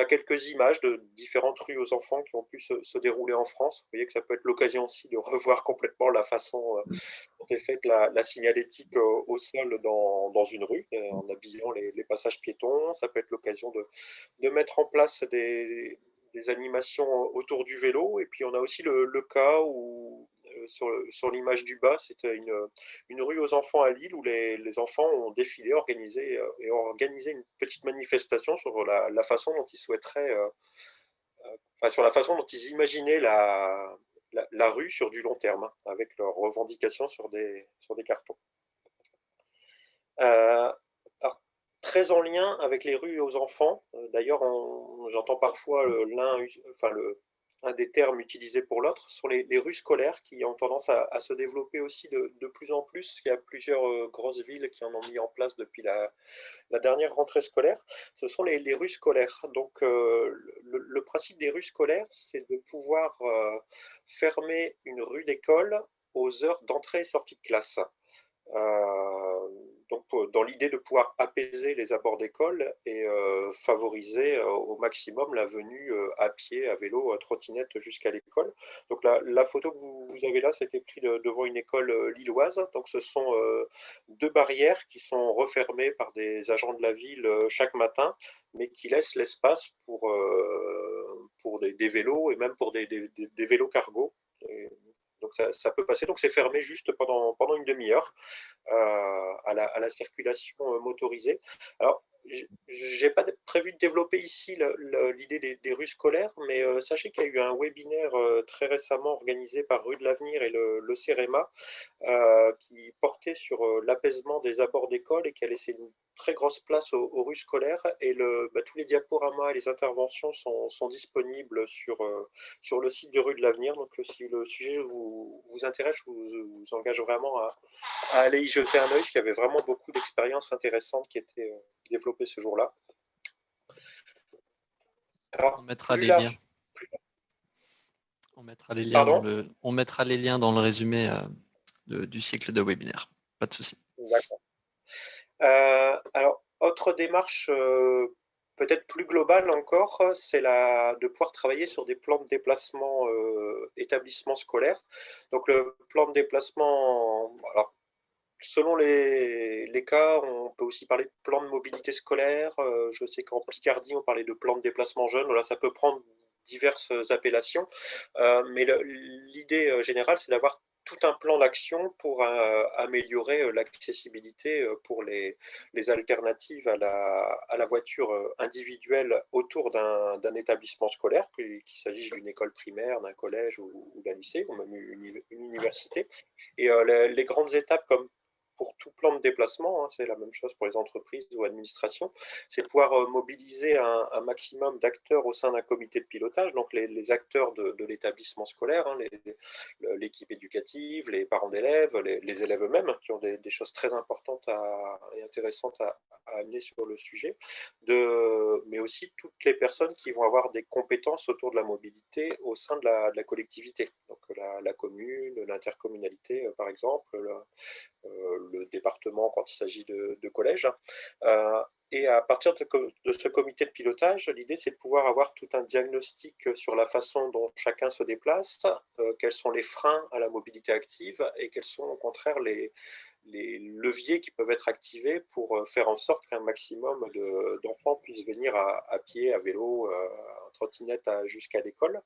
quelques images de différentes rues aux enfants qui ont pu se dérouler en France. Vous voyez que ça peut être l'occasion aussi de revoir complètement la façon dont est faite la signalétique au sol dans une rue, en habillant les passages piétons. Ça peut être l'occasion de mettre en place des animations autour du vélo. Et puis on a aussi le cas où sur l'image du bas, c'était une rue aux enfants à Lille où les enfants ont défilé, organisé une petite manifestation sur la façon dont ils souhaiteraient, sur la façon dont ils imaginaient la rue sur du long terme, hein, avec leurs revendications sur des cartons. Alors, très en lien avec les rues aux enfants, d'ailleurs, j'entends parfois un des termes utilisés pour l'autre, sont les rues scolaires qui ont tendance à se développer aussi de plus en plus. Il y a plusieurs grosses villes qui en ont mis en place depuis la dernière rentrée scolaire. Ce sont les rues scolaires. Donc, le principe des rues scolaires, c'est de pouvoir fermer une rue d'école aux heures d'entrée et sortie de classe. Donc, dans l'idée de pouvoir apaiser les abords d'école et favoriser au maximum la venue à pied, à vélo, à trottinette jusqu'à l'école. Donc la photo que vous avez là, c'était prise devant une école lilloise. Donc ce sont 2 barrières qui sont refermées par des agents de la ville chaque matin, mais qui laissent l'espace pour des vélos et même pour des vélos cargo. Donc ça peut passer. Donc c'est fermé juste pendant une demi-heure à la circulation motorisée. Alors, je n'ai pas prévu de développer ici l'idée des rues scolaires, mais sachez qu'il y a eu un webinaire très récemment organisé par Rue de l'Avenir et le CEREMA qui portait sur l'apaisement des abords d'école et qui a laissé une très grosse place aux rues scolaires. Et tous les diaporamas et les interventions sont disponibles sur le site de Rue de l'Avenir. Donc, si le sujet vous intéresse, je vous engage vraiment à aller y jeter un œil, parce qu'il y avait vraiment beaucoup d'expériences intéressantes qui étaient développées ce jour-là. Alors, on mettra les liens. On mettra les liens dans le résumé du cycle de webinaire. Pas de souci. D'accord. Alors, autre démarche peut-être plus globale encore, c'est de pouvoir travailler sur des plans de déplacement établissements scolaires. Donc, le plan de déplacement, alors, selon les cas, on peut aussi parler de plan de mobilité scolaire. Je sais qu'en Picardie, on parlait de plan de déplacement jeune. Voilà, ça peut prendre diverses appellations. Mais l'idée générale, c'est d'avoir tout un plan d'action pour améliorer l'accessibilité pour les alternatives à la voiture individuelle autour d'un établissement scolaire, qu'il s'agisse d'une école primaire, d'un collège ou d'un lycée, ou même une université. Et les grandes étapes comme pour tout plan de déplacement, hein, c'est la même chose pour les entreprises ou administrations, c'est de pouvoir mobiliser un maximum d'acteurs au sein d'un comité de pilotage, donc les acteurs de l'établissement scolaire, hein, l'équipe éducative, les parents d'élèves, les élèves eux-mêmes, qui ont des choses très importantes et intéressantes à amener sur le sujet, mais aussi toutes les personnes qui vont avoir des compétences autour de la mobilité au sein de la collectivité, donc la commune, l'intercommunalité par exemple, le département quand il s'agit de collèges. Et à partir de ce comité de pilotage, l'idée c'est de pouvoir avoir tout un diagnostic sur la façon dont chacun se déplace, quels sont les freins à la mobilité active et quels sont au contraire les leviers qui peuvent être activés pour faire en sorte qu'un maximum d'enfants puissent venir à pied, à vélo, en trottinette jusqu'à l'école.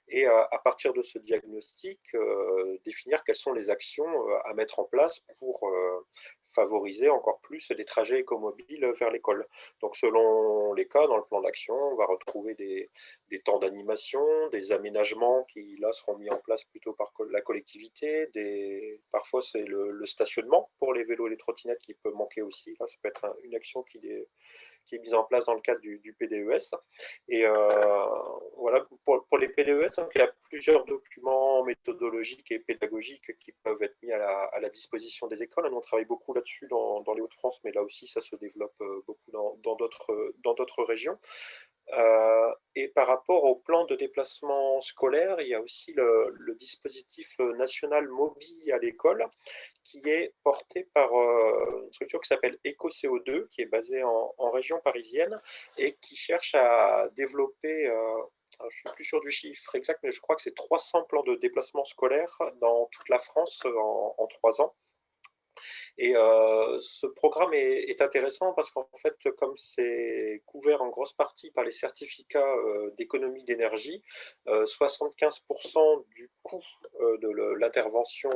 Et à partir de ce diagnostic, définir quelles sont les actions à mettre en place pour favoriser encore plus les trajets écomobiles vers l'école. Donc selon les cas, dans le plan d'action, on va retrouver des temps d'animation, des aménagements qui là seront mis en place plutôt par la collectivité, parfois c'est le stationnement pour les vélos et les trottinettes qui peut manquer aussi. Là, ça peut être une action qui est mise en place dans le cadre du PDES. Et voilà, pour les PDES, donc, il y a plusieurs documents méthodologiques et pédagogiques qui peuvent être mis à la disposition des écoles. Nous, on travaille beaucoup là-dessus dans les Hauts-de-France, mais là aussi, ça se développe beaucoup dans d'autres régions. Et par rapport au plan de déplacement scolaire, il y a aussi le dispositif national MOBI à l'école, qui est porté par une structure qui s'appelle EcoCO2, qui est basée en région parisienne et qui cherche à développer, je ne suis plus sûr du chiffre exact, mais je crois que c'est 300 plans de déplacement scolaire dans toute la France en 3 ans. Et ce programme est intéressant parce qu'en fait, comme c'est couvert en grosse partie par les certificats d'économie d'énergie, 75% du coût de l'intervention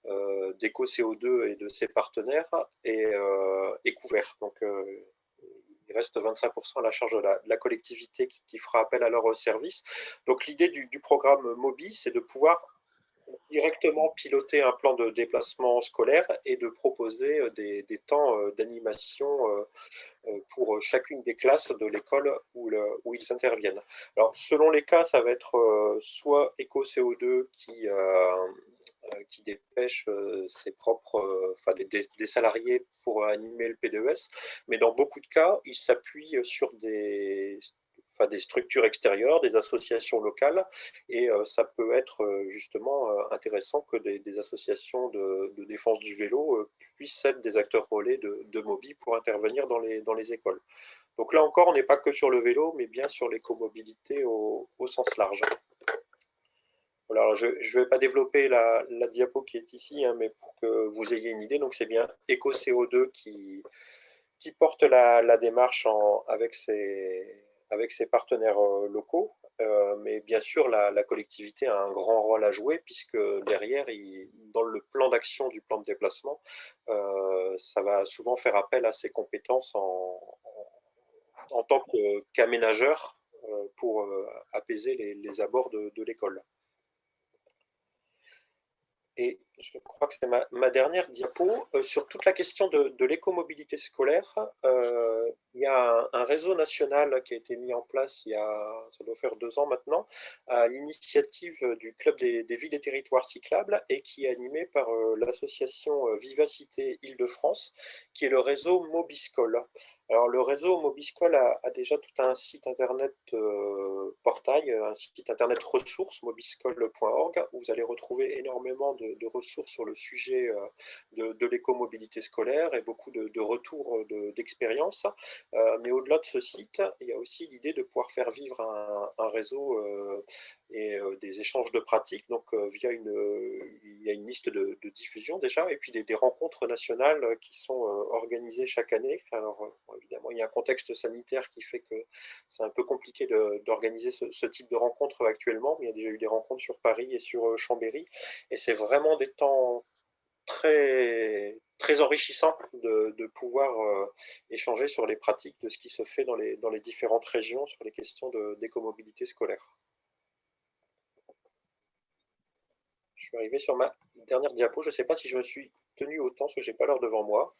d'EcoCO2 et de ses partenaires est couvert. Donc, il reste 25% à la charge de la collectivité qui fera appel à leur service. Donc, l'idée du programme MOBI, c'est de pouvoir directement piloter un plan de déplacement scolaire et de proposer des temps d'animation pour chacune des classes de l'école où ils interviennent. Alors, selon les cas, ça va être soit EcoCO2 qui dépêche ses propres, des salariés pour animer le PDES, mais dans beaucoup de cas, il s'appuie sur des structures extérieures, des associations locales, et ça peut être justement intéressant que des associations de défense du vélo puissent être des acteurs relais de MOBI pour intervenir dans les écoles. Donc là encore, on n'est pas que sur le vélo, mais bien sur l'écomobilité au sens large. Voilà, alors je ne vais pas développer la diapo qui est ici, hein, mais pour que vous ayez une idée, donc c'est bien EcoCO2 qui porte la démarche avec ses partenaires locaux, mais bien sûr la collectivité a un grand rôle à jouer puisque derrière, dans le plan d'action du plan de déplacement, ça va souvent faire appel à ses compétences en tant qu'aménageur pour apaiser les abords de l'école. Et je crois que c'est ma dernière diapo. Sur toute la question de l'écomobilité scolaire, il y a un réseau national qui a été mis en place ça doit faire 2 ans maintenant, à l'initiative du Club des villes et territoires cyclables et qui est animé par l'association Vivacité Île-de-France, qui est le réseau Mobiscol. Alors, le réseau Mobiscol a déjà tout un site internet portail, un site internet ressources, mobiscol.org, où vous allez retrouver énormément de ressources sur le sujet de l'écomobilité scolaire et beaucoup de retours d'expérience. Mais au-delà de ce site, il y a aussi l'idée de pouvoir faire vivre un réseau et des échanges de pratiques, donc il y a une liste de diffusion déjà, et puis des rencontres nationales qui sont organisées chaque année. Alors, évidemment, il y a un contexte sanitaire qui fait que c'est un peu compliqué d'organiser ce type de rencontres actuellement, mais il y a déjà eu des rencontres sur Paris et sur Chambéry, et c'est vraiment des temps très, très enrichissants de pouvoir échanger sur les pratiques de ce qui se fait dans les différentes régions sur les questions d'écomobilité scolaire. Je suis arrivé sur ma dernière diapo, je ne sais pas si je me suis tenu autant, parce que je n'ai pas l'heure devant moi.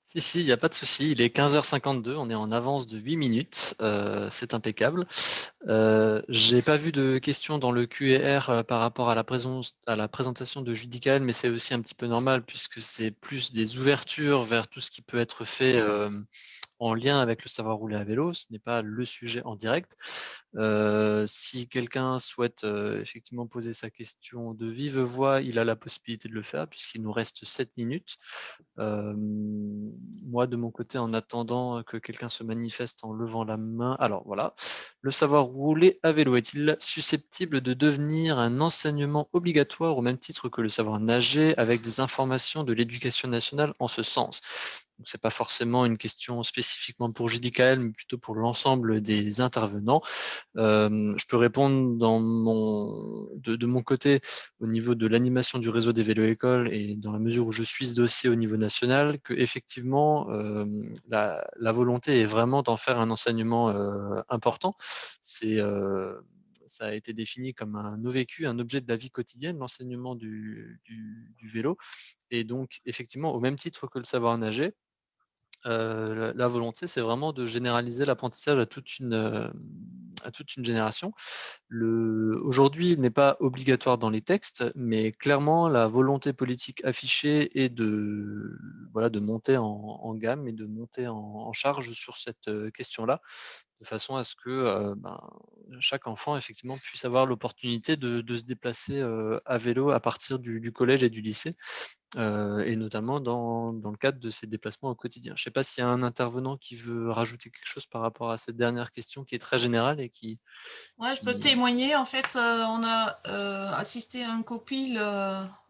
Si, il n'y a pas de souci. Il est 15h52, on est en avance de 8 minutes. C'est impeccable. J'ai pas vu de questions dans le Q&R par rapport à la présentation de Judicaël, mais c'est aussi un petit peu normal puisque c'est plus des ouvertures vers tout ce qui peut être fait en lien avec le savoir rouler à vélo. Ce n'est pas le sujet en direct. Si quelqu'un souhaite effectivement poser sa question de vive voix, il a la possibilité de le faire puisqu'il nous reste 7 minutes. Moi, de mon côté, en attendant que quelqu'un se manifeste en levant la main. Alors voilà, le savoir rouler à vélo est-il susceptible de devenir un enseignement obligatoire au même titre que le savoir nager avec des informations de l'éducation nationale en ce sens? Ce n'est pas forcément une question spécifiquement pour Judicaël, mais plutôt pour l'ensemble des intervenants. Je peux répondre de mon côté au niveau de l'animation du réseau des vélo-écoles et dans la mesure où je suis ce dossier au niveau national, que effectivement la volonté est vraiment d'en faire un enseignement important. Ça a été défini comme un vécu, un objet de la vie quotidienne, l'enseignement du vélo. Et donc, effectivement, au même titre que le savoir nager, la volonté, c'est vraiment de généraliser l'apprentissage à toute une génération. Aujourd'hui, il n'est pas obligatoire dans les textes, mais clairement, la volonté politique affichée est de monter en gamme et de monter en charge sur cette question-là, de façon à ce que chaque enfant effectivement puisse avoir l'opportunité de se déplacer à vélo à partir du collège et du lycée. Et notamment dans le cadre de ces déplacements au quotidien. Je ne sais pas s'il y a un intervenant qui veut rajouter quelque chose par rapport à cette dernière question qui est très générale et qui… Ouais, je peux témoigner. En fait, on a assisté à un COPIL,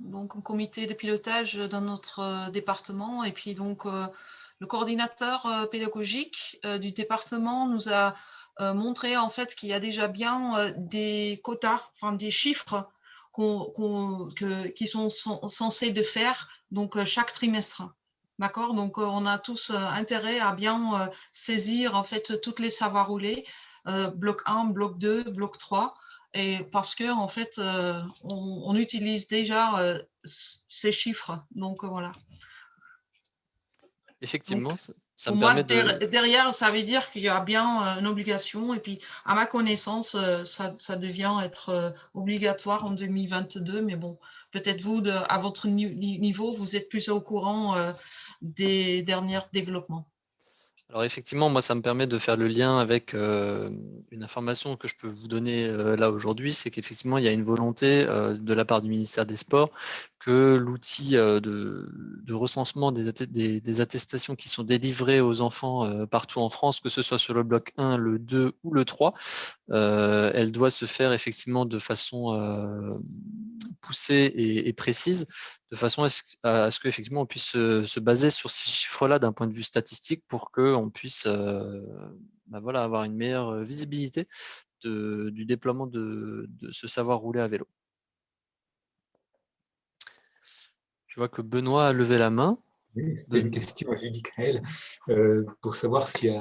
donc un comité de pilotage dans notre département. Et puis, donc, le coordinateur pédagogique du département nous a montré en fait qu'il y a déjà bien des quotas, enfin des chiffres qui sont censés de faire donc chaque trimestre. D'accord? Donc, on a tous intérêt à bien saisir en fait toutes les savoirs roulés, bloc 1, bloc 2, bloc 3, et parce que en fait, on utilise déjà ces chiffres. Donc, voilà. Effectivement, Donc, ça pour me moi, permet de… derrière, ça veut dire qu'il y a bien une obligation. Et puis, à ma connaissance, ça devient être obligatoire en 2022. Mais bon, peut-être vous, à votre niveau, vous êtes plus au courant des derniers développements. Alors effectivement, moi, ça me permet de faire le lien avec une information que je peux vous donner là aujourd'hui, c'est qu'effectivement, il y a une volonté de la part du ministère des Sports que l'outil de recensement des attestations qui sont délivrées aux enfants partout en France, que ce soit sur le bloc 1, le 2 ou le 3, elle doit se faire effectivement de façon poussée et précise, de façon à ce qu'effectivement on puisse se baser sur ces chiffres-là d'un point de vue statistique pour qu'on puisse avoir une meilleure visibilité du déploiement de ce savoir rouler à vélo. Je vois que Benoît a levé la main. Oui, c'était une question à Judicaël pour savoir si à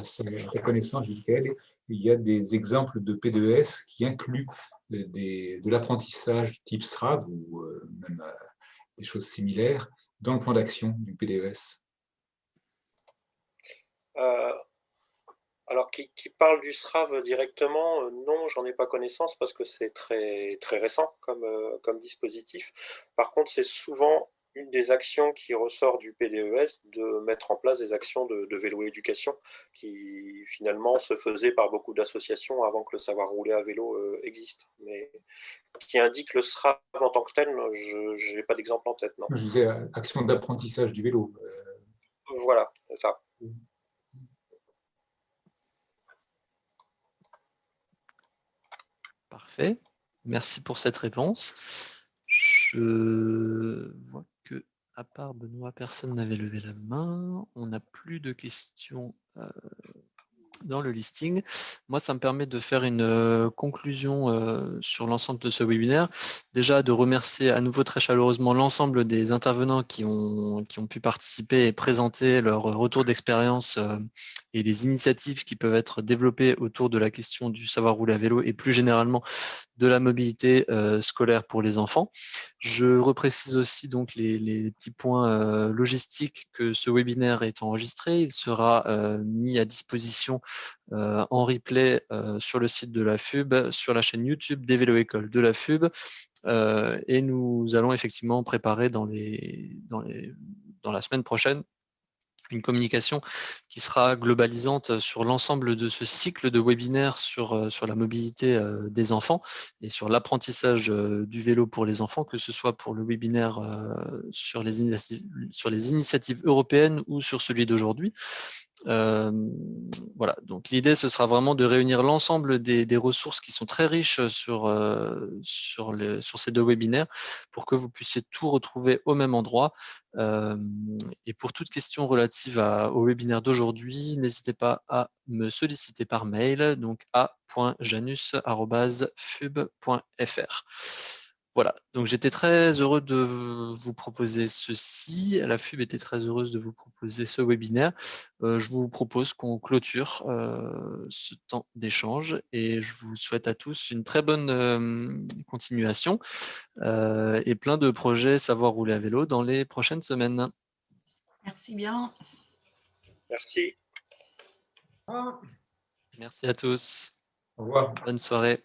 ta connaissance, Judicaël, il y a des exemples de P2S qui incluent de l'apprentissage type SRAV ou même des choses similaires dans le plan d'action du PDES. Alors, qui parle du SRAV directement, non, j'en ai pas connaissance parce que c'est très, très récent comme dispositif. Par contre, c'est souvent une des actions qui ressort du PDES de mettre en place des actions de vélo-éducation qui finalement se faisaient par beaucoup d'associations avant que le savoir rouler à vélo existe. Mais qui indique le SRAV en tant que tel, je n'ai pas d'exemple en tête, non. Je disais action d'apprentissage du vélo. Voilà, c'est ça. Parfait. Merci pour cette réponse. Je vois que, à part Benoît, personne n'avait levé la main. On n'a plus de questions dans le listing. Moi, ça me permet de faire une conclusion sur l'ensemble de ce webinaire. Déjà, de remercier à nouveau très chaleureusement l'ensemble des intervenants qui ont pu participer et présenter leur retour d'expérience et les initiatives qui peuvent être développées autour de la question du savoir rouler à vélo et plus généralement de la mobilité scolaire pour les enfants. Je reprécise aussi donc les petits points logistiques que ce webinaire est enregistré. Il sera mis à disposition en replay sur le site de la FUB, sur la chaîne YouTube des Vélo Écoles de la FUB. Et nous allons effectivement préparer dans la semaine prochaine une communication qui sera globalisante sur l'ensemble de ce cycle de webinaires sur la mobilité des enfants et sur l'apprentissage du vélo pour les enfants, que ce soit pour le webinaire sur les initiatives européennes ou sur celui d'aujourd'hui. Voilà, donc l'idée, ce sera vraiment de réunir l'ensemble des ressources qui sont très riches sur ces deux webinaires pour que vous puissiez tout retrouver au même endroit. Et pour toute question relative au webinaire d'aujourd'hui, n'hésitez pas à me solliciter par mail, donc a.janus@fub.fr. Voilà, donc j'étais très heureux de vous proposer ceci. La FUB était très heureuse de vous proposer ce webinaire. Je vous propose qu'on clôture ce temps d'échange et je vous souhaite à tous une très bonne continuation et plein de projets savoir rouler à vélo dans les prochaines semaines. Merci bien. Merci. Ah. Merci à tous. Au revoir. Bonne soirée.